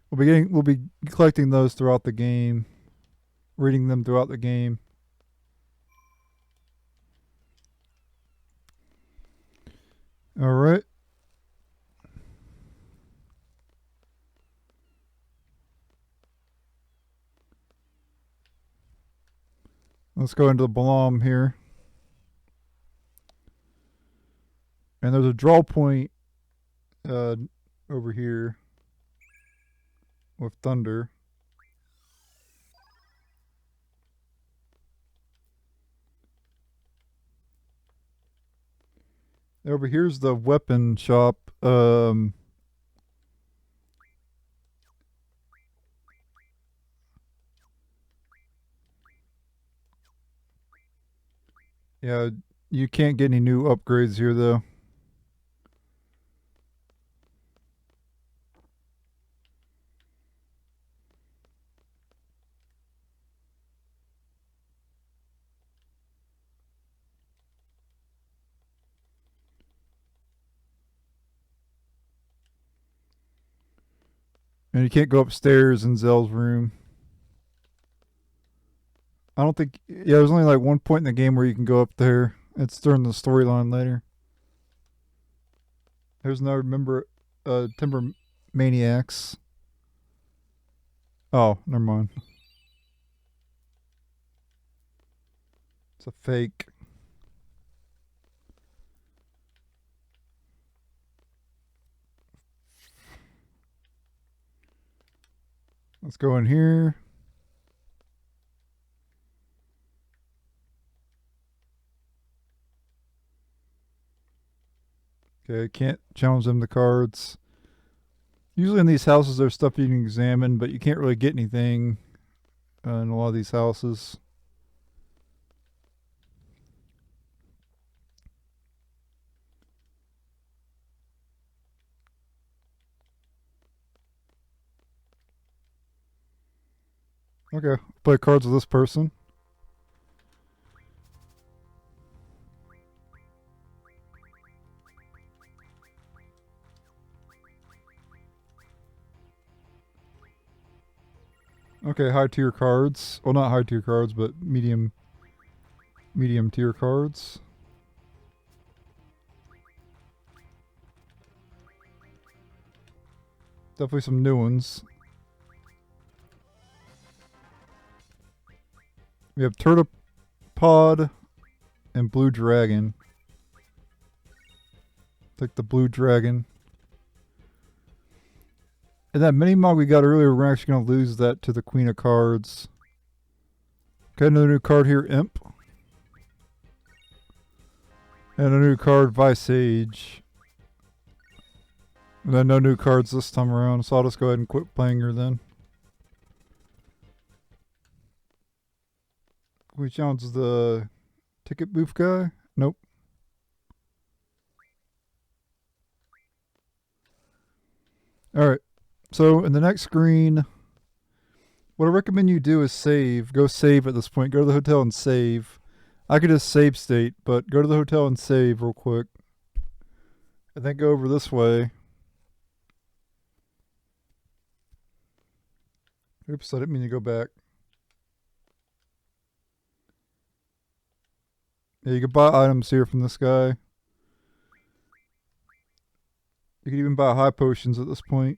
We'll be collecting those throughout the game. Reading them throughout the game. Alright. Let's go into the Balamb here. And there's a draw point over here with thunder. Over here's the weapon shop. Yeah, you can't get any new upgrades here though. And you can't go upstairs in Zell's room. I don't think... Yeah, there's only like one point in the game where you can go up there. It's during the storyline later. There's another member... Timber Maniacs. Oh, never mind. It's a fake. Let's go in here. Okay, can't challenge them to cards. Usually in these houses there's stuff you can examine, but you can't really get anything in a lot of these houses. Okay, play cards with this person. Okay, high tier cards. Well, not high tier cards, but medium tier cards. Definitely some new ones. We have Turtlepod and Blue Dragon. Take the Blue Dragon. And that Mini Mog we got earlier, we're actually going to lose that to the Queen of Cards. Got another new card here, Imp. And a new card, Visage. And then no new cards this time around, so I'll just go ahead and quit playing her then. We challenge the ticket booth guy? Nope. Alright. So in the next screen, what I recommend you do is save. Go save at this point. Go to the hotel and save. I could just save state, but go to the hotel and save real quick. And then go over this way. Oops, I didn't mean to go back. Yeah, you can buy items here from this guy. You can even buy high potions at this point.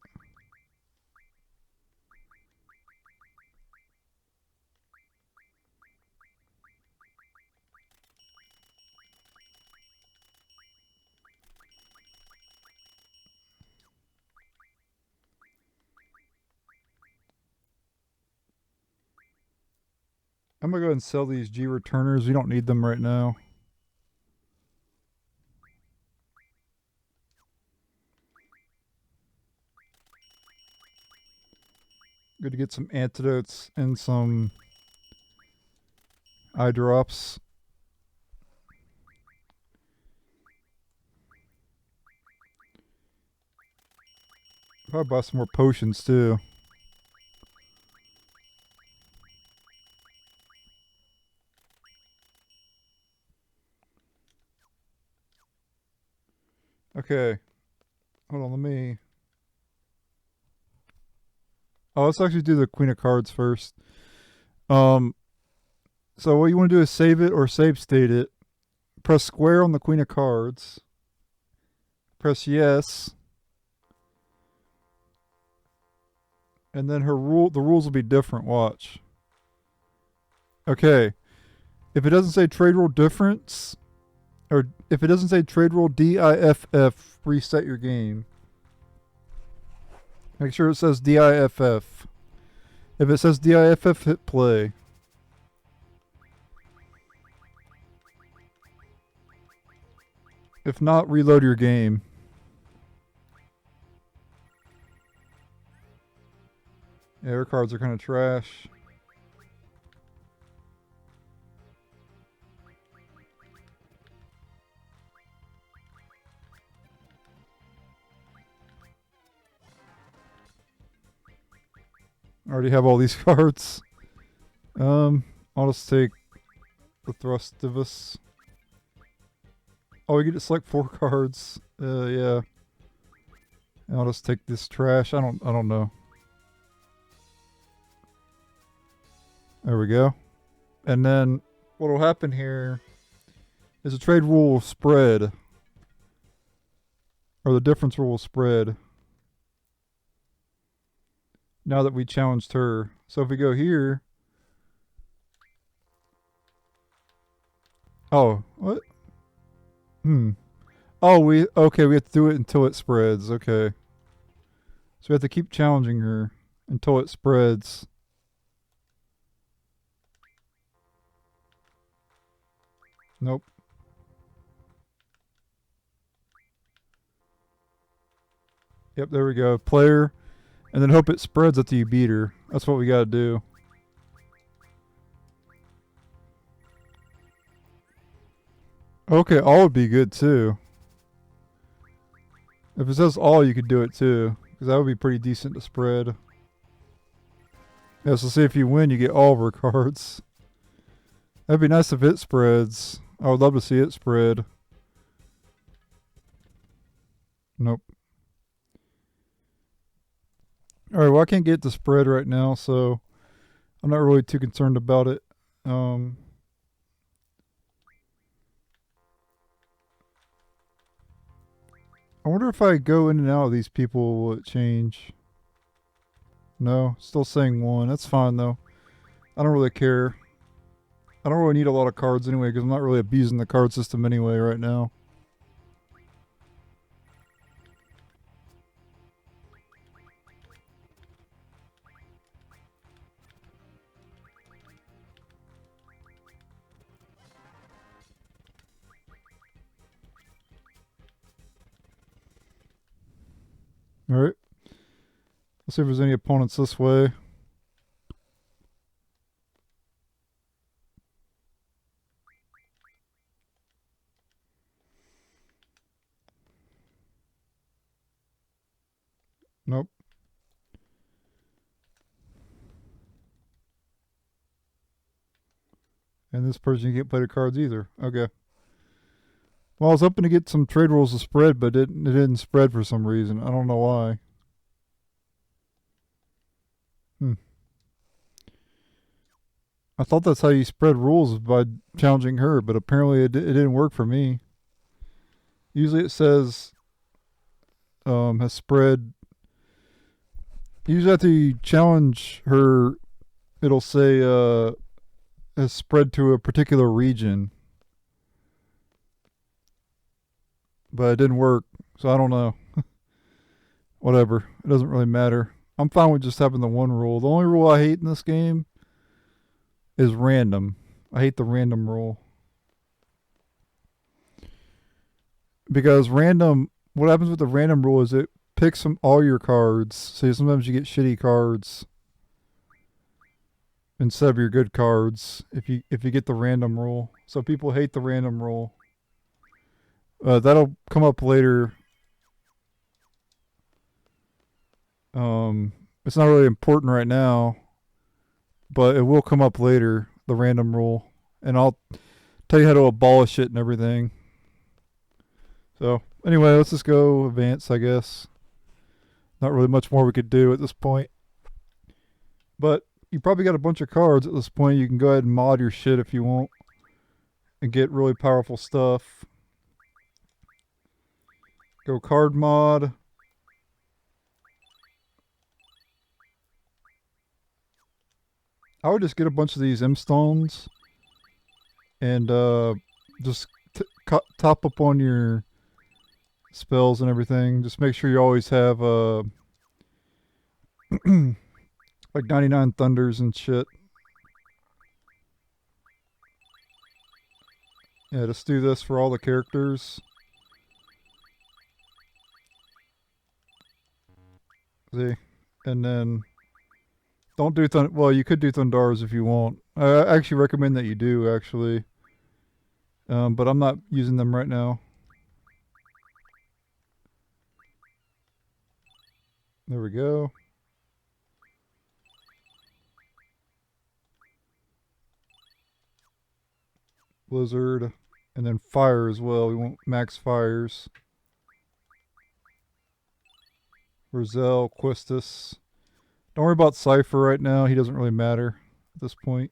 I'm going to go ahead and sell these G returners. We don't need them right now. Good to get some antidotes and some eye drops. Probably buy some more potions too. Okay. Hold on, let me... Oh, let's actually do the Queen of Cards first. So what you want to do is save it or save state it. Press square on the Queen of Cards. Press yes. And then the rules will be different, watch. Okay. If it doesn't say trade rule difference, or if it doesn't say trade rule DIFF, reset your game. Make sure it says DIFF. If it says DIFF, hit play. If not, reload your game. Yeah, our cards are kind of trash. I already have all these cards. I'll just take the Thrustivus. Oh, we get to select 4 cards. Yeah. I'll just take this trash. I don't know. There we go. And then what will happen here is the trade rule will spread. Or the difference rule will spread. Now that we challenged her. So if we go here. Oh, what? Oh, we have to do it until it spreads. Okay. So we have to keep challenging her until it spreads. Nope. Yep, there we go. Player. And then hope it spreads after you beat her. That's what we gotta do. Okay, all would be good too. If it says all, you could do it too. Because that would be pretty decent to spread. Yeah, so see if you win, you get all of her cards. That'd be nice if it spreads. I would love to see it spread. Nope. Alright, well I can't get the spread right now, so I'm not really too concerned about it. I wonder if I go in and out of these people, will it change? No, still saying 1. That's fine though. I don't really care. I don't really need a lot of cards anyway, because I'm not really abusing the card system anyway right now. Alright. Let's see if there's any opponents this way. Nope. And this person can't play the cards either. Okay. Well, I was hoping to get some trade rules to spread, but it didn't spread for some reason. I don't know why. I thought that's how you spread rules, by challenging her, but apparently it didn't work for me. Usually it says has spread. Usually after you challenge her, it'll say has spread to a particular region. But it didn't work, so I don't know. Whatever. It doesn't really matter. I'm fine with just having the 1 rule. The only rule I hate in this game is random. I hate the random rule. Because random, what happens with the random rule is it picks from all your cards. So sometimes you get shitty cards instead of your good cards if you get the random rule. So people hate the random rule. That'll come up later. It's not really important right now, but it will come up later, the random rule. And I'll tell you how to abolish it and everything. So, anyway, let's just go advance, I guess. Not really much more we could do at this point. But you probably got a bunch of cards at this point. You can go ahead and mod your shit if you want. And get really powerful stuff. Go card mod. I would just get a bunch of these M-stones. And just top up on your spells and everything. Just make sure you always have like 99 thunders and shit. Yeah, just do this for all the characters. See? And then don't do well, you could do Thundars if you want. I actually recommend that you do, actually. But I'm not using them right now. There we go. Blizzard. And then fire as well. We want max fires. For Zell, Quistis. Don't worry about Cypher right now. He doesn't really matter at this point.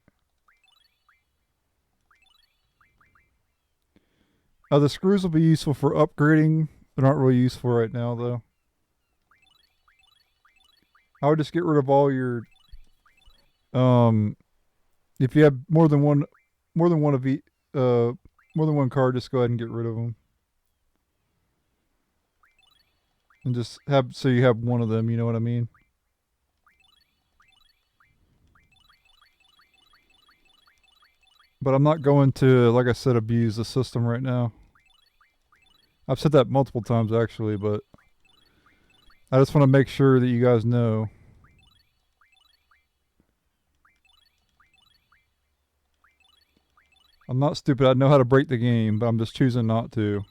The screws will be useful for upgrading. They're not really useful right now, though. I would just get rid of all your... if you have more than one card, just go ahead and get rid of them. And just have, so you have one of them, you know what I mean? But I'm not going to, like I said, abuse the system right now. I've said that multiple times, actually, but I just want to make sure that you guys know. I'm not stupid. I know how to break the game, but I'm just choosing not to.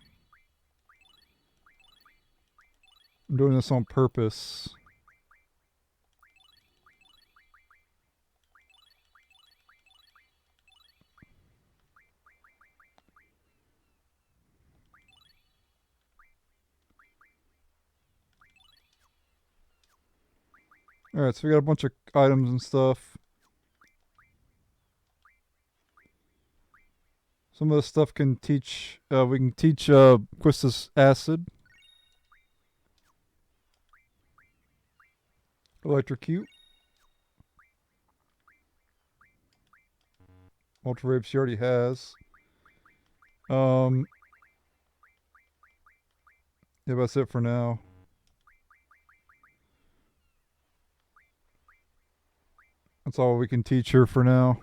I'm doing this on purpose. Alright, so we got a bunch of items and stuff. Some of the stuff can teach, we can teach Quistis Acid. Electrocute. Ultra Rape she already has. Yeah, that's it for now. That's all we can teach her for now.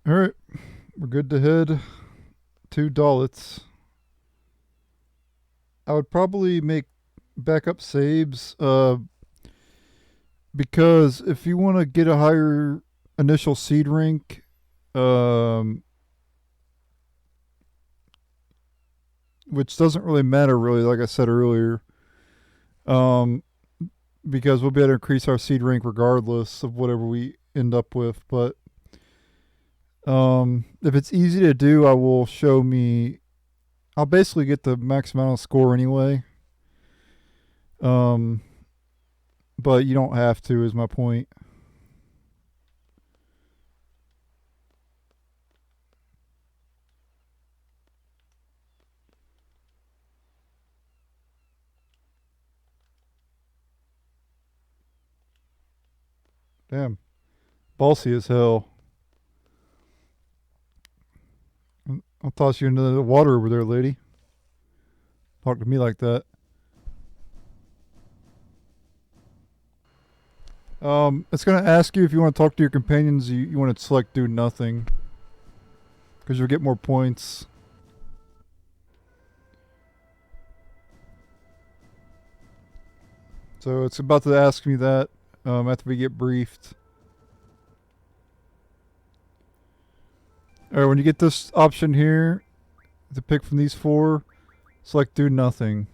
Alright, we're good to head to Dollets. I would probably make backup saves, because if you want to get a higher initial seed rank, which doesn't really matter really, like I said earlier, because we'll be able to increase our seed rank regardless of whatever we end up with. But if it's easy to do, I'll basically get the max amount of score anyway. But you don't have to, is my point. Damn. Bossy as hell. I'll toss you into the water over there, lady. Talk to me like that. It's going to ask you if you want to talk to your companions. You want to select do nothing. Because you'll get more points. So it's about to ask me that after we get briefed. Alright, when you get this option here to pick from these four, select do nothing.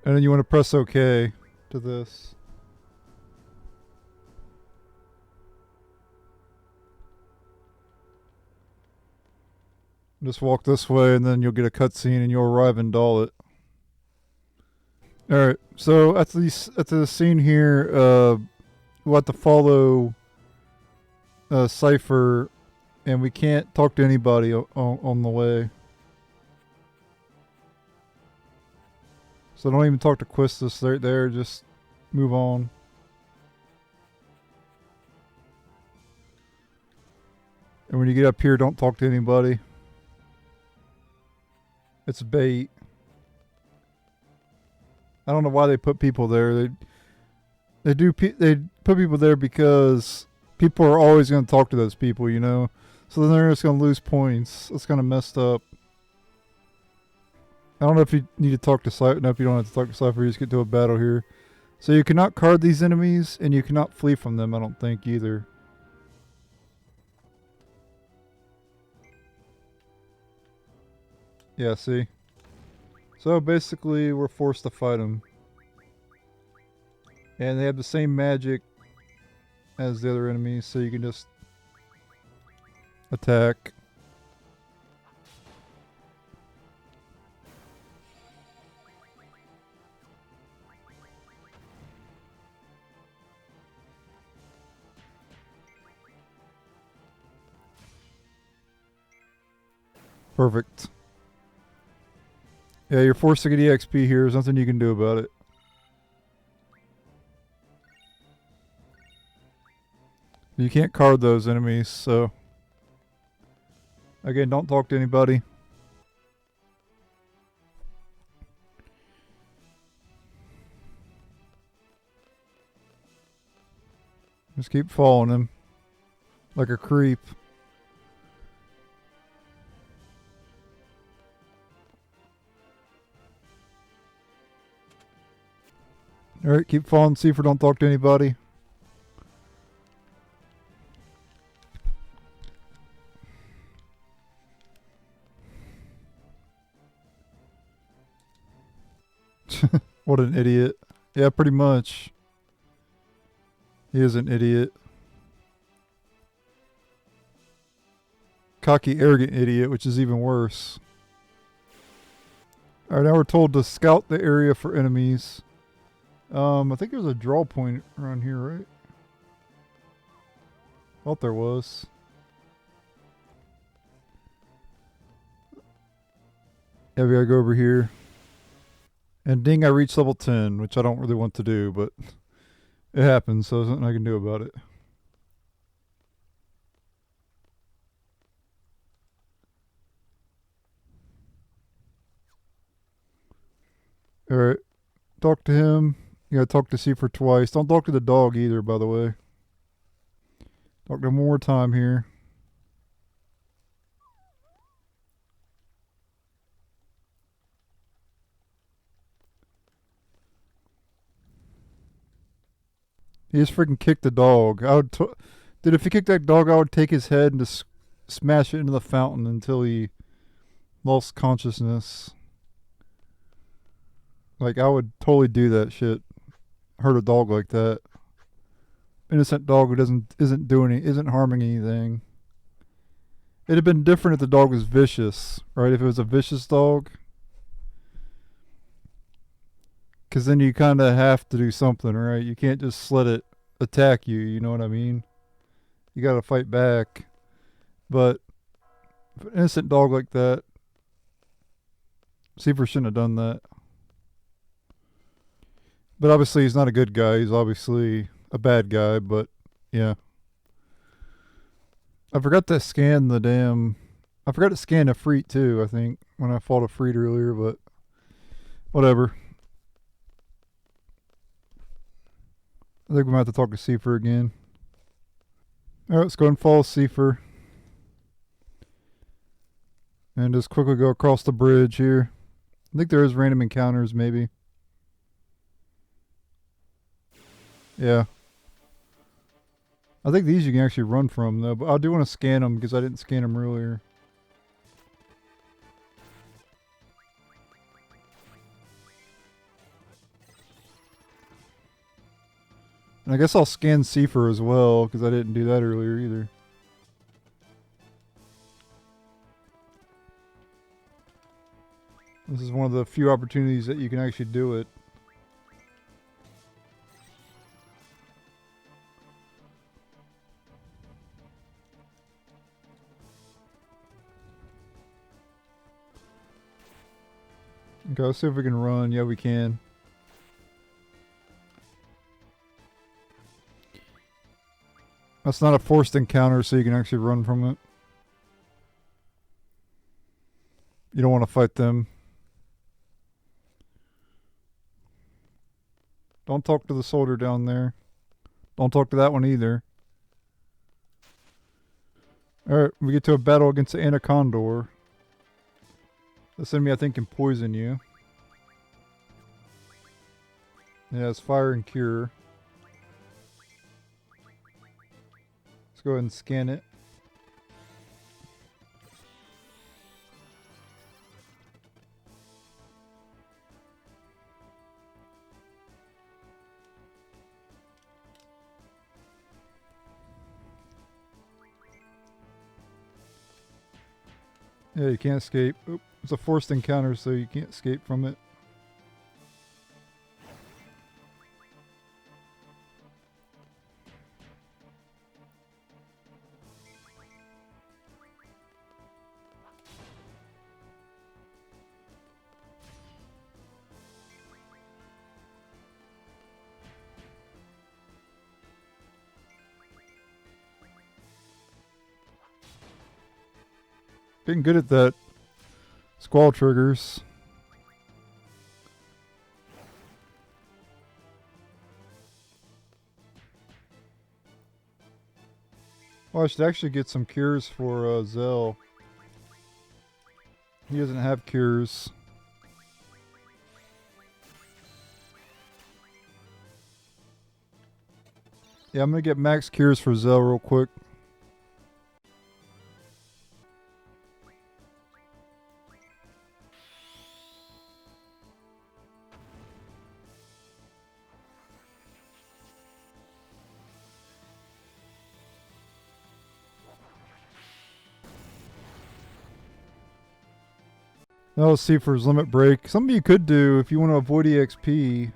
And then you want to press OK to this. Just walk this way and then you'll get a cutscene and you'll arrive in Dollet. Alright, so at the scene here, we'll have to follow Cypher, and we can't talk to anybody on the way. So don't even talk to Quistis right there, just move on. And when you get up here, don't talk to anybody. It's bait. I don't know why they put people there. They put people there because people are always going to talk to those people, you know. So then they're just going to lose points. It's kind of messed up. I don't know if you need to talk to Cypher. No, if you don't have to talk to Cypher, you just get to a battle here. So you cannot card these enemies, and you cannot flee from them, I don't think, either. Yeah, see? So basically, we're forced to fight them. And they have the same magic as the other enemies, so you can just attack. Perfect. Yeah, you're forced to get EXP here. There's nothing you can do about it. You can't card those enemies, so... Again, don't talk to anybody. Just keep following him. Like a creep. Alright, keep following Cypher, don't talk to anybody. What an idiot. Yeah, pretty much. He is an idiot. Cocky, arrogant idiot, which is even worse. Alright, now we're told to scout the area for enemies. I think there's a draw point around here, right? Thought there was. Yeah, we gotta go over here. And ding, I reached level 10, which I don't really want to do, but it happens, so there's nothing I can do about it. Alright, talk to him. You gotta talk to Cypher twice. Don't talk to the dog either, by the way. Talk to him one more time here. He just freaking kicked the dog. Dude, if he kicked that dog, I would take his head and just smash it into the fountain until he lost consciousness. Like, I would totally do that shit. Hurt a dog like that. Innocent dog who isn't harming anything. It'd have been different if the dog was vicious, right? If it was a vicious dog. Because then you kind of have to do something, right? You can't just let it attack you, you know what I mean? You gotta fight back. But if an innocent dog like that, Cypher shouldn't have done that. But obviously he's not a good guy. He's obviously a bad guy, but yeah. I forgot to scan the damn... I forgot to scan Ifrit too, I think, when I fought Ifrit earlier, but whatever. I think we might have to talk to Seifer again. Alright, let's go and follow Seifer. And just quickly go across the bridge here. I think there is random encounters, maybe. Yeah. I think these you can actually run from, though. But I do want to scan them because I didn't scan them earlier. And I guess I'll scan Seifer as well because I didn't do that earlier either. This is one of the few opportunities that you can actually do it. Okay, let's see if we can run. Yeah, we can. That's not a forced encounter, so you can actually run from it. You don't want to fight them. Don't talk to the soldier down there. Don't talk to that one either. Alright, we get to a battle against the Anacondaur. This enemy, I think, can poison you. Yeah, it's fire and cure. Let's go ahead and scan it. Yeah, you can't escape. Oop, it's a forced encounter, so you can't escape from it. Getting good at that. Squall triggers. Oh, I should actually get some cures for Zell. He doesn't have cures. Yeah, I'm gonna get max cures for Zell real quick. Now let's see for his limit break. Something you could do if you want to avoid EXP,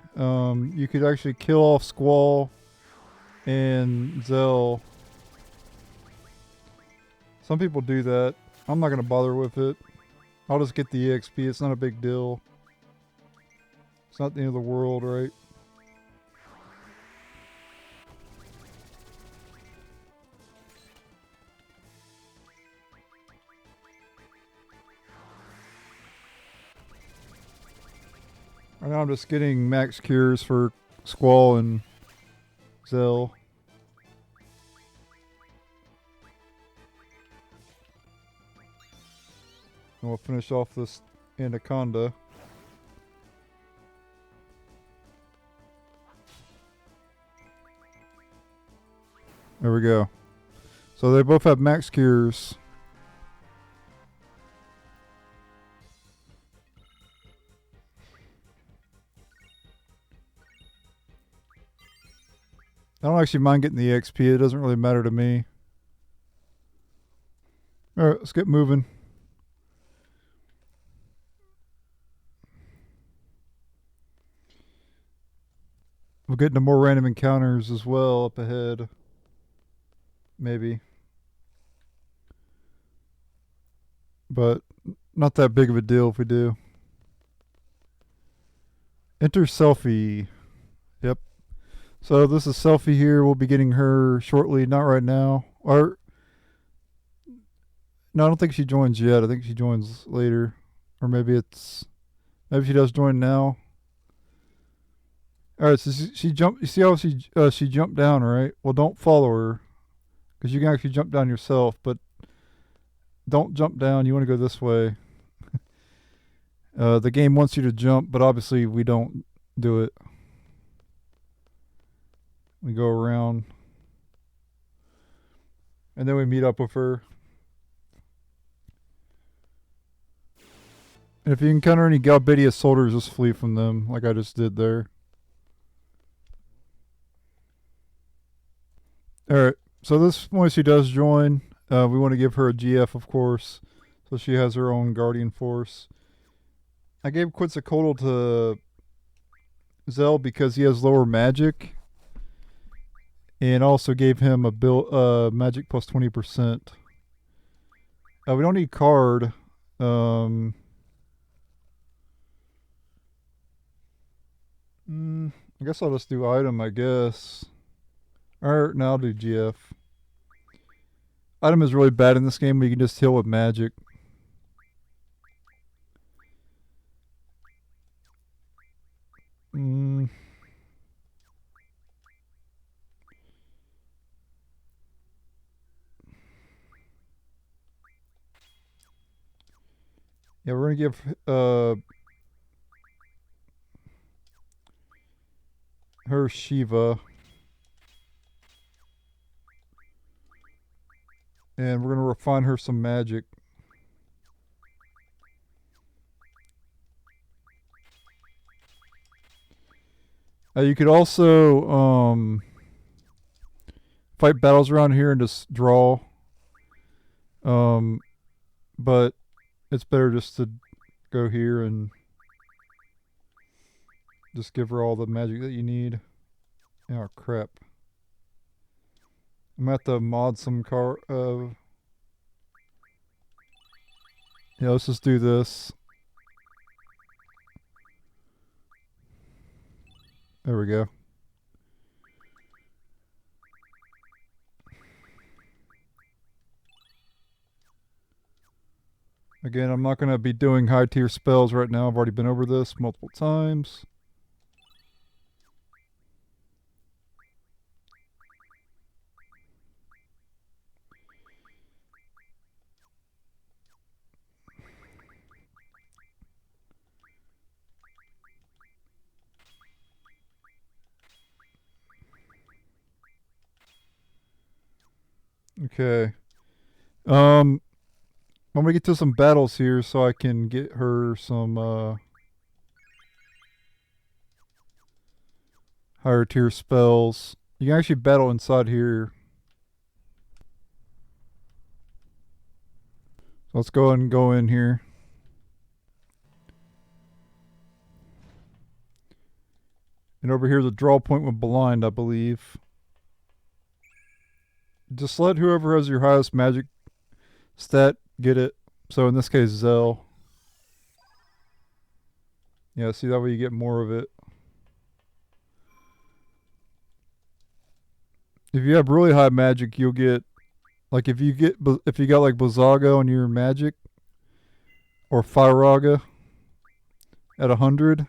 you could actually kill off Squall and Zell. Some people do that. I'm not going to bother with it. I'll just get the EXP. It's not a big deal. It's not the end of the world, right? Right now I'm just getting max cures for Squall and Zell. And we'll finish off this Anaconda. There we go. So they both have max cures. I don't actually mind getting the XP. It doesn't really matter to me. Alright, let's get moving. We'll get into more random encounters as well up ahead. Maybe. But not that big of a deal if we do. Enter Selfie. Yep. So this is Selfie here. We'll be getting her shortly. Not right now. Or no, I don't think she joins yet. I think she joins later. Or maybe she does join now. All right, so she jumped. You see how she jumped down, right? Well, don't follow her, because you can actually jump down yourself. But don't jump down. You want to go this way. The game wants you to jump, but obviously we don't do it. We go around, and then we meet up with her. And if you encounter any Galbadia soldiers, just flee from them, like I just did there. Alright, so this point she does join. We want to give her a GF, of course, so she has her own Guardian Force. I gave Quetzalcoatl to Zell because he has lower magic, and also gave him a magic plus 20%. We don't need card. I guess I'll just do item, I guess. Alright, now I'll do GF. Item is really bad in this game, but you can just heal with magic. Yeah, we're gonna give her Shiva. And we're gonna refine her some magic. You could also fight battles around here and just draw. But it's better just to go here and just give her all the magic that you need. Oh crap. I'm gonna have to mod some car. Yeah, let's just do this. There we go. Again, I'm not going to be doing high tier spells right now. I've already been over this multiple times. Okay. I'm gonna get to some battles here so I can get her some higher tier spells. You can actually battle inside here. So let's go ahead and go in here. And over here's a draw point with blind, I believe. Just let whoever has your highest magic stat get it. So in this case, Zell. Yeah, see, that way you get more of it. If you have really high magic, you'll get, like if you got like Blizzaga on your magic, or Firaga at 100,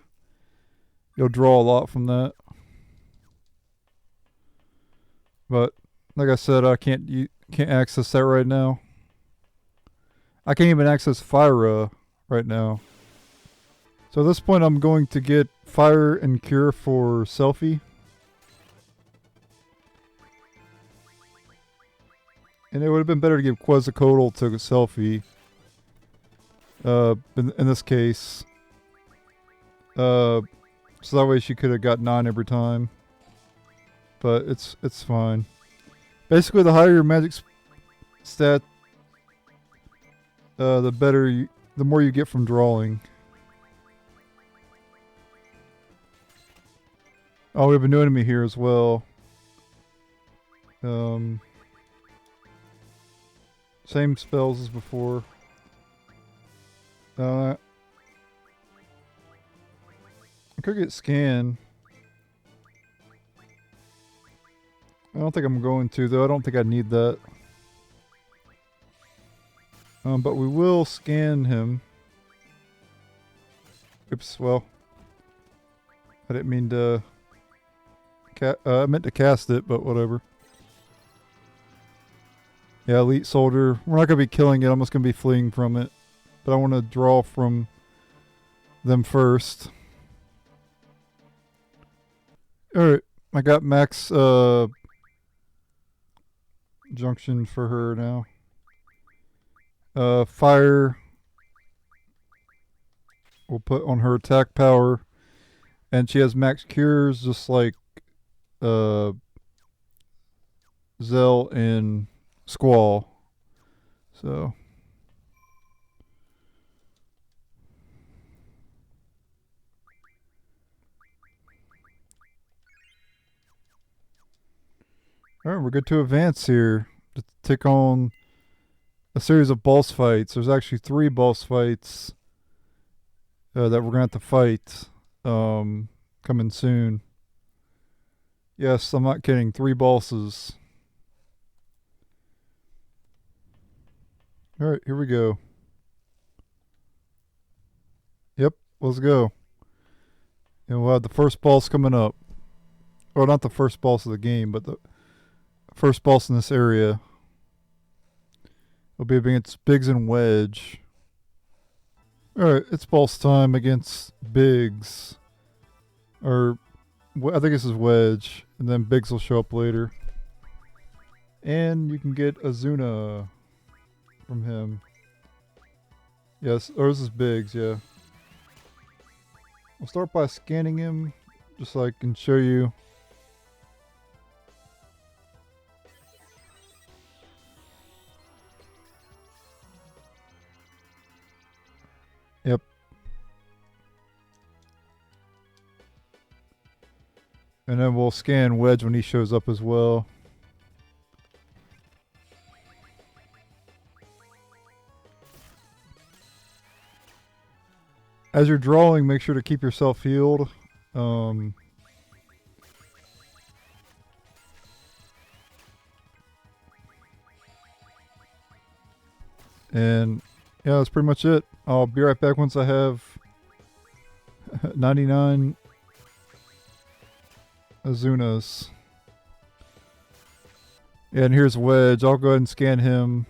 you'll draw a lot from that. But like I said, you can't access that right now. I can't even access Fire right now. So at this point, I'm going to get Fire and Cure for Selfie. And it would have been better to give Quetzalcoatl to Selfie. In this case. So that way she could have got 9 every time. But it's fine. Basically, the higher your magic stat, the more you get from drawing. Oh, we have a new enemy here as well. Same spells as before. I could get scan. I don't think I'm going to, though. I don't think I need that. But we will scan him. Oops, well. I didn't mean to I meant to cast it, but whatever. Yeah, Elite Soldier. We're not going to be killing it. I'm just going to be fleeing from it. But I want to draw from them first. Alright. I got max junction for her now. Fire. We'll put on her attack power. And she has max cures just like Zell and Squall. So alright, we're good to advance here. To take on a series of boss fights. There's actually 3 boss fights that we're gonna have to fight coming soon. Yes, I'm not kidding. 3 bosses. Alright, here we go. Yep, let's go. And we'll have the first boss coming up. Or not the first boss of the game, but the first boss in this area. It'll be against Biggs and Wedge. Alright, it's boss time against Biggs. Or, I think this is Wedge. And then Biggs will show up later. And you can get Azuna from him. Yes, or this is Biggs, yeah. We'll start by scanning him, just so I can show you. Yep. And then we'll scan Wedge when he shows up as well. As you're drawing, make sure to keep yourself healed. And yeah, that's pretty much it. I'll be right back once I have 99 Azunas. Yeah, and here's Wedge. I'll go ahead and scan him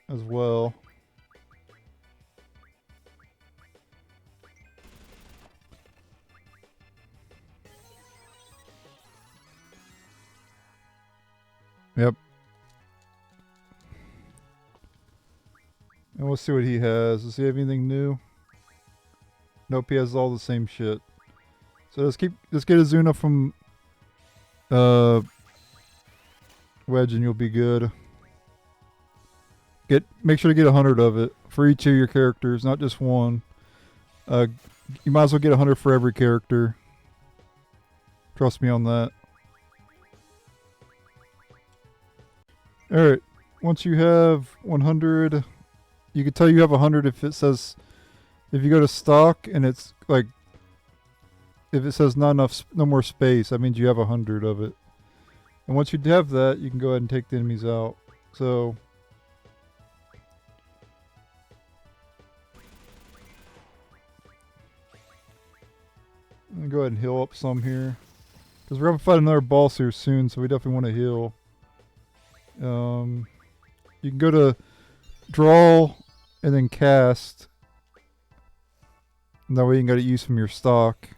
as well. Yep. And we'll see what he has. Does he have anything new? Nope, he has all the same shit. So let's get Azuna from Wedge and you'll be good. Make sure to get 100 of it for each of your characters, not just one. You might as well get 100 for every character. Trust me on that. Alright, once you have 100, you can tell you have 100 if it says, if you go to stock and it's like, if it says no more space, that means you have 100 of it. And once you have that, you can go ahead and take the enemies out. So, I'm going to go ahead and heal up some here. Because we're going to fight another boss here soon, so we definitely want to heal. You can go to draw and then cast. And that way you can go to use from your stock.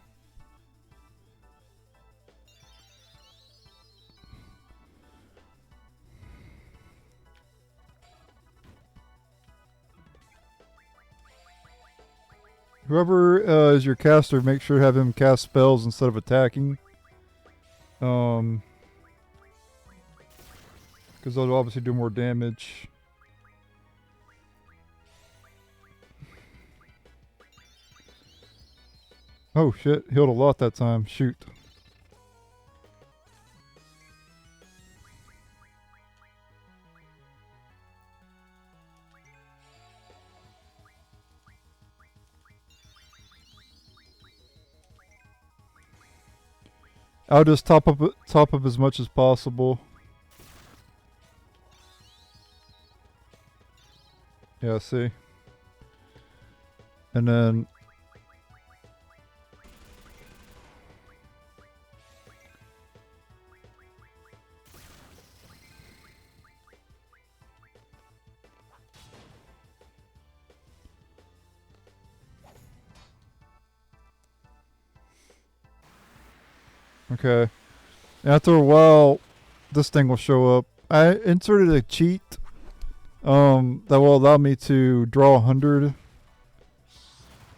Whoever is your caster, make sure to have him cast spells instead of attacking. Because they'll obviously do more damage. Oh shit, healed a lot that time. Shoot. I'll just top up as much as possible. Yeah, see? And then Okay. After a while, this thing will show up. I inserted a cheat that will allow me to draw 100.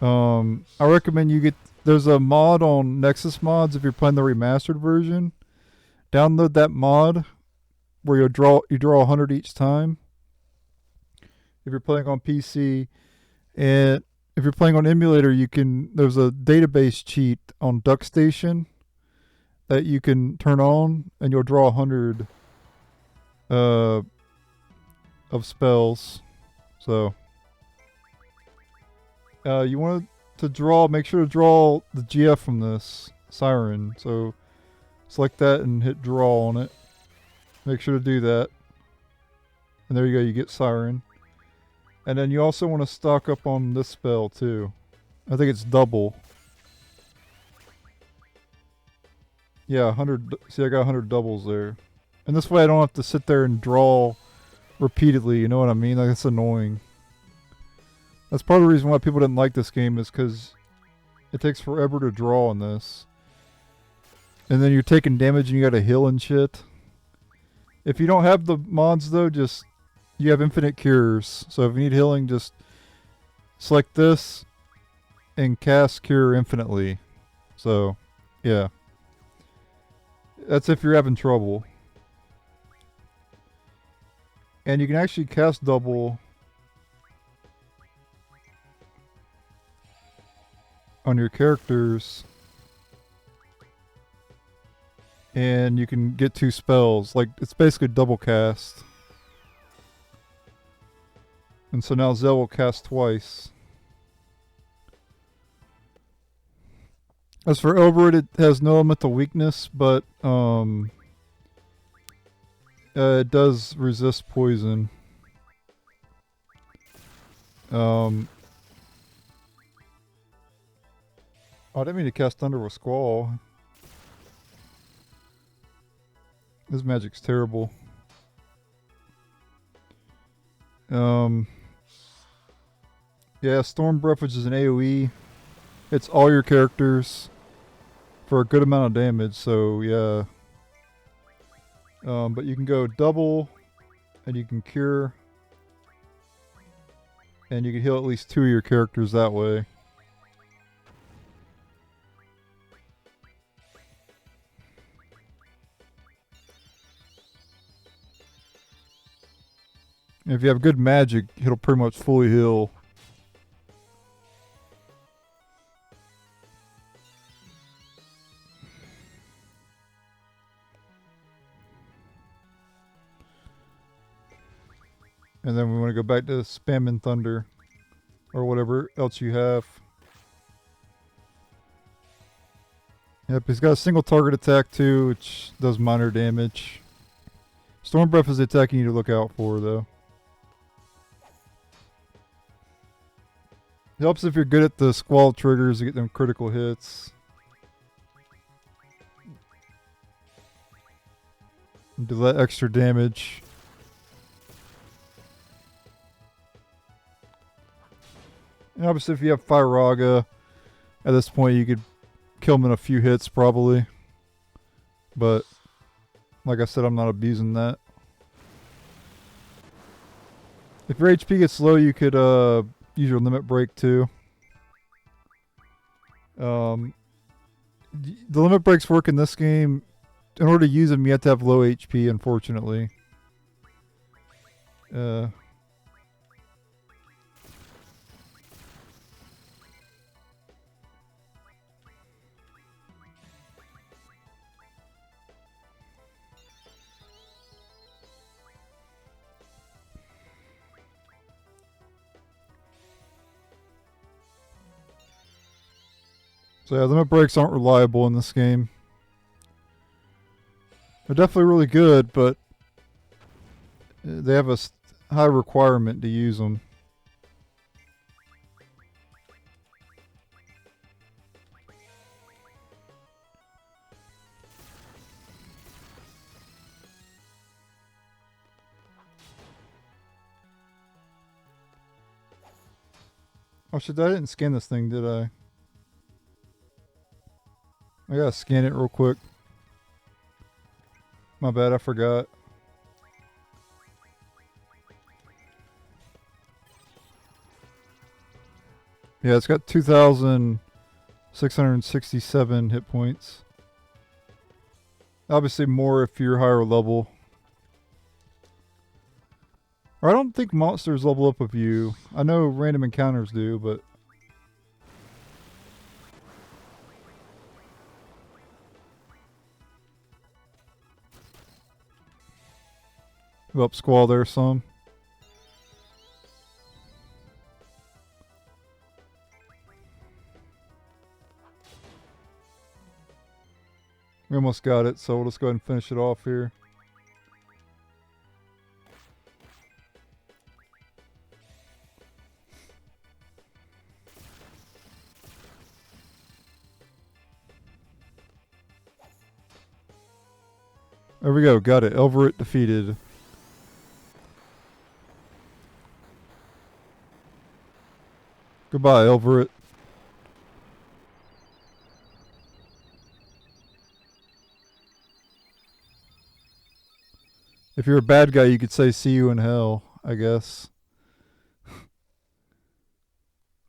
I recommend you get... There's a mod on Nexus Mods if you're playing the remastered version. Download that mod where you draw 100 each time. If you're playing on PC, and if you're playing on emulator, there's a database cheat on DuckStation that you can turn on, and you'll draw 100 of spells. So you want to make sure to draw the GF from this Siren. So select that and hit draw on it. Make sure to do that. And there you go, you get Siren. And then you also want to stock up on this spell too. I think it's double. Yeah, 100. See, I got 100 doubles there. And this way I don't have to sit there and draw repeatedly, you know what I mean? Like, it's annoying. That's part of the reason why people didn't like this game, is because it takes forever to draw on this. And then you're taking damage and you gotta heal and shit. If you don't have the mods though, you have infinite cures. So if you need healing, just select this and cast cure infinitely. So, yeah. That's if you're having trouble. And you can actually cast double on your characters. And you can get 2 spells. Like, it's basically double cast. And so now Zell will cast twice. As for Elvoret, it has no elemental weakness, but it does resist poison. Oh, I didn't mean to cast Thunder with Squall. This magic's terrible. Yeah, Storm Breath, which is an AoE. It's all your characters for a good amount of damage, so yeah. But you can go double, and you can cure. And you can heal at least 2 of your characters that way. And if you have good magic, it'll pretty much fully heal. And then we want to go back to spamming Thunder. Or whatever else you have. Yep, he's got a single target attack too, which does minor damage. Storm Breath is the attack you need to look out for, though. It helps if you're good at the Squall triggers to get them critical hits. And do that extra damage. And obviously if you have Firaga, at this point you could kill him in a few hits probably. But, like I said, I'm not abusing that. If your HP gets low, you could use your limit break too. The limit breaks work in this game. In order to use them, you have to have low HP, unfortunately. So yeah, limit breaks aren't reliable in this game. They're definitely really good, but they have a high requirement to use them. Oh shit, I didn't scan this thing, did I? I gotta scan it real quick. My bad, I forgot. Yeah, it's got 2,667 hit points. Obviously more if you're higher level. Or I don't think monsters level up with you. I know random encounters do, but... Up Squall there some. We almost got it, so we'll just go ahead and finish it off here. There we go, got it. Elvoret defeated. Goodbye, Elvoret. If you're a bad guy, you could say "see you in hell," I guess.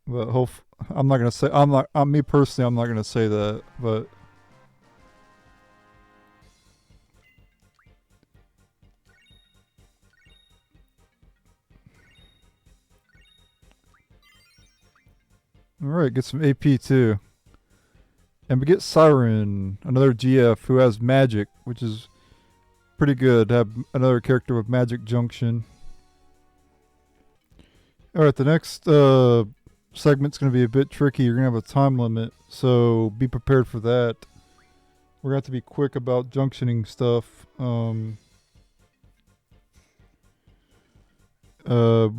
But I'm not gonna say. Me personally, I'm not gonna say that. But all right, get some AP too, and we get Siren, another GF who has magic, which is pretty good to have another character with magic junction. Alright, the next segment's going to be a bit tricky. You're going to have a time limit, so be prepared for that. We're going to have to be quick about junctioning stuff. We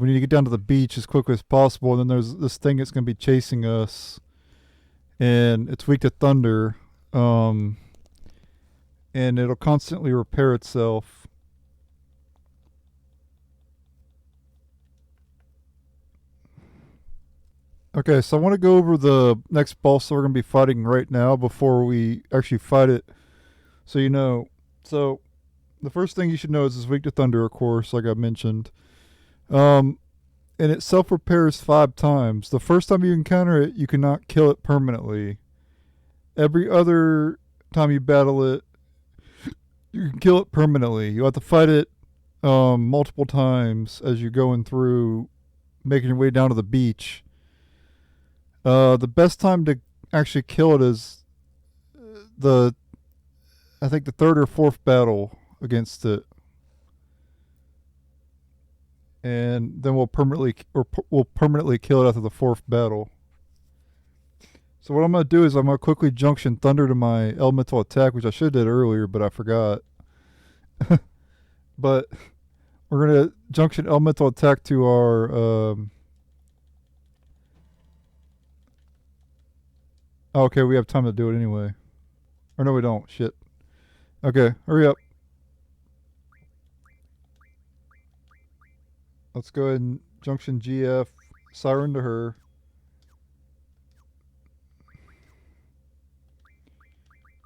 need to get down to the beach as quickly as possible, and then there's this thing that's going to be chasing us, and it's weak to thunder. And it'll constantly repair itself. Okay, so I want to go over the next boss that we're going to be fighting right now before we actually fight it. So you know, so the first thing you should know is it's weak to thunder, of course, like I mentioned. And it self-repairs 5 times. The first time you encounter it, you cannot kill it permanently. Every other time you battle it, you can kill it permanently. You have to fight it multiple times as you're going through, making your way down to the beach. The best time to actually kill it is I think the 3rd or 4th battle against it. And then we'll permanently kill it after the 4th battle. So what I'm going to do is I'm going to quickly junction Thunder to my elemental attack, which I should have did earlier, but I forgot. But we're going to junction elemental attack to our... okay, we have time to do it anyway. Or no, we don't. Shit. Okay, hurry up. Let's go ahead and junction GF, Siren to her.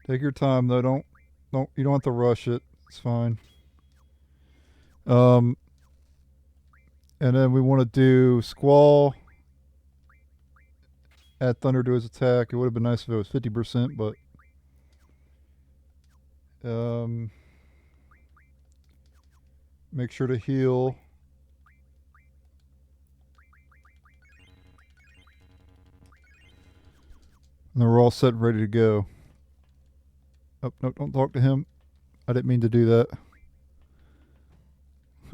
Take your time though. Don't you don't have to rush it. It's fine. And then we want to do Squall. Add Thunder to his attack. It would have been nice if it was 50%, but make sure to heal. And then we're all set and ready to go. Oh, no, don't talk to him. I didn't mean to do that.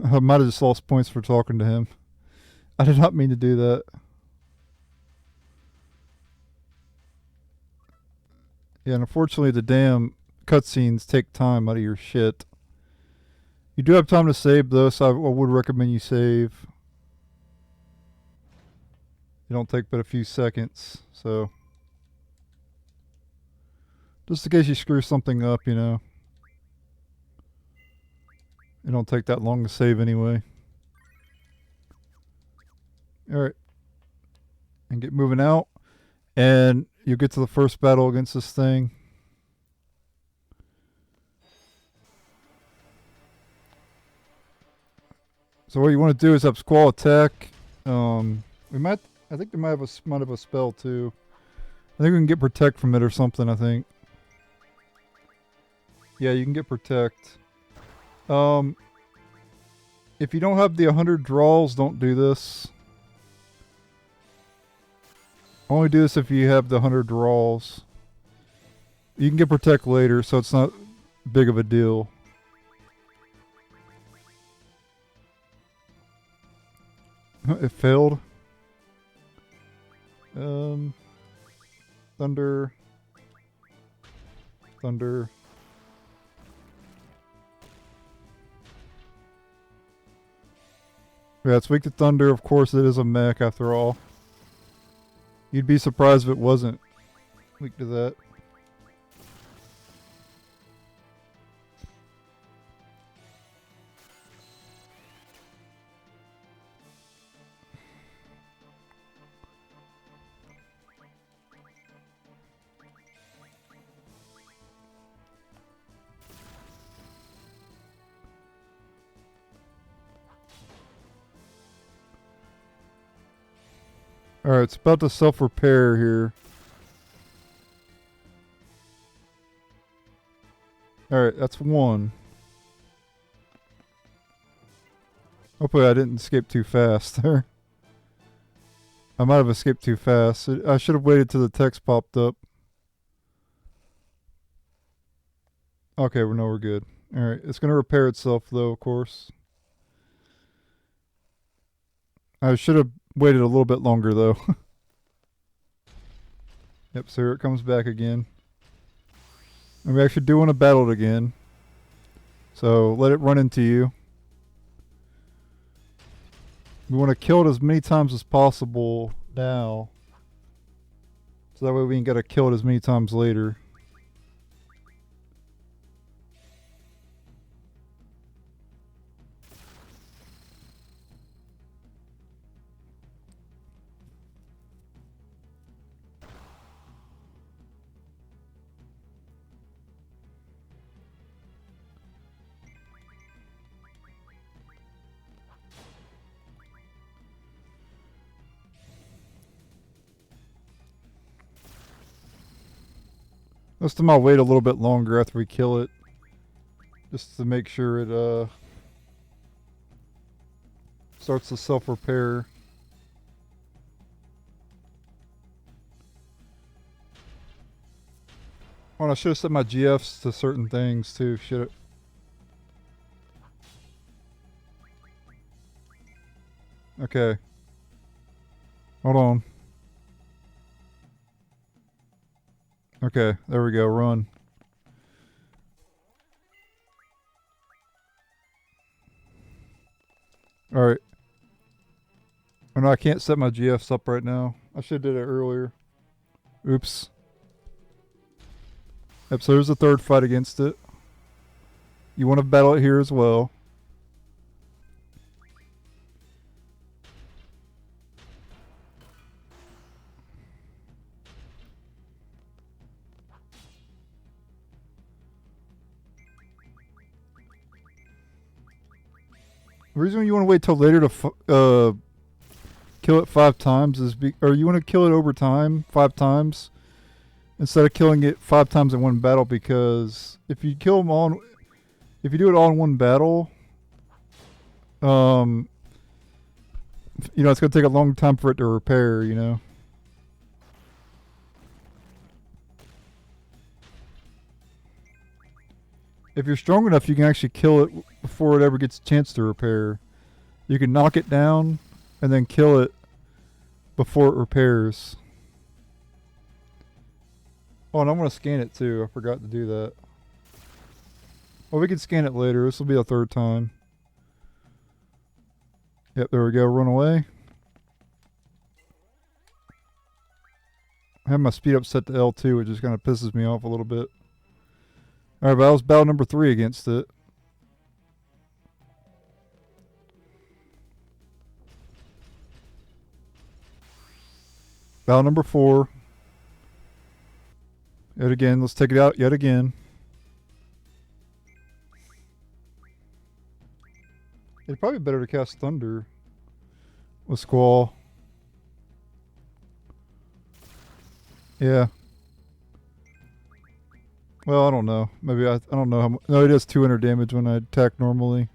I might have just lost points for talking to him. I did not mean to do that. Yeah, and unfortunately the damn cutscenes take time out of your shit. You do have time to save though, so I would recommend you save. It don't take but a few seconds, so... just in case you screw something up, you know. It don't take that long to save anyway. Alright. And get moving out. And you get to the first battle against this thing. So what you want to do is have Squall attack. We might. I think they might have a spell too. I think we can get protect from it or something. I think. Yeah, you can get protect. If you don't have the 100 draws, don't do this. Only do this if you have the 100 draws. You can get protect later, so it's not big of a deal. It failed. Thunder. Thunder. Yeah, it's weak to thunder. Of course, it is a mech after all. You'd be surprised if it wasn't weak to that. Alright, it's about to self-repair here. Alright, that's one. Hopefully I didn't escape too fast there. I might have escaped too fast. I should have waited till the text popped up. Okay, we're good. Alright, it's going to repair itself though, of course. I should have waited a little bit longer though. Yep, so here it comes back again. And we actually do want to battle it again. So let it run into you. We want to kill it as many times as possible now. So that way we can get to kill it as many times later. This time I'll wait a little bit longer after we kill it. Just to make sure it starts to self-repair. Oh, I should have set my GFs to certain things too, should it? Okay. Hold on. Okay, there we go, run. Alright. Oh no, I can't set my GFs up right now. I should have did it earlier. Oops. Yep, so there's the third fight against it. You want to battle it here as well. The reason you want to wait till later to kill it 5 times is or you want to kill it over time 5 times instead of killing it 5 times in one battle, because if you kill them all, if you do it all in one battle, you know, it's going to take a long time for it to repair, you know. If you're strong enough, you can actually kill it before it ever gets a chance to repair. You can knock it down and then kill it before it repairs. Oh, and I'm going to scan it too. I forgot to do that. Well, we can scan it later. This will be a third time. Yep, there we go. Run away. I have my speed up set to L2, which just kind of pisses me off a little bit. Alright, but that was battle number 3 against it. Battle number 4. Yet again, let's take it out yet again. It's probably better to cast Thunder with Squall. Yeah. Well, I don't know. Maybe I don't know how much. No, it does 200 damage when I attack normally.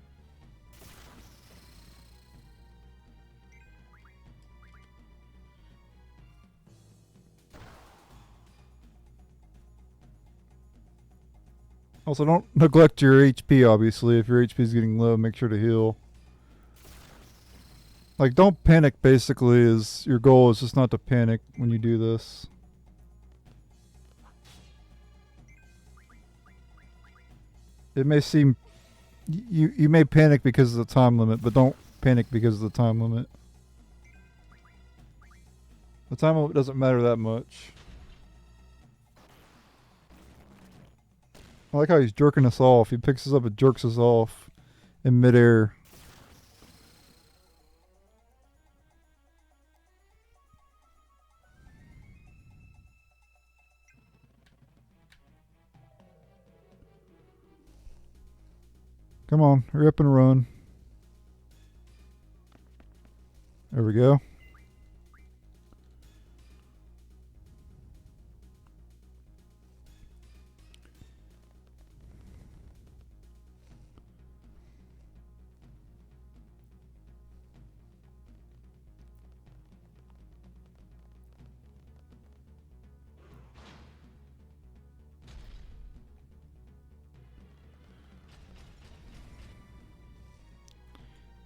Also, don't neglect your HP, obviously. If your HP is getting low, make sure to heal. Like, don't panic, basically, is your goal is just not to panic when you do this. It may seem... You may panic because of the time limit, but don't panic because of the time limit. The time limit doesn't matter that much. I like how he's jerking us off. He picks us up and jerks us off in midair. Come on, hurry up and run. There we go.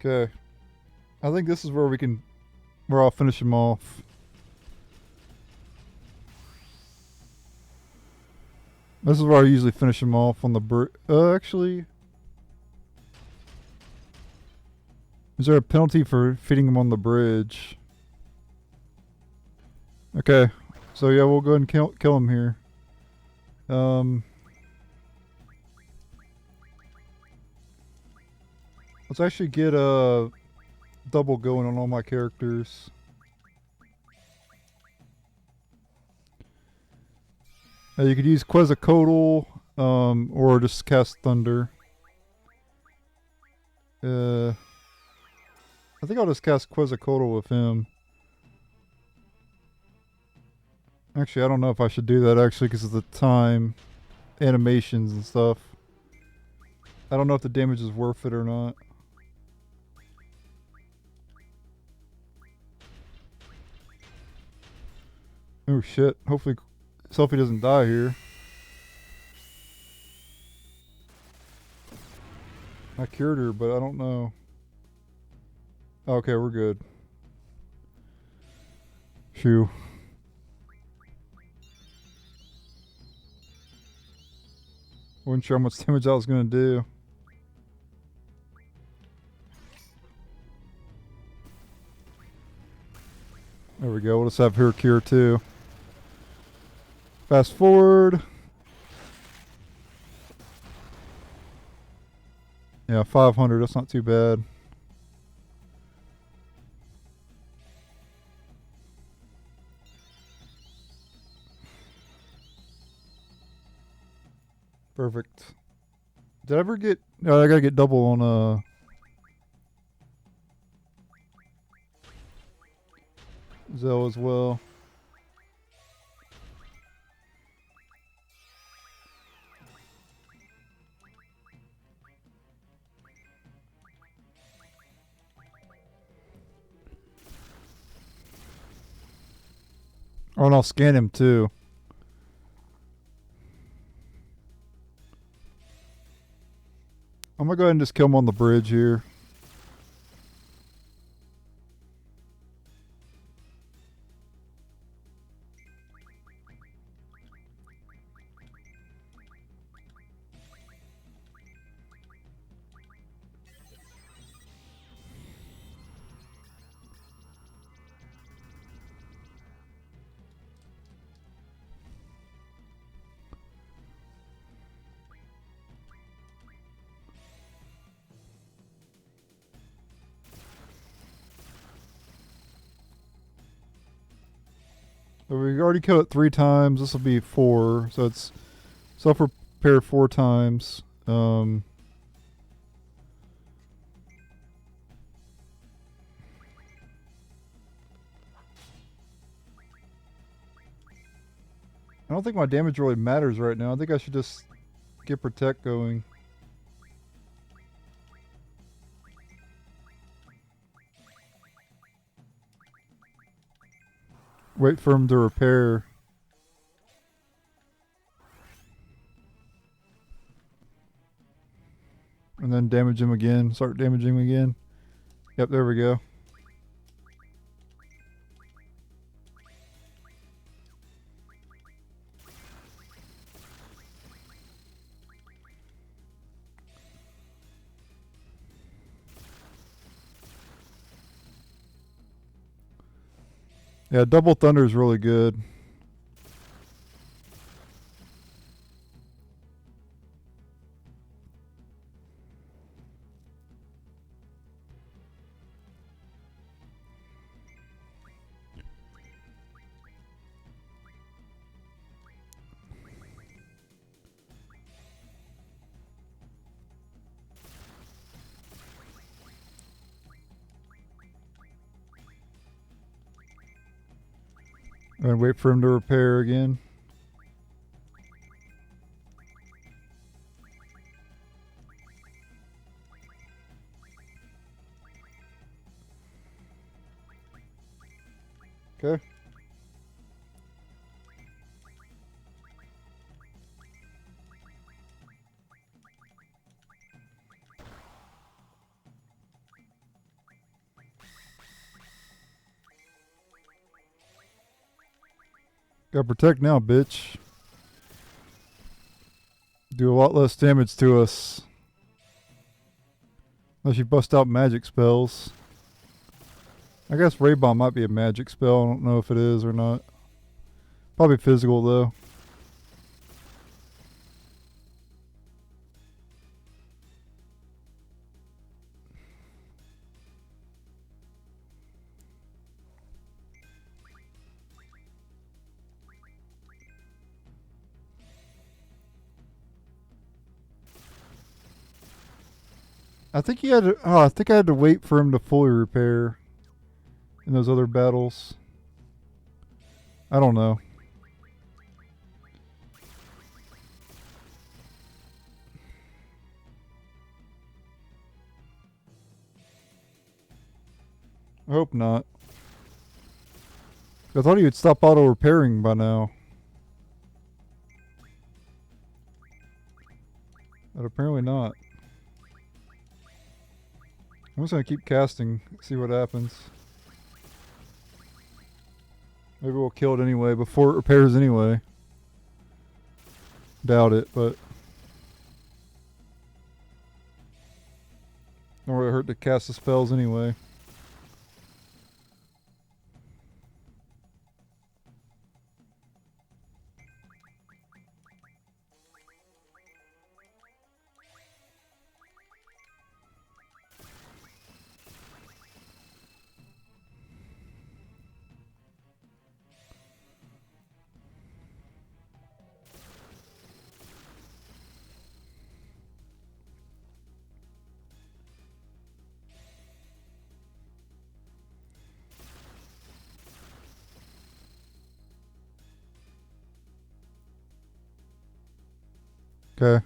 Okay. I think this is where where I'll finish him off. This is where I usually finish him off on the bridge. Actually... Is there a penalty for feeding him on the bridge? Okay. So yeah, we'll go ahead and kill him here. Let's actually get a double going on all my characters. You could use Quezacotl, or just cast Thunder. I think I'll just cast Quezacotl with him. Actually, I don't know if I should do that actually because of the time, animations and stuff. I don't know if the damage is worth it or not. Oh shit, hopefully Selfie doesn't die here. I cured her, but I don't know. Okay, we're good. Phew. Wasn't sure how much damage I was gonna do. There we go, we'll just have her cure too. Fast forward. Yeah, 500, that's not too bad. Perfect. Did I ever get... Oh, I gotta get double on Zell as well. Oh, and I'll scan him too. I'm gonna go ahead and just kill him on the bridge here. So we already killed it 3 times. This will be 4. So it's self-repair 4 times. I don't think my damage really matters right now. I think I should just get Protect going. Wait for him to repair. And then damage him again. Start damaging him again. Yep, there we go. Yeah, double thunder is really good. And wait for him to repair again. Okay. Got Protect now, bitch. Do a lot less damage to us. Unless you bust out magic spells. I guess Ray Bomb might be a magic spell. I don't know if it is or not. Probably physical though. I think he had to, I think I had to wait for him to fully repair in those other battles. I don't know. I hope not. I thought he would stop auto repairing by now. But apparently not. I'm just gonna keep casting, see what happens. Maybe we'll kill it anyway before it repairs anyway. Doubt it, but don't really hurt to cast the spells anyway. Okay.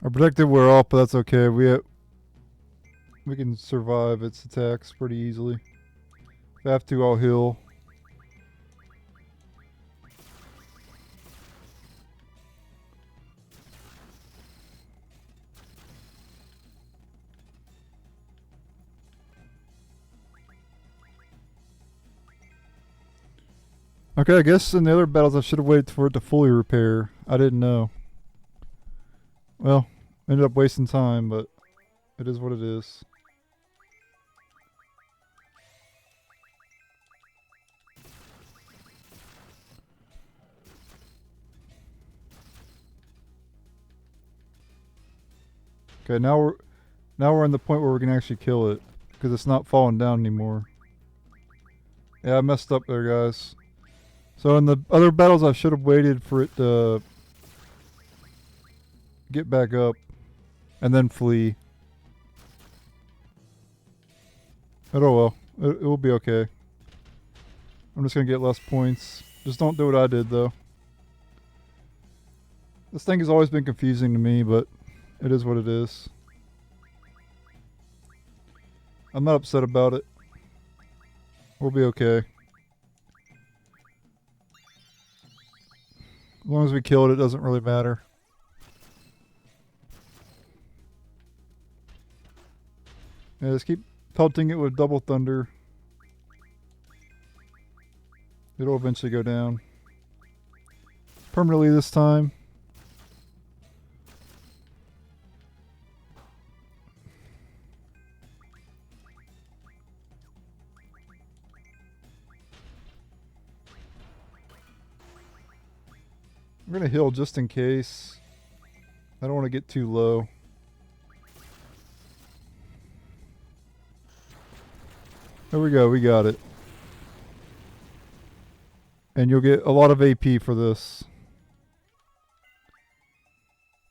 Our protected wear off, but that's okay. We can survive its attacks pretty easily. If I have to, I'll heal. Okay, I guess in the other battles I should have waited for it to fully repair. I didn't know. Well, ended up wasting time, but it is what it is. Okay, now we're in the point where we can actually kill it because it's not falling down anymore. Yeah, I messed up there, guys. So in the other battles, I should have waited for it to get back up and then flee. Oh well. It will be okay. I'm just gonna get less points. Just don't do what I did though. This thing has always been confusing to me, but it is what it is. I'm not upset about it. We'll be okay. As long as we kill it, it doesn't really matter. Yeah, just keep pelting it with double thunder. It'll eventually go down. Permanently this time. I'm going to heal just in case. I don't want to get too low. There we go, we got it. And you'll get a lot of AP for this.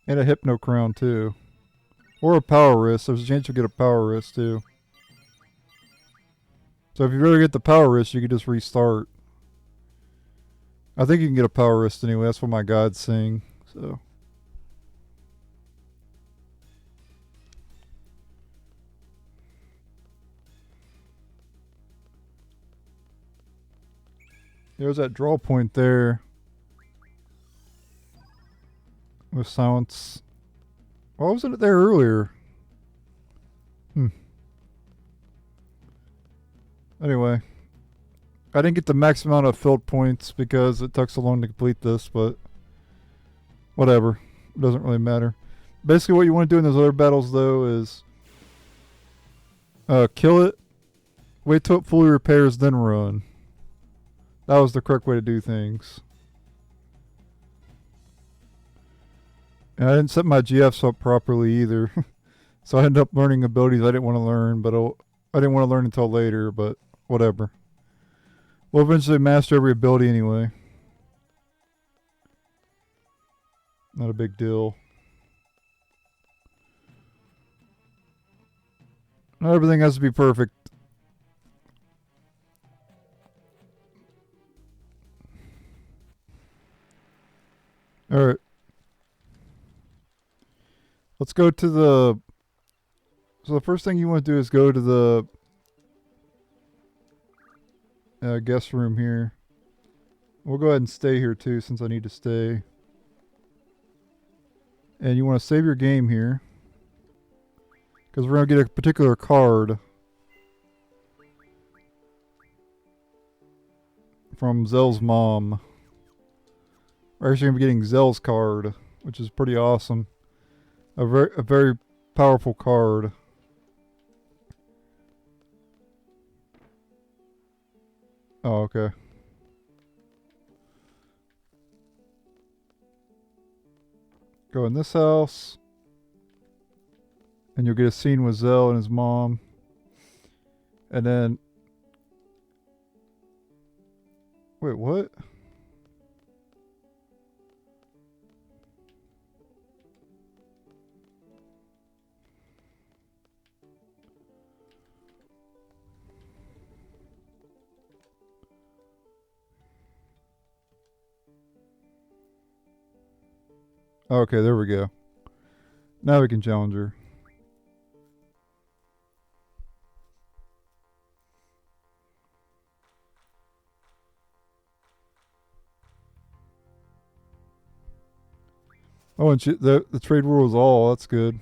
And a Hypno Crown too. Or a Power Wrist. There's a chance you'll get a Power Wrist too. So if you really get the Power Wrist, you can just restart. I think you can get a Power Wrist anyway. That's what my guide's saying. So. There's that draw point there. With silence. Why wasn't it there earlier? Anyway. I didn't get the max amount of filled points because it took so long to complete this, but whatever. It doesn't really matter. Basically what you want to do in those other battles though is kill it, wait till it fully repairs, then run. That was the correct way to do things. And I didn't set my GFs up properly either. So I ended up learning abilities I didn't want to learn, but I didn't want to learn until later, but whatever. We'll eventually master every ability anyway. Not a big deal. Not everything has to be perfect. Alright. Let's go to the... So the first thing you want to do is go to the... guest room here. We'll go ahead and stay here too since I need to stay. And you want to save your game here. Because we're going to get a particular card. From Zell's mom. We're actually going to be getting Zell's card. Which is pretty awesome. A very powerful card. Oh, okay. Go in this house. And you'll get a scene with Zell and his mom. And then... Wait, what? Okay, there we go. Now we can challenge her. Oh, and the trade war was all. That's good.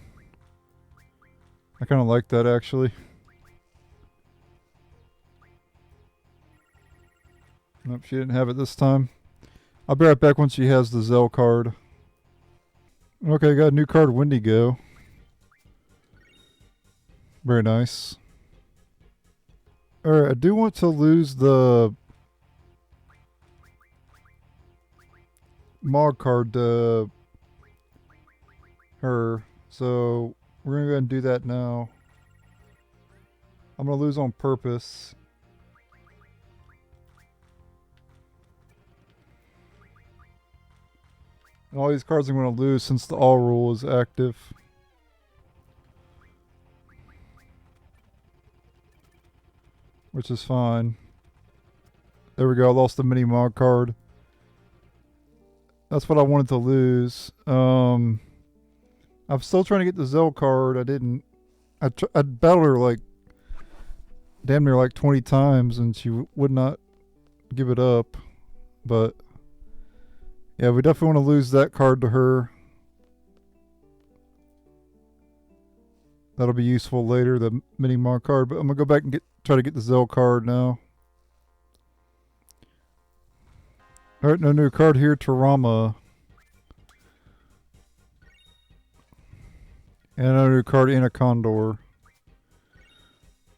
I kind of like that, actually. Nope, she didn't have it this time. I'll be right back once she has the Zell card. Okay, got a new card, Wendigo. Very nice. Alright, I do want to lose the Mog card to her. So we're going to go ahead and do that now. I'm going to lose on purpose. And all these cards I'm going to lose since the all rule is active. which is fine. There we go. I lost the Mini Mog card. That's what I wanted to lose. I'm still trying to get the Zell card. I didn't. I battled her like damn near like 20 times, and she would not give it up. But yeah, we definitely want to lose that card to her. That'll be useful later, the Mini Mog card. But I'm gonna go back and try to get the Zell card now. Alright, no new card here, Tarama. And another new card, Anacondaur.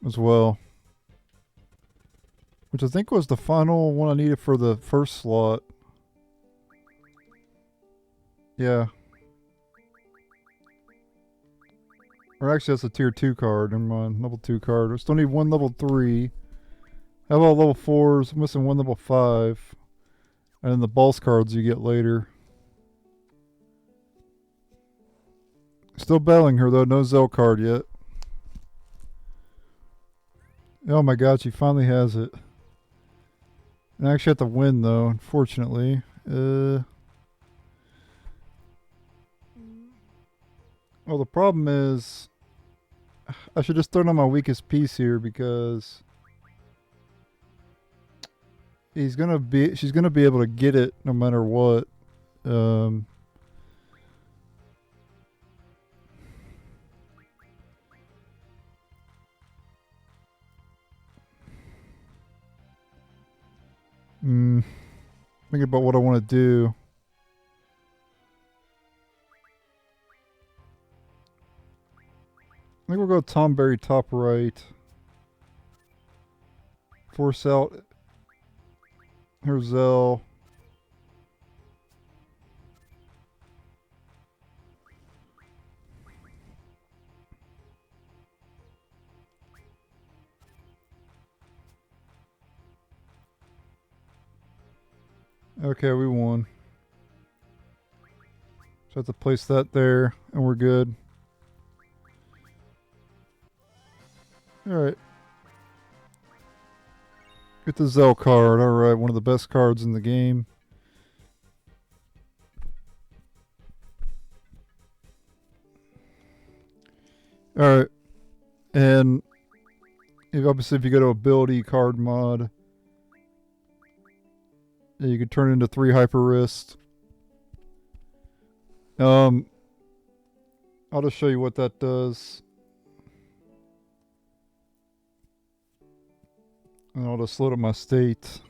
As well. Which I think was the final one I needed for the first slot. Yeah. Or actually that's a tier 2 card, never mind. Level 2 card. We still need one level 3. How about level 4s? I'm missing one level 5. And then the boss cards you get later. Still battling her though, no Zell card yet. Oh my god, she finally has it. And I actually have to win though, unfortunately. Well, the problem is I should just throw on my weakest piece here because she's gonna be able to get it no matter what. Thinking about what I want to do. I think we'll go Tomberry top right. Force out her Zell. Okay, we won. So I have to place that there, and we're good. Alright. Get the Zell card. Alright, one of the best cards in the game. Alright. And obviously if you go to ability card mod, you can turn into 3 Hyper Wrist. I'll just show you what that does. And I'll just load up my state.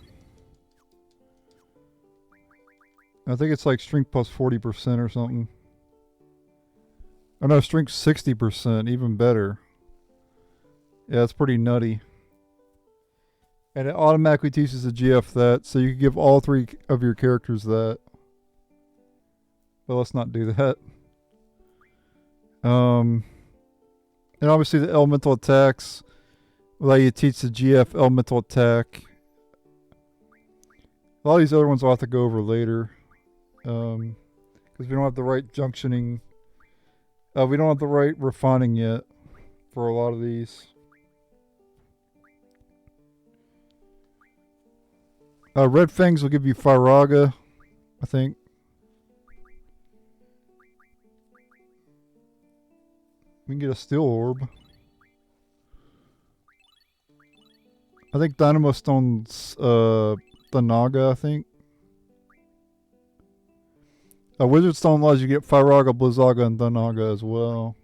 I think it's like strength plus 40% or something. Oh no, strength 60%, even better. Yeah, it's pretty nutty. And it automatically teaches the GF that, so you can give all 3 of your characters that. But let's not do that. And obviously the elemental attacks allow you to teach the GF elemental attack. A lot of these other ones I'll have to go over later. Because we don't have the right junctioning. We don't have the right refining yet for a lot of these. Red Fangs will give you Firaga, I think. We can get a Steel Orb. I think Dynamo Stone's Thanaga, I think. Wizard Stone allows you to get Firaga, Blizzaga, and Thanaga as well.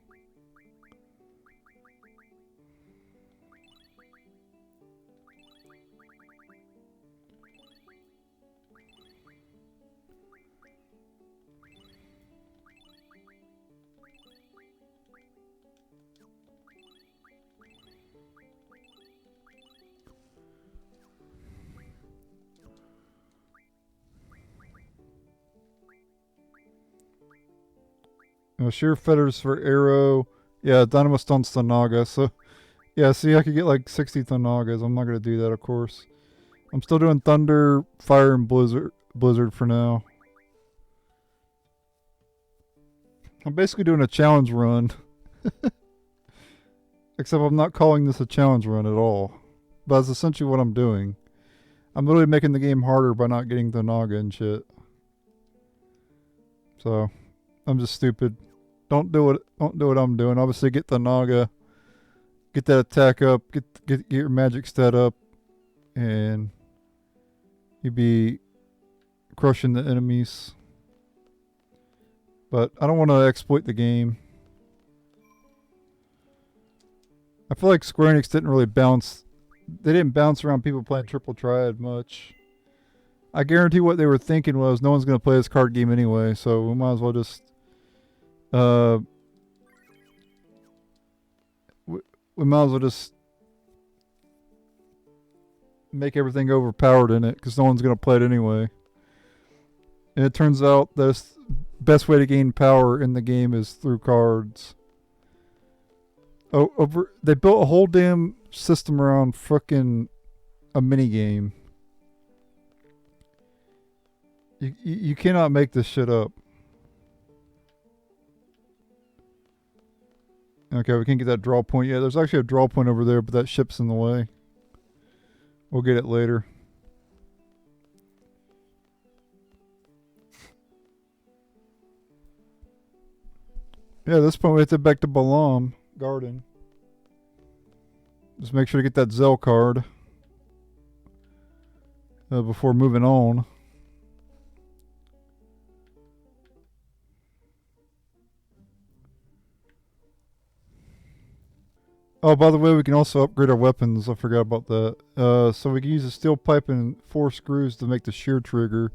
Sheer Feathers for Arrow. Yeah, Dynamo Stone's Thanaga. So, yeah, see, I could get like 60 Thanagas. I'm not going to do that, of course. I'm still doing Thunder, Fire, and Blizzard for now. I'm basically doing a challenge run. Except I'm not calling this a challenge run at all. but that's essentially what I'm doing. I'm literally making the game harder by not getting the Naga and shit. So, I'm just stupid. Don't do what I'm doing. Obviously, get the Naga, get that attack up, get your magic stat up, and you'd be crushing the enemies. But I don't want to exploit the game. I feel like Square Enix didn't really bounce. They didn't bounce around people playing Triple Triad much. I guarantee what they were thinking was no one's going to play this card game anyway, so we might as well just we might as well just make everything overpowered in it because no one's going to play it anyway. And it turns out the best way to gain power in the game is through cards. They built a whole damn system around fucking a mini game. You cannot make this shit up. Okay, we can't get that draw point yet. There's actually a draw point over there, but that ship's in the way. We'll get it later. Yeah, at this point we have to back to Balamb Garden. Just make sure to get that Zell card before moving on. Oh, by the way, we can also upgrade our weapons. I forgot about that. So we can use a steel pipe and 4 screws to make the shear trigger,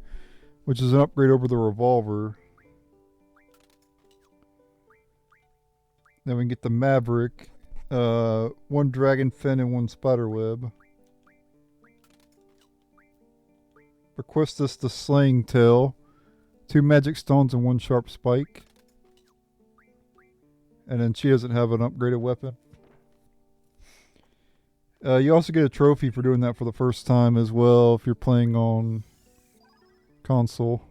which is an upgrade over the revolver. Then we can get the Maverick, 1 dragon fin and 1 spider web. Requestus the slaying tail, 2 magic stones and 1 sharp spike. And then she doesn't have an upgraded weapon. You also get a trophy for doing that for the first time as well if you're playing on console.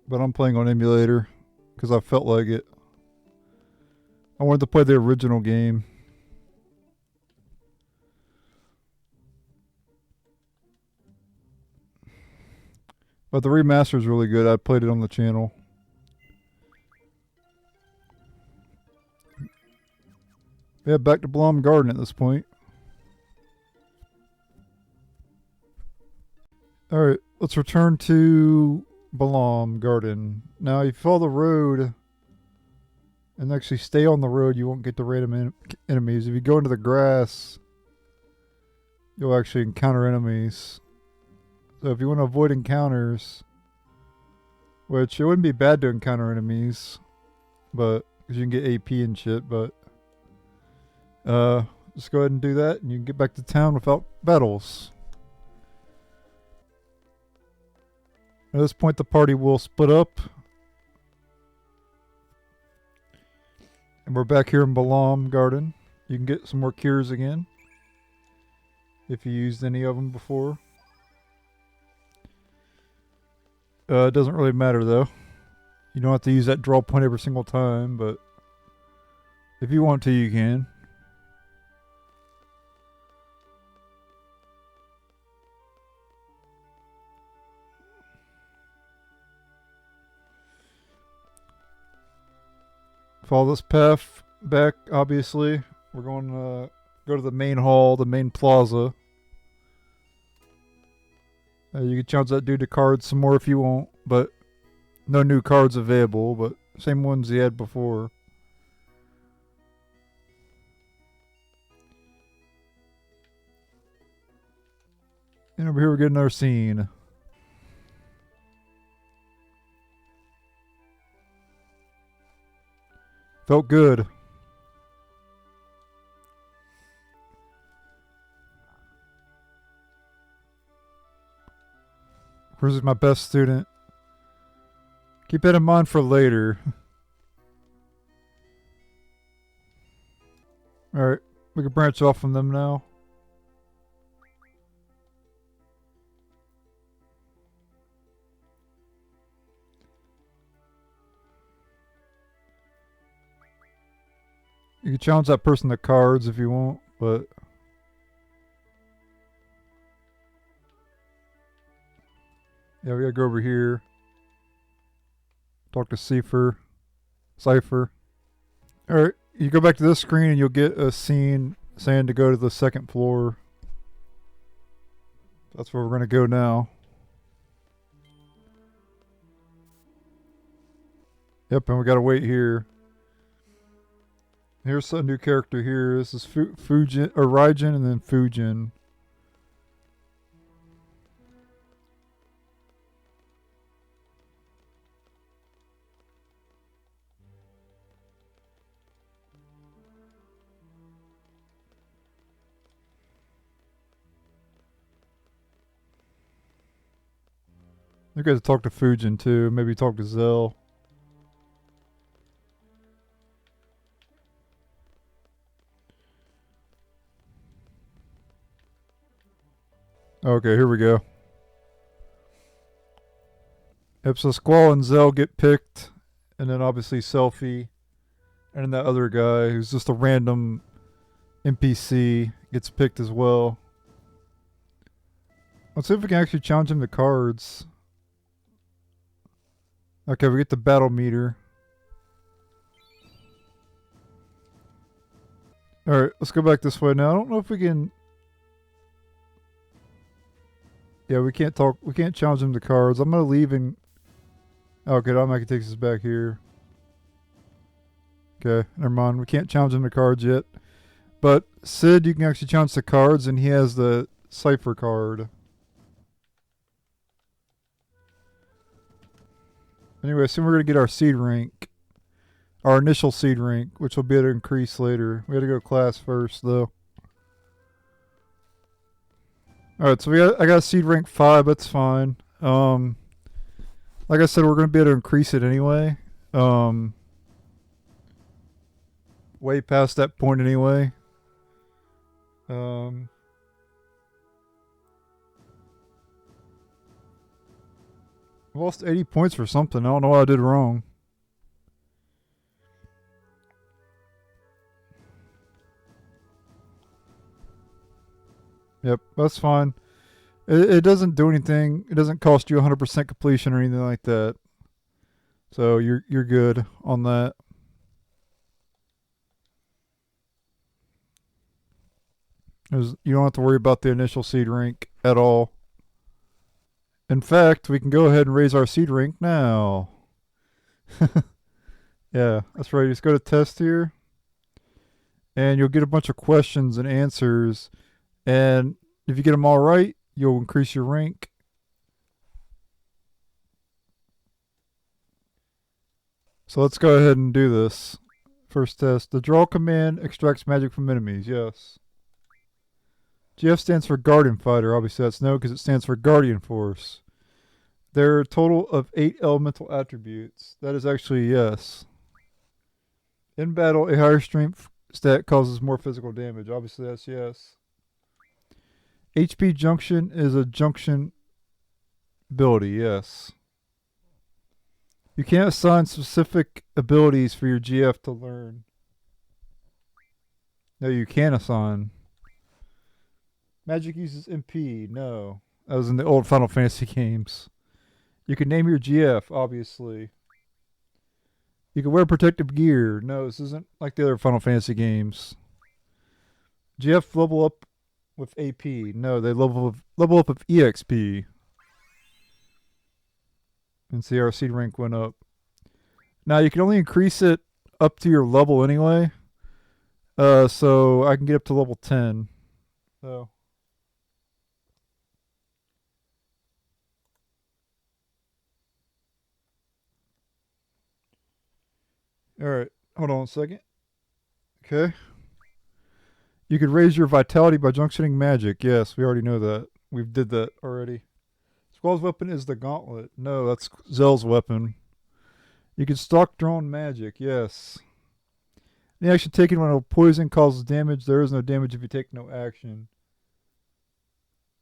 But I'm playing on emulator because I felt like it. I wanted to play the original game. But the remaster is really good. I played it on the channel. Yeah, back to Balamb Garden at this point. Alright, let's return to Balamb Garden. Now, if you follow the road and actually stay on the road, you won't get the random enemies. If you go into the grass, you'll actually encounter enemies. So if you want to avoid encounters, which it wouldn't be bad to encounter enemies, but because you can get AP and shit, but just go ahead and do that and you can get back to town without battles. At this point the party will split up. And we're back here in Balamb Garden. You can get some more cures again if you used any of them before. It doesn't really matter though. You don't have to use that draw point every single time, but if you want to, you can. Follow this path back, obviously. We're going to go to the main hall, the main plaza. You can challenge that dude to cards some more if you want, but no new cards available, but same ones he had before. And over here we get another scene. Felt good. Chris is my best student. Keep that in mind for later. Alright, we can branch off from them now. You can challenge that person to cards if you want, but... Yeah, we gotta go over here. Talk to Cypher. Alright, you go back to this screen and you'll get a scene saying to go to the second floor. That's where we're gonna go now. Yep, and we gotta wait here. Here's a new character here. This is Fujin, or Raijin, and then Fujin. You guys talk to Fujin too. Maybe talk to Zell. Okay, here we go. Yep, so Squall and Zell get picked, and then obviously Selfie, and then that other guy who's just a random NPC gets picked as well. Let's see if we can actually challenge him to cards. Okay, we get the battle meter. Alright, let's go back this way now. I don't know if we can... Yeah, we can't talk. We can't challenge him to cards. I'm going to leave and... Okay, automatically takes us back here. Okay, never mind. We can't challenge him to cards yet. But Sid, you can actually challenge the cards, and he has the Cypher card. Anyway, soon we're going to get our seed rank. Our initial seed rank, which will be able to increase later. We got to go class first, though. Alright, so I got seed rank 5, that's fine. Like I said, we're going to be able to increase it anyway. Way past that point anyway. I lost 80 points for something. I don't know what I did wrong. Yep, that's fine. It doesn't do anything. It doesn't cost you 100% completion or anything like that. So you're good on that. You don't have to worry about the initial seed rank at all. In fact, we can go ahead and raise our seed rank now. Yeah, that's right. Just go to test here. And you'll get a bunch of questions and answers. And if you get them all right, you'll increase your rank. So let's go ahead and do this. First test. The draw command extracts magic from enemies. Yes. GF stands for Guardian Fighter. Obviously that's no, because it stands for Guardian Force. There are a total of 8 elemental attributes. That is actually yes. In battle, a higher strength stat causes more physical damage. Obviously that's yes. HP Junction is a junction ability, yes. You can't assign specific abilities for your GF to learn. No, you can assign. Magic uses MP, no. That was in the old Final Fantasy games. You can name your GF, obviously. You can wear protective gear. No, this isn't like the other Final Fantasy games. GF level up with AP. No, they level up with EXP. And see, our seed rank went up. Now, you can only increase it up to your level anyway. So I can get up to level 10. So... Alright, hold on a second. Okay. You could raise your vitality by junctioning magic. Yes, we already know that. We did that already. Squall's weapon is the gauntlet. No, that's Zell's weapon. You can stock drawn magic. Yes. The action taken when a poison causes damage. There is no damage if you take no action.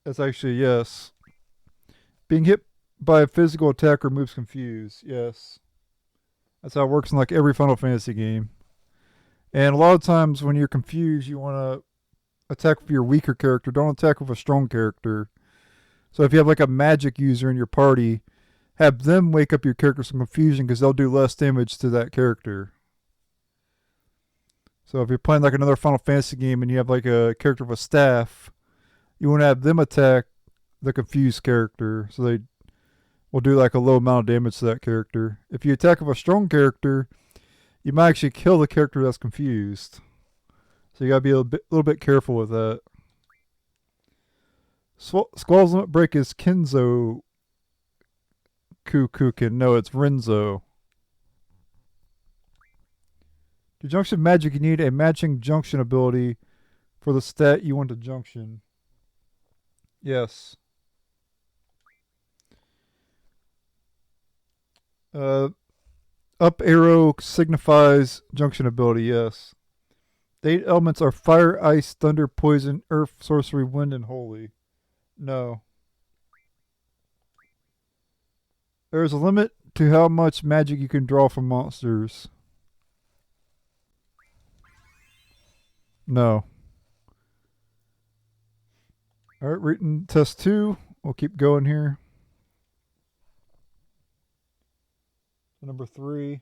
That's actually yes. Being hit by a physical attack removes confuse. Yes. That's how it works in like every Final Fantasy game. And a lot of times when you're confused, you want to attack with your weaker character. Don't attack with a strong character. So if you have like a magic user in your party, have them wake up your character some confusion because they'll do less damage to that character. So if you're playing like another Final Fantasy game and you have like a character with a staff, you want to have them attack the confused character so they will do like a low amount of damage to that character. If you attack with a strong character, you might actually kill the character that's confused. So you gotta be a little bit careful with that. Squall's limit break is Kenzo Kukukin. No, it's Renzo. To junction magic, you need a matching junction ability for the stat you want to junction. Yes. Up arrow signifies junction ability, yes. The 8 elements are fire, ice, thunder, poison, earth, sorcery, wind, and holy. No. There is a limit to how much magic you can draw from monsters. No. Alright, written test 2. We'll keep going here. Number 3.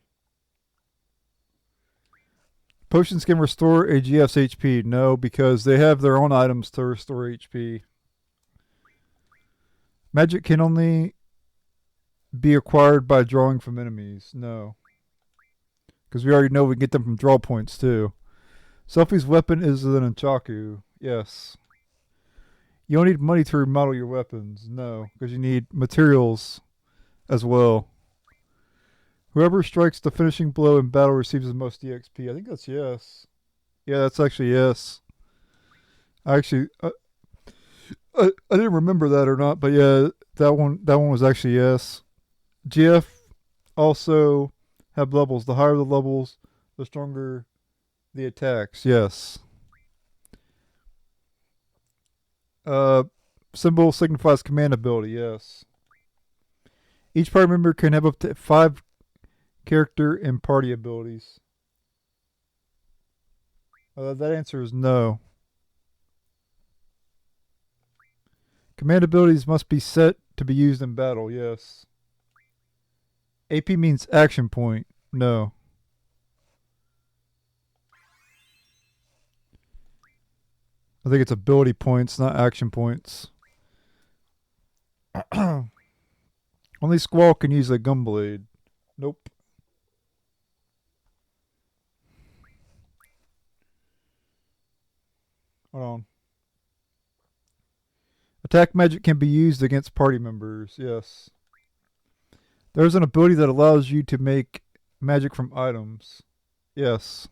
Potions can restore a GF's HP. No, because they have their own items to restore HP. Magic can only be acquired by drawing from enemies. No. Because we already know we can get them from draw points too. Selfie's weapon is an Nunchaku. Yes. You don't need money to remodel your weapons. No, because you need materials as well. Whoever strikes the finishing blow in battle receives the most EXP. I think that's yes. Yeah, that's actually yes. I actually, I didn't remember that or not, but yeah, that one was actually yes. GF also have levels. The higher the levels, the stronger the attacks. Yes. Symbol signifies command ability. Yes. Each party member can have up to 5 character and party abilities. That answer is no. Command abilities must be set to be used in battle. Yes. AP means action point. No. I think it's ability points, not action points. Only Squall can use a gunblade. Nope. Hold on. Attack magic can be used against party members. Yes. There's an ability that allows you to make magic from items. Yes.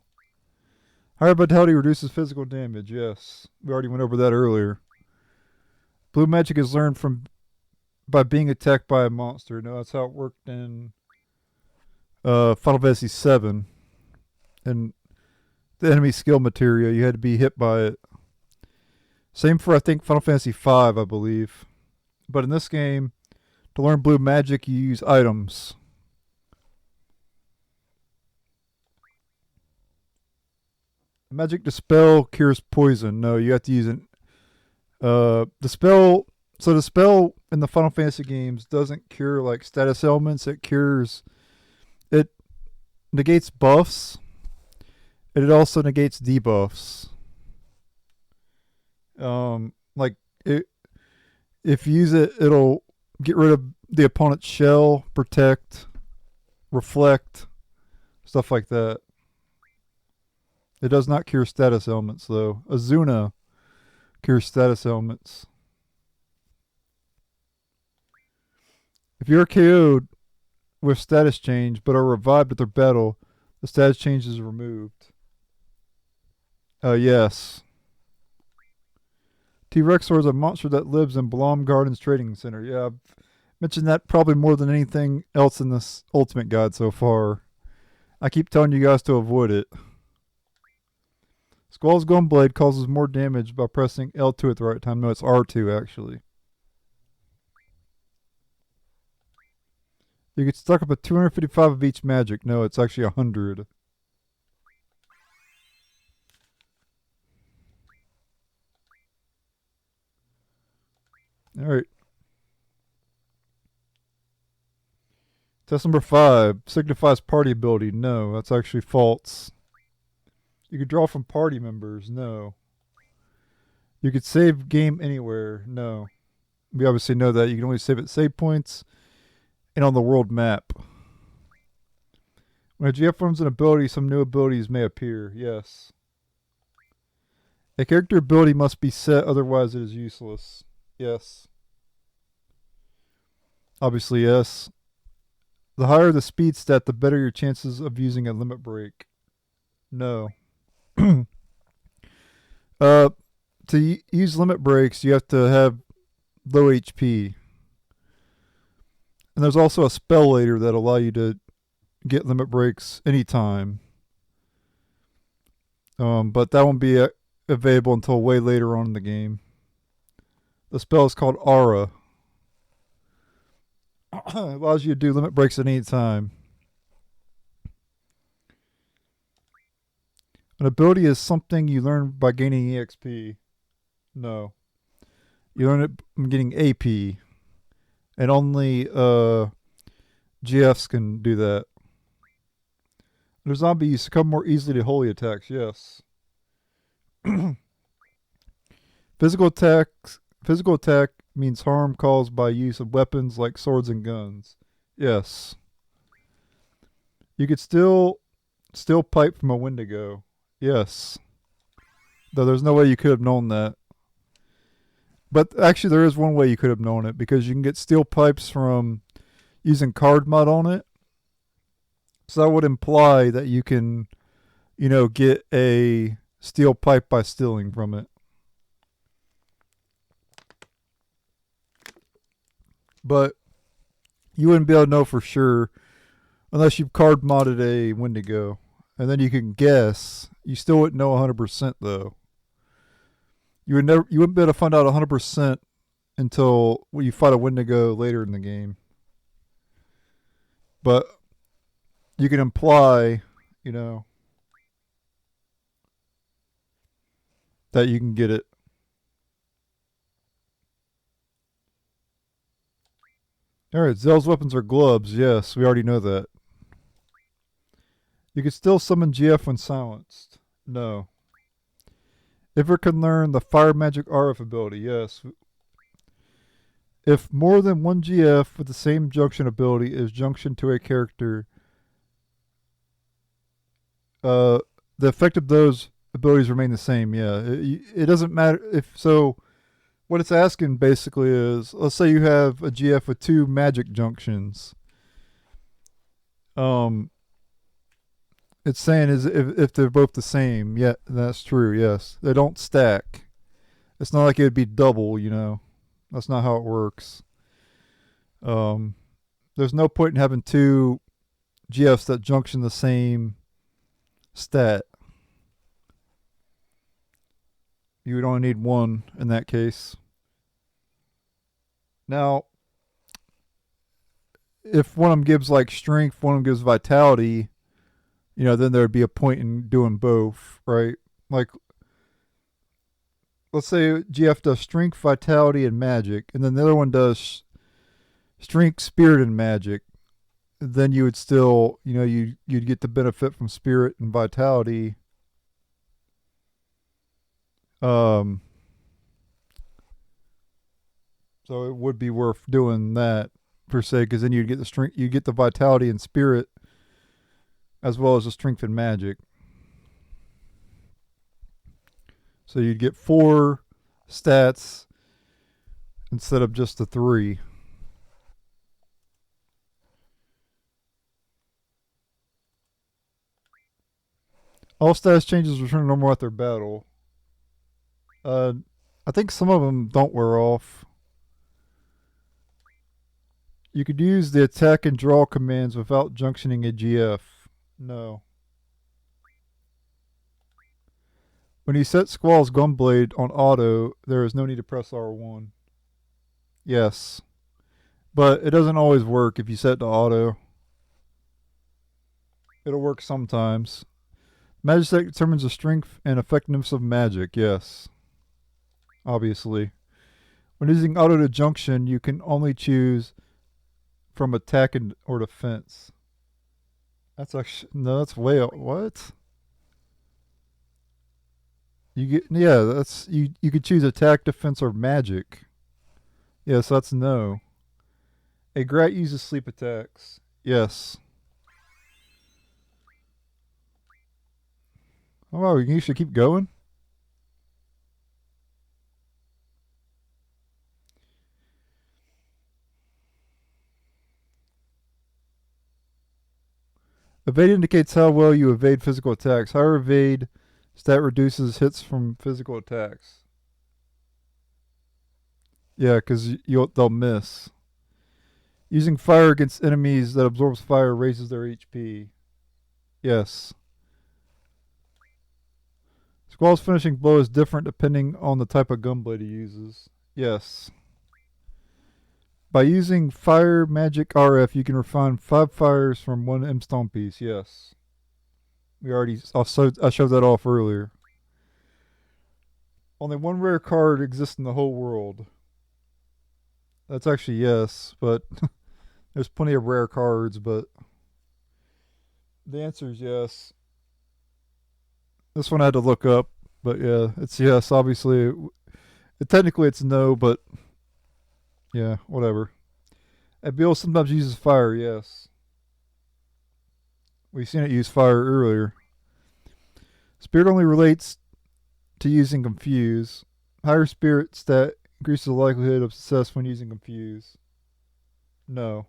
Higher vitality reduces physical damage. Yes. We already went over that earlier. Blue magic is learned by being attacked by a monster. No, that's how it worked in Final Fantasy VII. And the enemy skill materia, you had to be hit by it. Same for, I think, Final Fantasy V, I believe. But in this game, to learn blue magic, you use items. Magic Dispel cures poison. No, you have to use it. The spell in the Final Fantasy games doesn't cure like status elements. It negates buffs, and it also negates debuffs. If you use it, it'll get rid of the opponent's shell, protect, reflect, stuff like that. It does not cure status elements, though. Azuna cures status elements. If you're KO'd with status change but are revived at their battle, the status change is removed. Yes. T-Rexuar is a monster that lives in Balamb Garden's trading center. Yeah, I've mentioned that probably more than anything else in this Ultimate Guide so far. I keep telling you guys to avoid it. Squall's Gunblade causes more damage by pressing L2 at the right time. No, it's R2 actually. You get stuck up at 255 of each magic. No, it's actually 100. Alright. Test number 5. Signifies party ability. No, that's actually false. You could draw from party members. No. You could save game anywhere. No. We obviously know that. You can only save at save points and on the world map. When a GF forms an ability, some new abilities may appear. Yes. A character ability must be set, otherwise it is useless. Yes. Obviously, yes. The higher the speed stat, the better your chances of using a limit break. No. To use limit breaks, you have to have low HP. And there's also a spell later that allow you to get limit breaks anytime. But that won't be available until way later on in the game. The spell is called Aura. It allows you to do limit breaks at any time. An ability is something you learn by gaining EXP. No. You learn it from getting AP. And only GFs can do that. Under zombie, you succumb more easily to holy attacks. Yes. Physical attack means harm caused by use of weapons like swords and guns. Yes. You could still pipe from a Wendigo. Yes. Though there's no way you could have known that. But actually there is one way you could have known it, because you can get steel pipes from using card mod on it. So that would imply that you can, get a steel pipe by stealing from it. But you wouldn't be able to know for sure unless you've card modded a Wendigo. And then you can guess. You still wouldn't know 100% though. You wouldn't be able to find out 100% until you fight a Wendigo later in the game. But you can imply, that you can get it. Alright, Zell's weapons are gloves. Yes, we already know that. You can still summon GF when silenced. No. Ifrit can learn the Fire Magic RF ability. Yes. If more than one GF with the same junction ability is junctioned to a character, the effect of those abilities remain the same. Yeah. It doesn't matter if so. What it's asking basically is, let's say you have a GF with 2 magic junctions. It's saying is if they're both the same. Yeah, that's true. Yes, they don't stack. It's not like it would be double. That's not how it works. There's no point in having 2 GFs that junction the same stat. You would only need 1 in that case. Now, if one of them gives like strength, one of them gives vitality, then there'd be a point in doing both, right? Like, let's say GF does strength, vitality, and magic, and then the other one does strength, spirit, and magic. Then you would still, you'd get the benefit from spirit and vitality. So it would be worth doing that per se, because then you'd get the strength, you get the vitality and spirit, as well as the strength and magic. So you'd get 4 stats instead of just the 3. All status changes return to normal after battle. I think some of them don't wear off. You could use the attack and draw commands without junctioning a GF. No. When you set Squall's Gunblade on auto, there is no need to press R1. Yes. But it doesn't always work if you set it to auto. It'll work sometimes. Magic set determines the strength and effectiveness of magic. Yes. Obviously. When using auto adjunction, you can only choose from attack or defense. That's actually no. That's way out. What? You get That's you. You could choose attack, defense, or magic. Yes, that's no. A Grat uses sleep attacks. Yes. Oh, wow, you should keep going. Evade indicates how well you evade physical attacks. Higher evade stat reduces hits from physical attacks. Yeah, because they'll miss. Using fire against enemies that absorbs fire raises their HP. Yes. Squall's finishing blow is different depending on the type of gunblade he uses. Yes. By using Fire Magic RF, you can refine 5 fires from 1 M-Stone piece. Yes. I showed that off earlier. Only 1 rare card exists in the whole world. That's actually yes, but there's plenty of rare cards, but the answer is yes. This one I had to look up, but yeah, it's yes. Obviously, technically it's no, but yeah, whatever. Buel sometimes uses fire, yes. We've seen it use fire earlier. Spirit only relates to using Confuse. Higher Spirit stat increases the likelihood of success when using Confuse. No.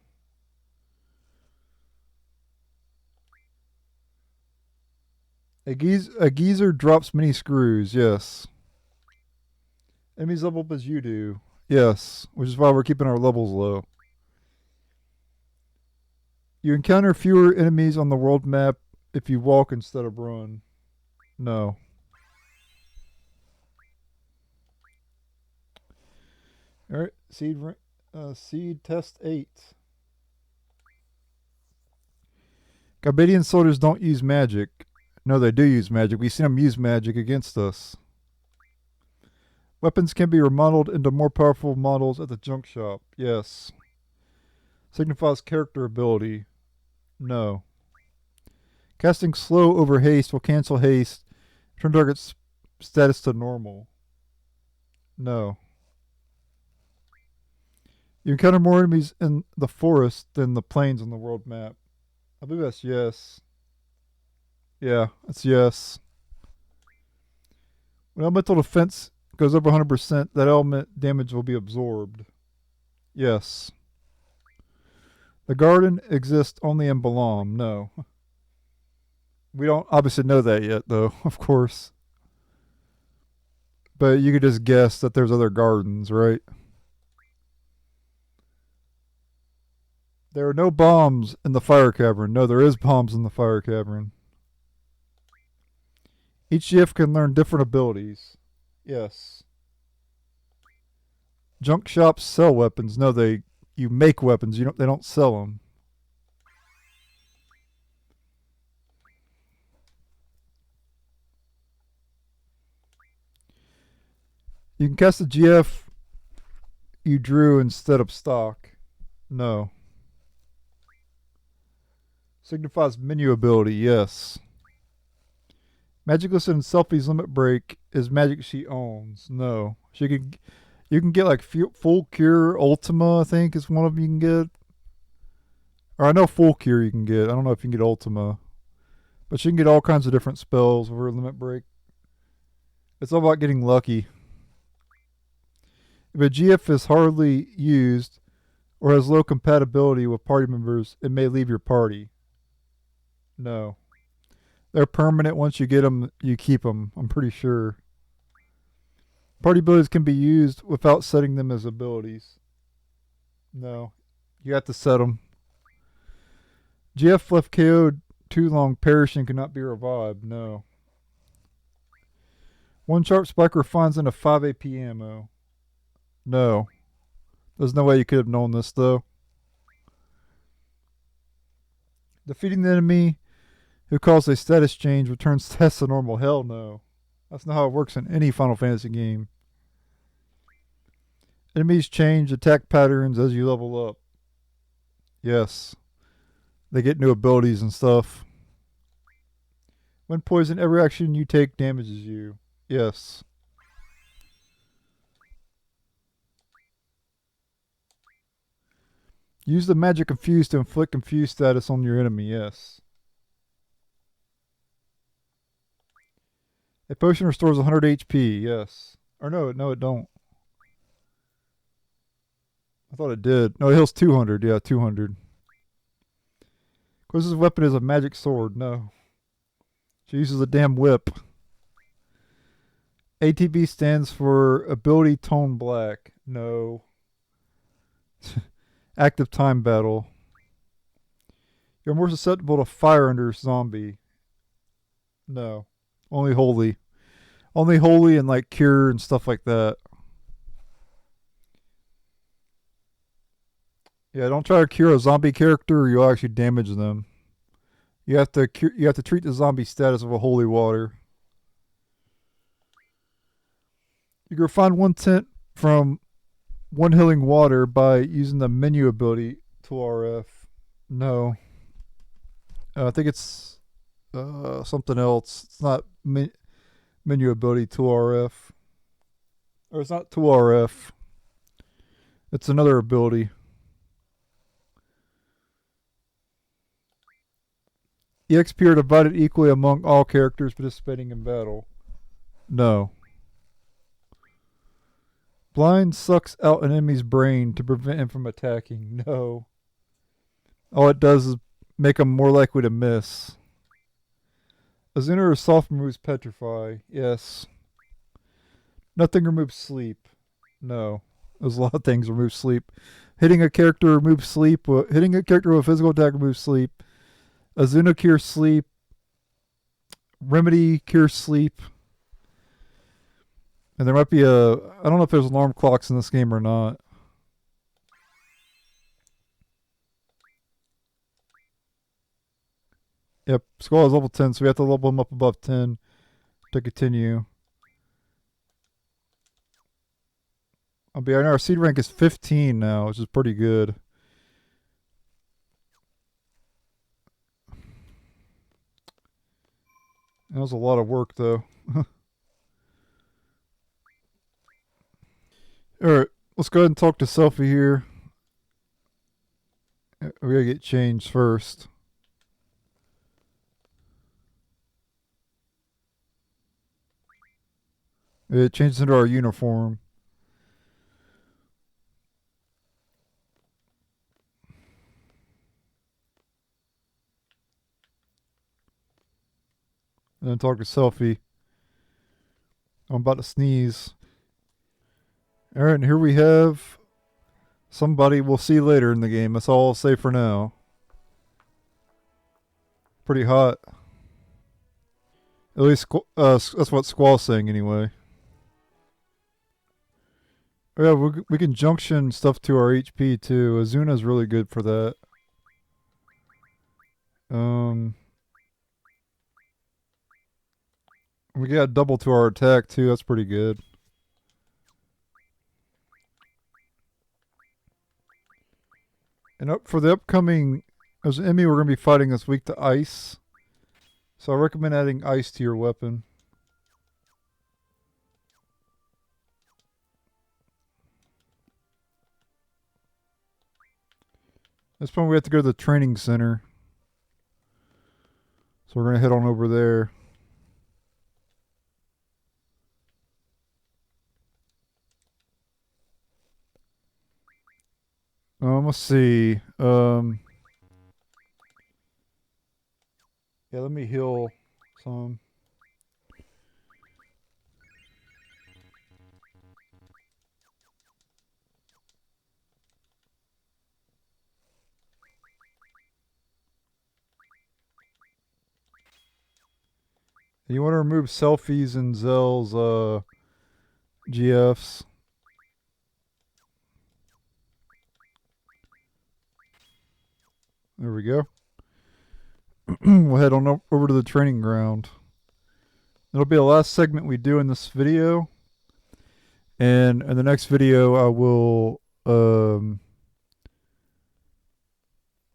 A geezer drops mini screws, yes. Enemies level up as you do. Yes, which is why we're keeping our levels low. You encounter fewer enemies on the world map if you walk instead of run. No. Alright, seed test 8. Galbadian soldiers don't use magic. No, they do use magic. We've seen them use magic against us. Weapons can be remodeled into more powerful models at the junk shop. Yes. Signifies character ability. No. Casting slow over haste will cancel haste. Turn target's status to normal. No. You encounter more enemies in the forest than the plains on the world map. I believe that's yes. Yeah, that's yes. When elemental defense goes over 100%, that element damage will be absorbed. Yes. The garden exists only in Balamb. No. We don't obviously know that yet, though, of course. But you could just guess that there's other gardens, right? There are no bombs in the fire cavern. No, there is bombs in the fire cavern. Each GF can learn different abilities. Yes. Junk shops sell weapons. No, you make weapons. They don't sell them. You can cast the GF you drew instead of stock. No. Signifies menu ability. Yes. Magic listed in Selfie's limit break is magic she owns. No. You can get like full cure Ultima, I think is one of them you can get. Or I know full cure you can get. I don't know if you can get Ultima. But you can get all kinds of different spells over limit break. It's all about getting lucky. If a GF is hardly used or has low compatibility with party members, it may leave your party. No. They're permanent. Once you get them, you keep them. I'm pretty sure. Party abilities can be used without setting them as abilities. No. You have to set them. GF left KO'd too long, perishing cannot be revived. No. One sharp spike refines into 5 AP ammo. No. There's no way you could have known this, though. Defeating the enemy who caused a status change returns stats to normal. Hell no. That's not how it works in any Final Fantasy game. Enemies change attack patterns as you level up. Yes. They get new abilities and stuff. When poisoned, every action you take damages you. Yes. Use the magic Confuse to inflict Confuse status on your enemy. Yes. A potion restores 100 HP. Yes. Or no, it don't. I thought it did. No, it heals 200. Yeah, 200. Of course, this weapon is a magic sword. No. She uses a damn whip. ATB stands for Ability Tone Black. No. Active Time Battle. You're more susceptible to fire under zombie. No. Only holy. Only holy and like cure and stuff like that. Yeah, don't try to cure a zombie character or you'll actually damage them. You have to treat the zombie status of a holy water. You can find one tent from one healing water by using the menu ability Tool RF. No. I think it's something else. It's not menu ability Tool RF. Or it's not Tool RF. It's another ability. EXP are divided equally among all characters participating in battle. No. Blind sucks out an enemy's brain to prevent him from attacking. No. All it does is make him more likely to miss. Azuna or soft removes petrify. Yes. Nothing removes sleep. No. There's a lot of things remove sleep. Hitting a character removes sleep. Hitting a character with a physical attack removes sleep. Azuna cures sleep. Remedy cures sleep. And there might be I don't know if there's alarm clocks in this game or not. Yep, Squall is level 10, so we have to level him up above 10 to continue. I'll be our seed rank is 15 now, which is pretty good. That was a lot of work, though. Alright, let's go ahead and talk to Selfie here. We gotta get changed first. It changes into our uniform. And then talk to Selfie. I'm about to sneeze. Alright, and here we have somebody we'll see later in the game. That's all I'll say for now. Pretty hot. At least that's what Squall's saying anyway. Oh yeah, we can junction stuff to our HP too. Azuna's really good for that. We got double to our attack too. That's pretty good. And up for the upcoming, there's an enemy we're going to be fighting this week to ice. So I recommend adding ice to your weapon. This point we have to go to the training center. So we're going to head on over there. Let's see. Yeah, let me heal some. You want to remove Selfies and Zell's GFs. There we go. We'll head on over to the training ground. It'll be the last segment we do in this video. And in the next video, I will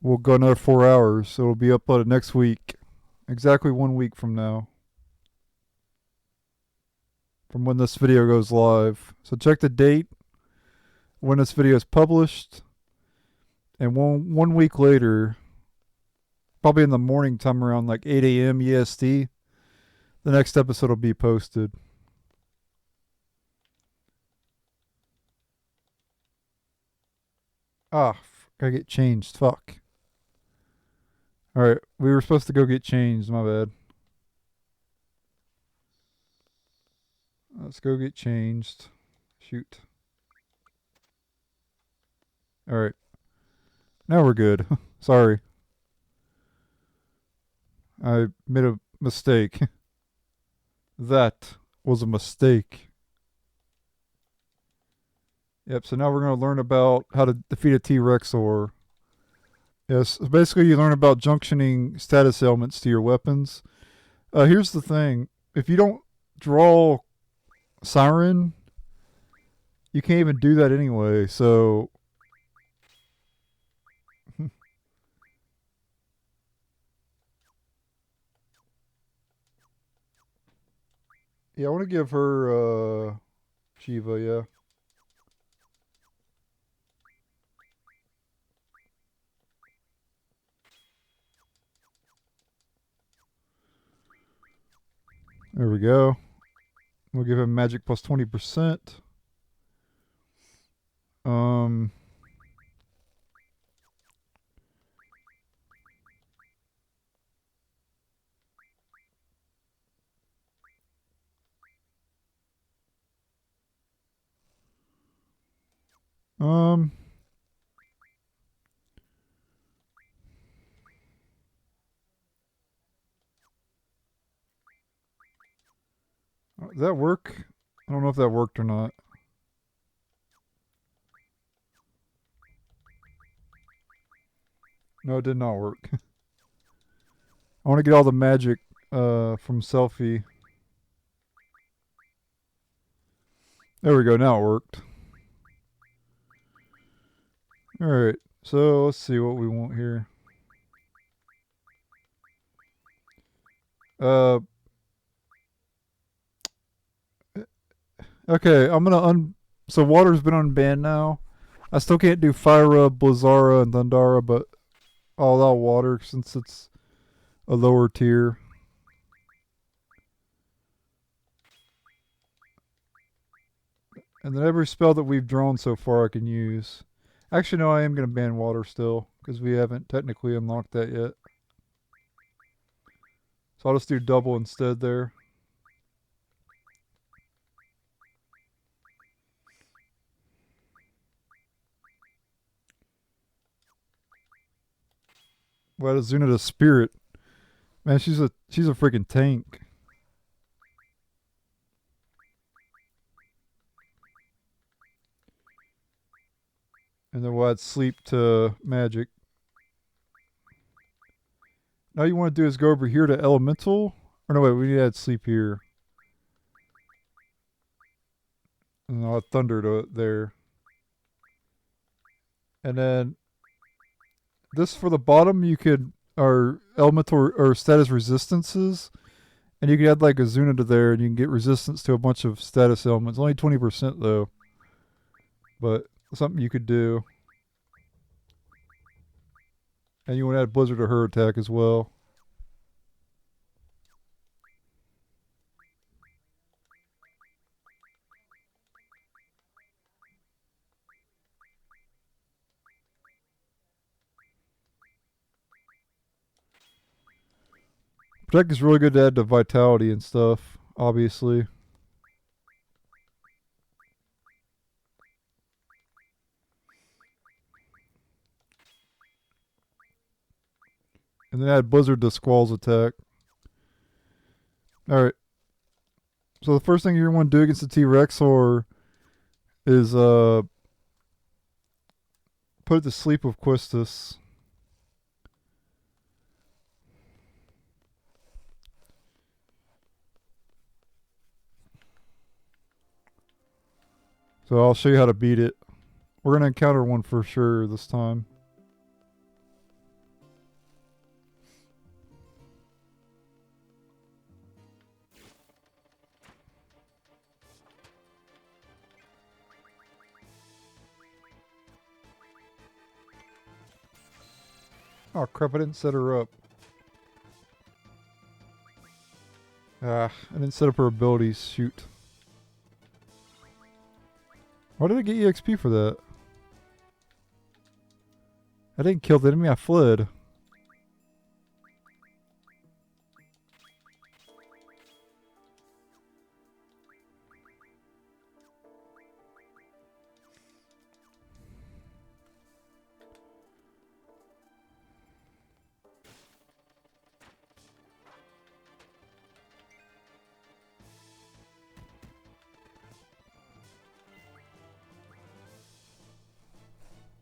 we'll go another 4 hours. So it'll be uploaded next week, exactly 1 week from now, from when this video goes live. So check the date when this video is published, and one week later, probably in the morning time around like 8 a.m. EST, the next episode will be posted. Ah, gotta get changed. Fuck. Alright, we were supposed to go get changed. My bad. Let's go get changed. Shoot. Alright. Now we're good. Sorry. I made a mistake. That was a mistake. Yep, so now we're going to learn about how to defeat a T-Rexuar. Yes, basically you learn about junctioning status elements to your weapons. Here's the thing. If you don't draw Siren, you can't even do that anyway, so... yeah, I want to give her Shiva, yeah. There we go. We'll give him magic plus 20%. Did that work? I don't know if that worked or not. No, it did not work. I want to get all the magic from Selfie. There we go, now it worked. Alright, so let's see what we want here. Okay, I'm gonna so water's been unbanned now. I still can't do Fyra, Blizzara, and Thundara, but I'll allow water since it's a lower tier. And then every spell that we've drawn so far I can use. Actually, no, I am going to ban water still, because we haven't technically unlocked that yet. So I'll just do double instead there. What is Zuna the Spirit? Man, she's a freaking tank. And then we'll add sleep to magic. Now you want to do is go over here to elemental. Or no, wait, we need to add sleep here. And I'll add thunder to it there. And then this for the bottom, you could, are elemental or status resistances. And you can add like a Zuna to there and you can get resistance to a bunch of status elements. Only 20% though. But something you could do. And you want to add Blizzard to her attack as well. Protect is really good to add to vitality and stuff, obviously. And then add Blizzard to Squall's attack. Alright. So the first thing you're going to want to do against the T-Rexuar is put it to sleep with Quistis. So I'll show you how to beat it. We're going to encounter one for sure this time. Oh crap, I didn't set her up. I didn't set up her abilities, shoot. Why did I get EXP for that? I didn't kill the enemy, I fled.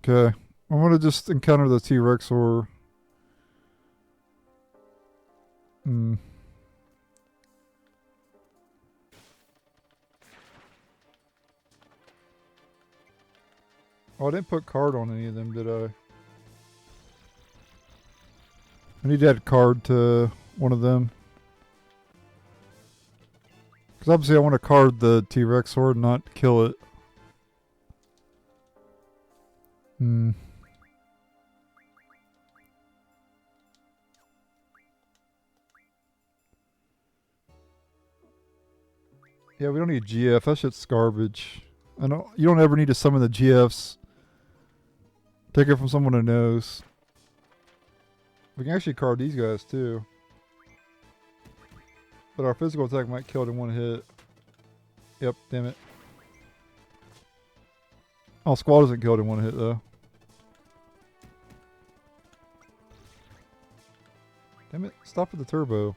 Okay, I'm gonna just encounter the T-Rexuar. Oh, I didn't put card on any of them, did I? I need to add card to one of them. Because obviously I want to card the T-Rexuar and not kill it. Yeah, we don't need GF. That shit's garbage. You don't ever need to summon the GFs. Take it from someone who knows. We can actually card these guys too. But our physical attack might kill it in one hit. Yep, damn it. Oh, Squall doesn't kill it in one hit though. Damn it, stop with the turbo.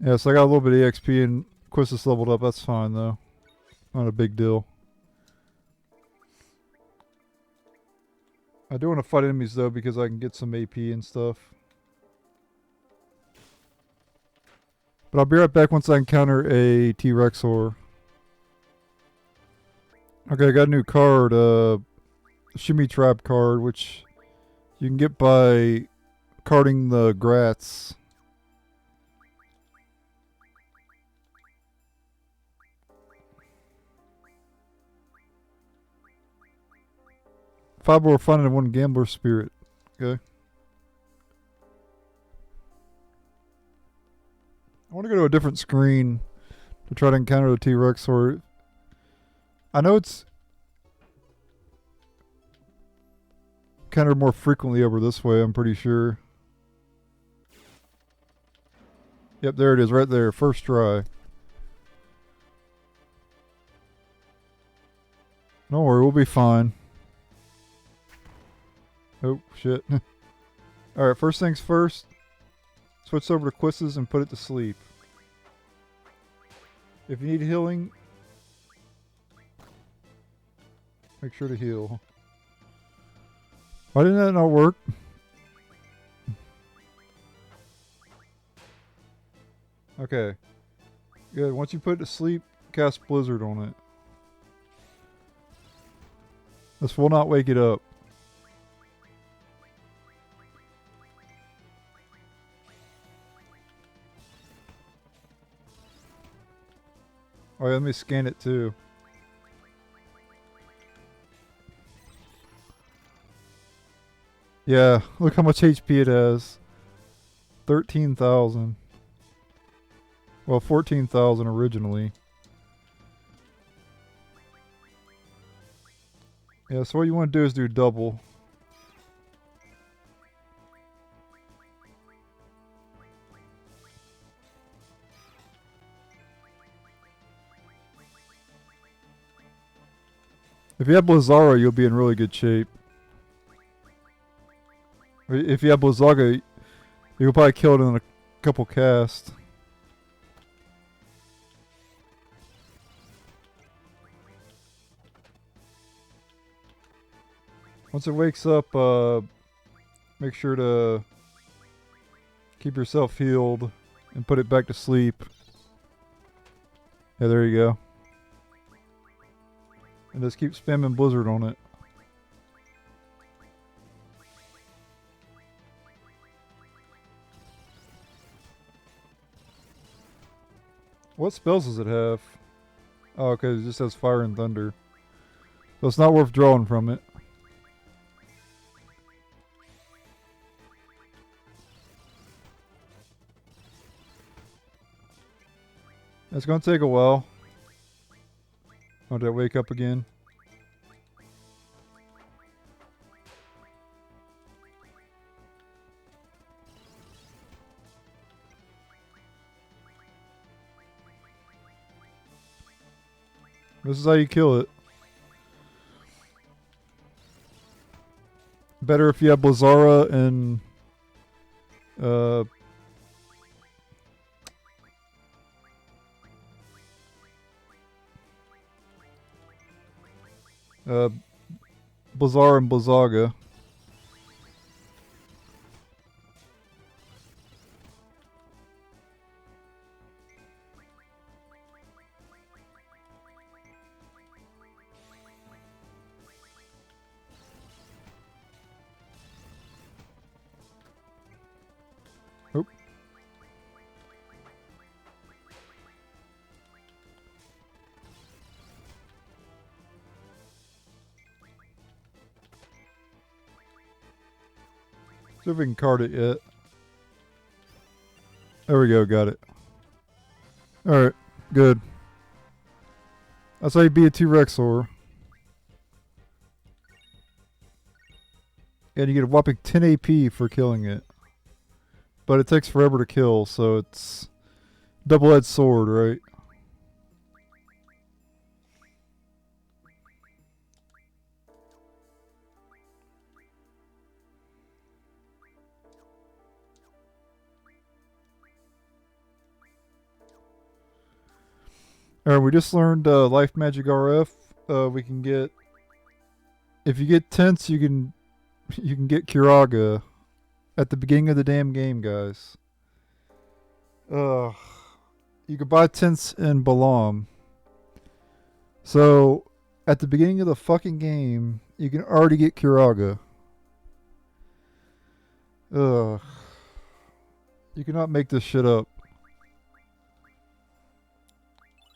Yeah, so I got a little bit of EXP and Quistis leveled up. That's fine though. Not a big deal. I do want to fight enemies though because I can get some AP and stuff. But I'll be right back once I encounter a T-Rexuar. Okay, I got a new card. Shimmy Trap card, which you can get by carding the Grats. Five more fun and one gambler spirit. Okay. I want to go to a different screen to try to encounter the T-Rexuar. I know it's encountered more frequently over this way, I'm pretty sure. Yep, there it is, right there. First try. Don't worry, we'll be fine. Oh, shit. Alright, first things first. Switch over to Quistis and put it to sleep. If you need healing, make sure to heal. Why didn't that not work? Okay. Good. Once you put it to sleep, cast Blizzard on it. This will not wake it up. Oh, yeah, let me scan it too. Yeah, look how much HP it has. 13,000. Well, 14,000 originally. Yeah, so what you want to do is do double. If you have Blizzaga, you'll be in really good shape. If you have Blizzaga, you'll probably kill it in a couple casts. Once it wakes up, make sure to keep yourself healed and put it back to sleep. Yeah, there you go. And just keep spamming Blizzard on it. What spells does it have? Oh, okay, it just has Fire and Thunder. So it's not worth drawing from it. It's gonna take a while. Oh, did I wake up again? This is how you kill it. Better if you have Blizzara and Blizzara and Blizzaga. Oop. See if we can card it yet. There we go, got it. Alright, good. That's how you beat a T-Rexuar. And you get a whopping 10 AP for killing it. But it takes forever to kill, so it's double-edged sword, right? Alright, we just learned Life Magic RF. We can get, if you get Tense, you can get Curaga at the beginning of the damn game, guys. You can buy Tense in Balamb. So at the beginning of the fucking game, you can already get Curaga. You cannot make this shit up.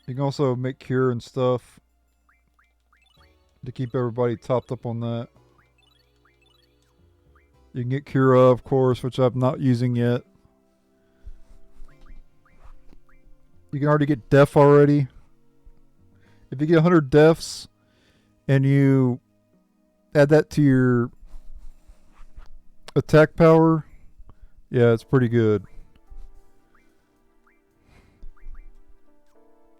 You can also make cure and stuff to keep everybody topped up on that. You can get Cura, of course, which I'm not using yet. You can already get Def already. If you get 100 Defs and you add that to your attack power, yeah, it's pretty good.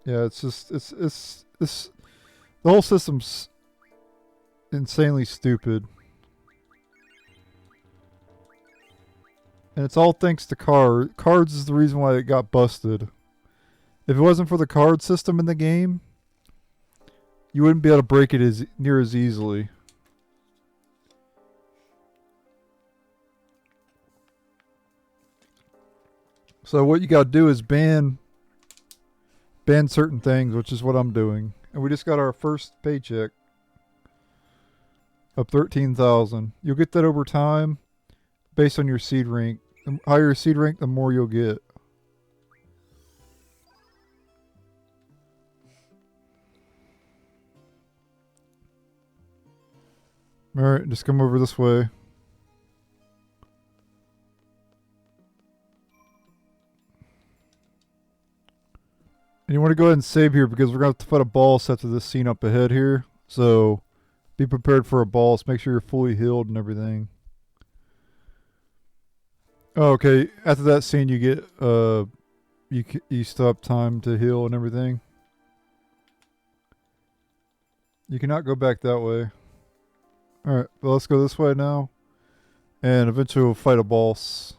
Yeah, it's just, it's the whole system's insanely stupid. And it's all thanks to cards is the reason why it got busted. If it wasn't for the card system in the game, you wouldn't be able to break it near as easily. So what you gotta do is ban certain things, which is what I'm doing. And we just got our first paycheck of 13,000. You'll get that over time based on your seed rank. The higher your seed rank, the more you'll get. Alright, just come over this way. And you want to go ahead and save here because we're going to have to fight a boss after this scene up ahead here. So be prepared for a boss. Make sure you're fully healed and everything. Oh, okay. After that scene you get you still have time to heal and everything. You cannot go back that way. Alright, well let's go this way now. And eventually we'll fight a boss.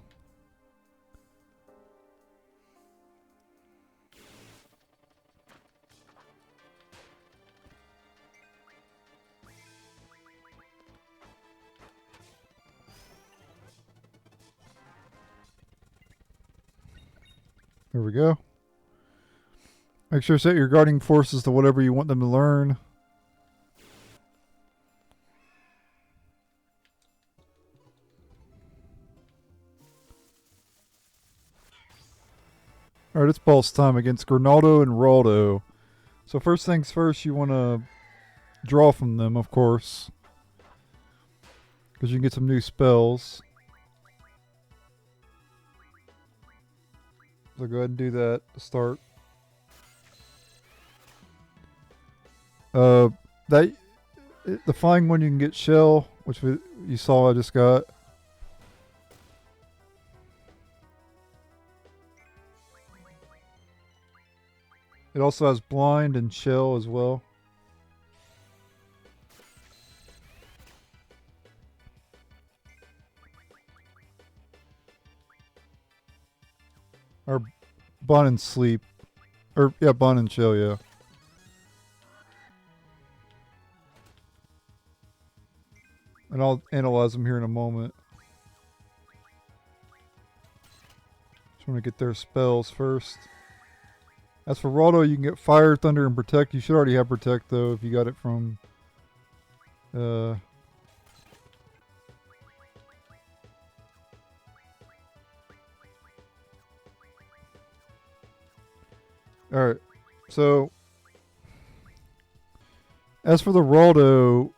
There we go. Make sure to set your guarding forces to whatever you want them to learn. Alright, it's boss time against Granaldo and Raldo. So first things first, you want to draw from them, of course. Because you can get some new spells. So go ahead and do that to start. The flying one you can get Shell, which you saw I just got. It also has Blind and Shell as well. Or Blind and Sleep. Or, yeah, Blind and Shell, yeah. And I'll analyze them here in a moment. Just want to get their spells first. As for Raldo, you can get Fire, Thunder, and Protect. You should already have Protect, though, if you got it from... Alright, so... As for the Raldo,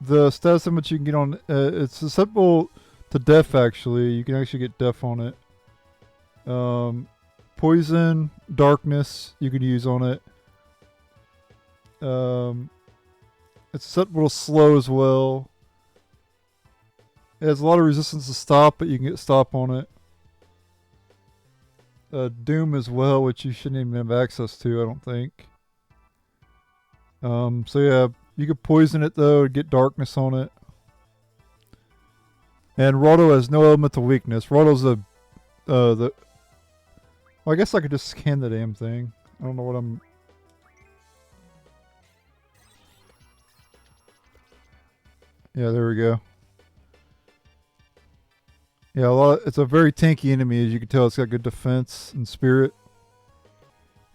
the status limit you can get on... it's susceptible to Death, actually. You can actually get Death on it. Poison, Darkness, you can use on it. It's susceptible to Slow as well. It has a lot of resistance to Stop, but you can get Stop on it. Doom as well, which you shouldn't even have access to, I don't think. So yeah, you could poison it though to get Darkness on it. And Raldo has no elemental weakness. Raldo's well, I guess I could just scan the damn thing. I don't know what I'm... Yeah, there we go. Yeah, it's a very tanky enemy, as you can tell. It's got good defense and spirit.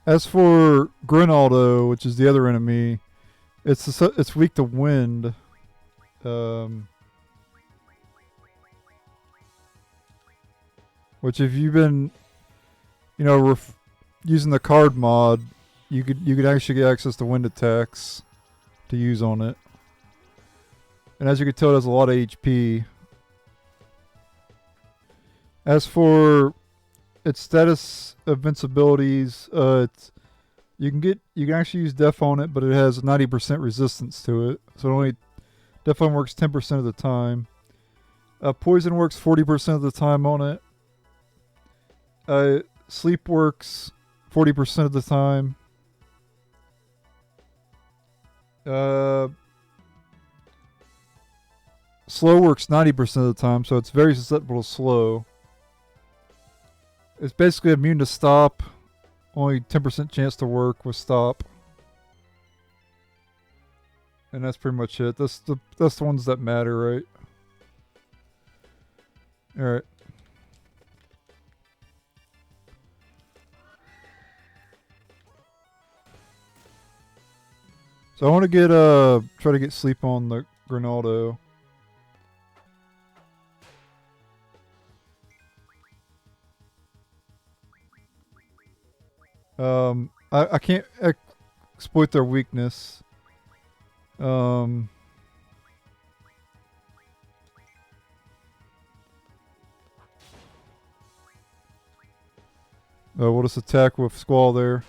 As for Granaldo, which is the other enemy, it's weak to wind. Which if you've been, using the card mod, you could actually get access to wind attacks to use on it. And as you can tell, it has a lot of HP. As for its status invincibilities, you can actually use Def on it, but it has 90% resistance to it. So Def on works 10% of the time. Poison works 40% of the time on it. Sleep works 40% of the time. Slow works 90% of the time, so it's very susceptible to Slow. It's basically immune to Stop. Only 10% chance to work with Stop. And that's pretty much it. That's the ones that matter, right? Alright. So I want to try to get sleep on the Granaldo. I can't exploit their weakness. We'll just attack with Squall there.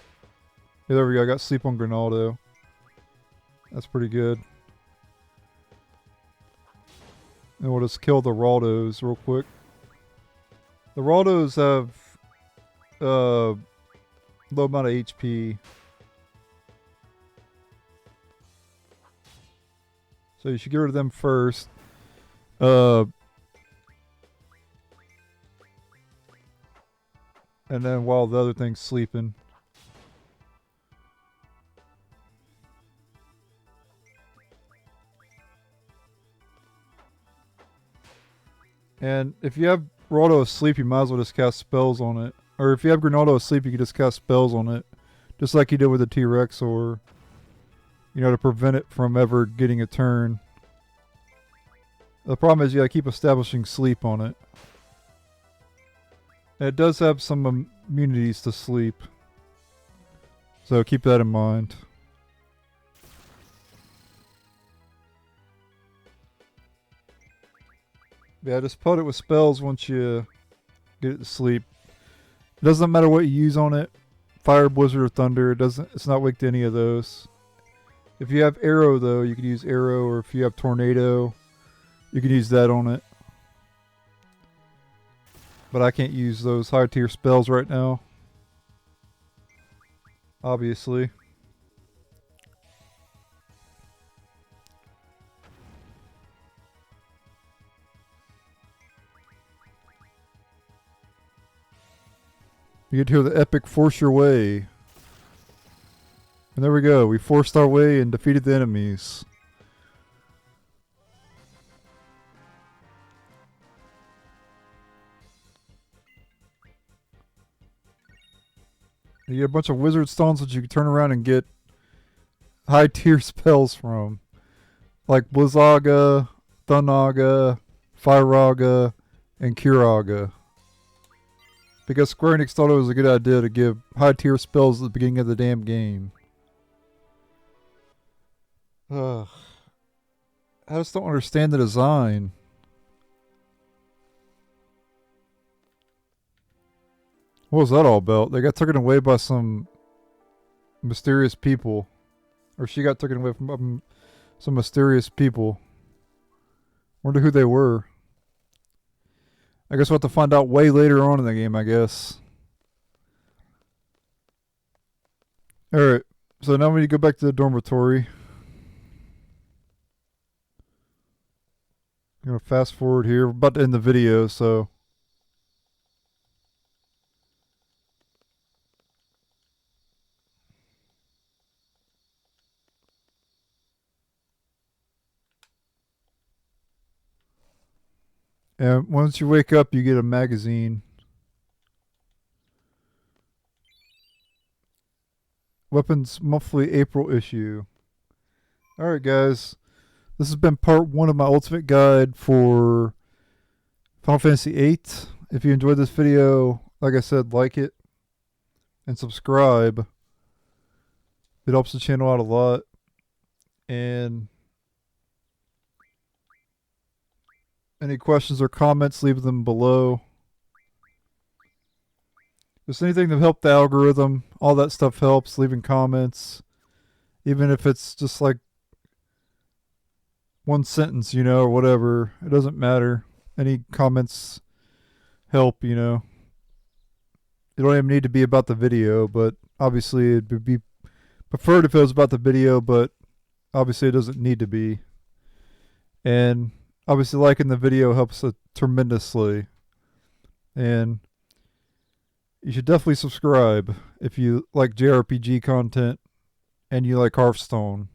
Yeah, there we go. I got sleep on Granaldo. That's pretty good. And we'll just kill the Raldos real quick. The Raldos have low amount of HP. So you should get rid of them first. And then while the other thing's sleeping. And if you have Raldo asleep, you might as well just cast spells on it. Or if you have Granaldo asleep, you can just cast spells on it Just like you did with the T-Rexuar. You know, to prevent it from ever getting a turn. The problem is you gotta keep establishing sleep on it. And it does have some immunities to sleep. So keep that in mind. Yeah, just put it with spells once you get it to sleep. It doesn't matter what you use on it. Fire, Blizzard, or Thunder. It's not weak to any of those. If you have Arrow though, you can use Arrow, or if you have Tornado, you can use that on it. But I can't use those high tier spells right now. Obviously. You get to hear the epic Force Your Way. And there we go. We forced our way and defeated the enemies. You get a bunch of wizard stones that you can turn around and get high tier spells from. Like Blizzaga, Thunaga, Fireaga, and Curaga. Because Square Enix thought it was a good idea to give high tier spells at the beginning of the damn game. I just don't understand the design. What was that all about? They got taken away by some mysterious people. Or she got taken away from some mysterious people. Wonder who they were. I guess we'll have to find out way later on in the game, I guess. Alright, so now we need to go back to the dormitory. I'm going to fast forward here. We're about to end the video, so... And once you wake up, you get a magazine. Weapons Monthly April issue. Alright guys, this has been part 1 of my ultimate guide for Final Fantasy VIII. If you enjoyed this video, like I said, like it and subscribe. It helps the channel out a lot. And any questions or comments, leave them below. Just anything to help the algorithm, all that stuff helps. Leaving comments, even if it's just like one sentence, you know, or whatever. It doesn't matter. Any comments help, you know. It don't even need to be about the video, but obviously it would be preferred if it was about the video, but obviously it doesn't need to be. And obviously liking the video helps tremendously. And you should definitely subscribe if you like JRPG content and you like Hearthstone.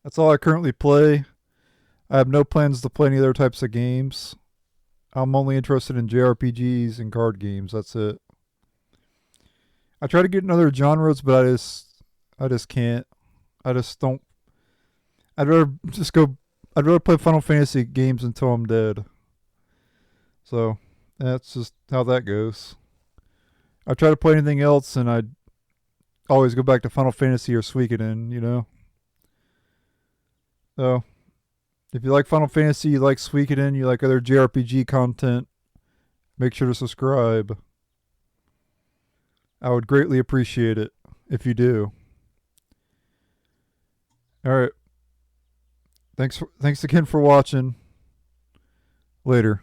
That's all I currently play. I have no plans to play any other types of games. I'm only interested in JRPGs and card games. That's it. I try to get in other genres, but I just can't. I just don't. I'd rather play Final Fantasy games until I'm dead. So, that's just how that goes. I try to play anything else and I always go back to Final Fantasy or Suikoden, you know? So, if you like Final Fantasy, you like Suikoden, you like other JRPG content, make sure to subscribe. I would greatly appreciate it if you do. Alright. Thanks again for watching. Later.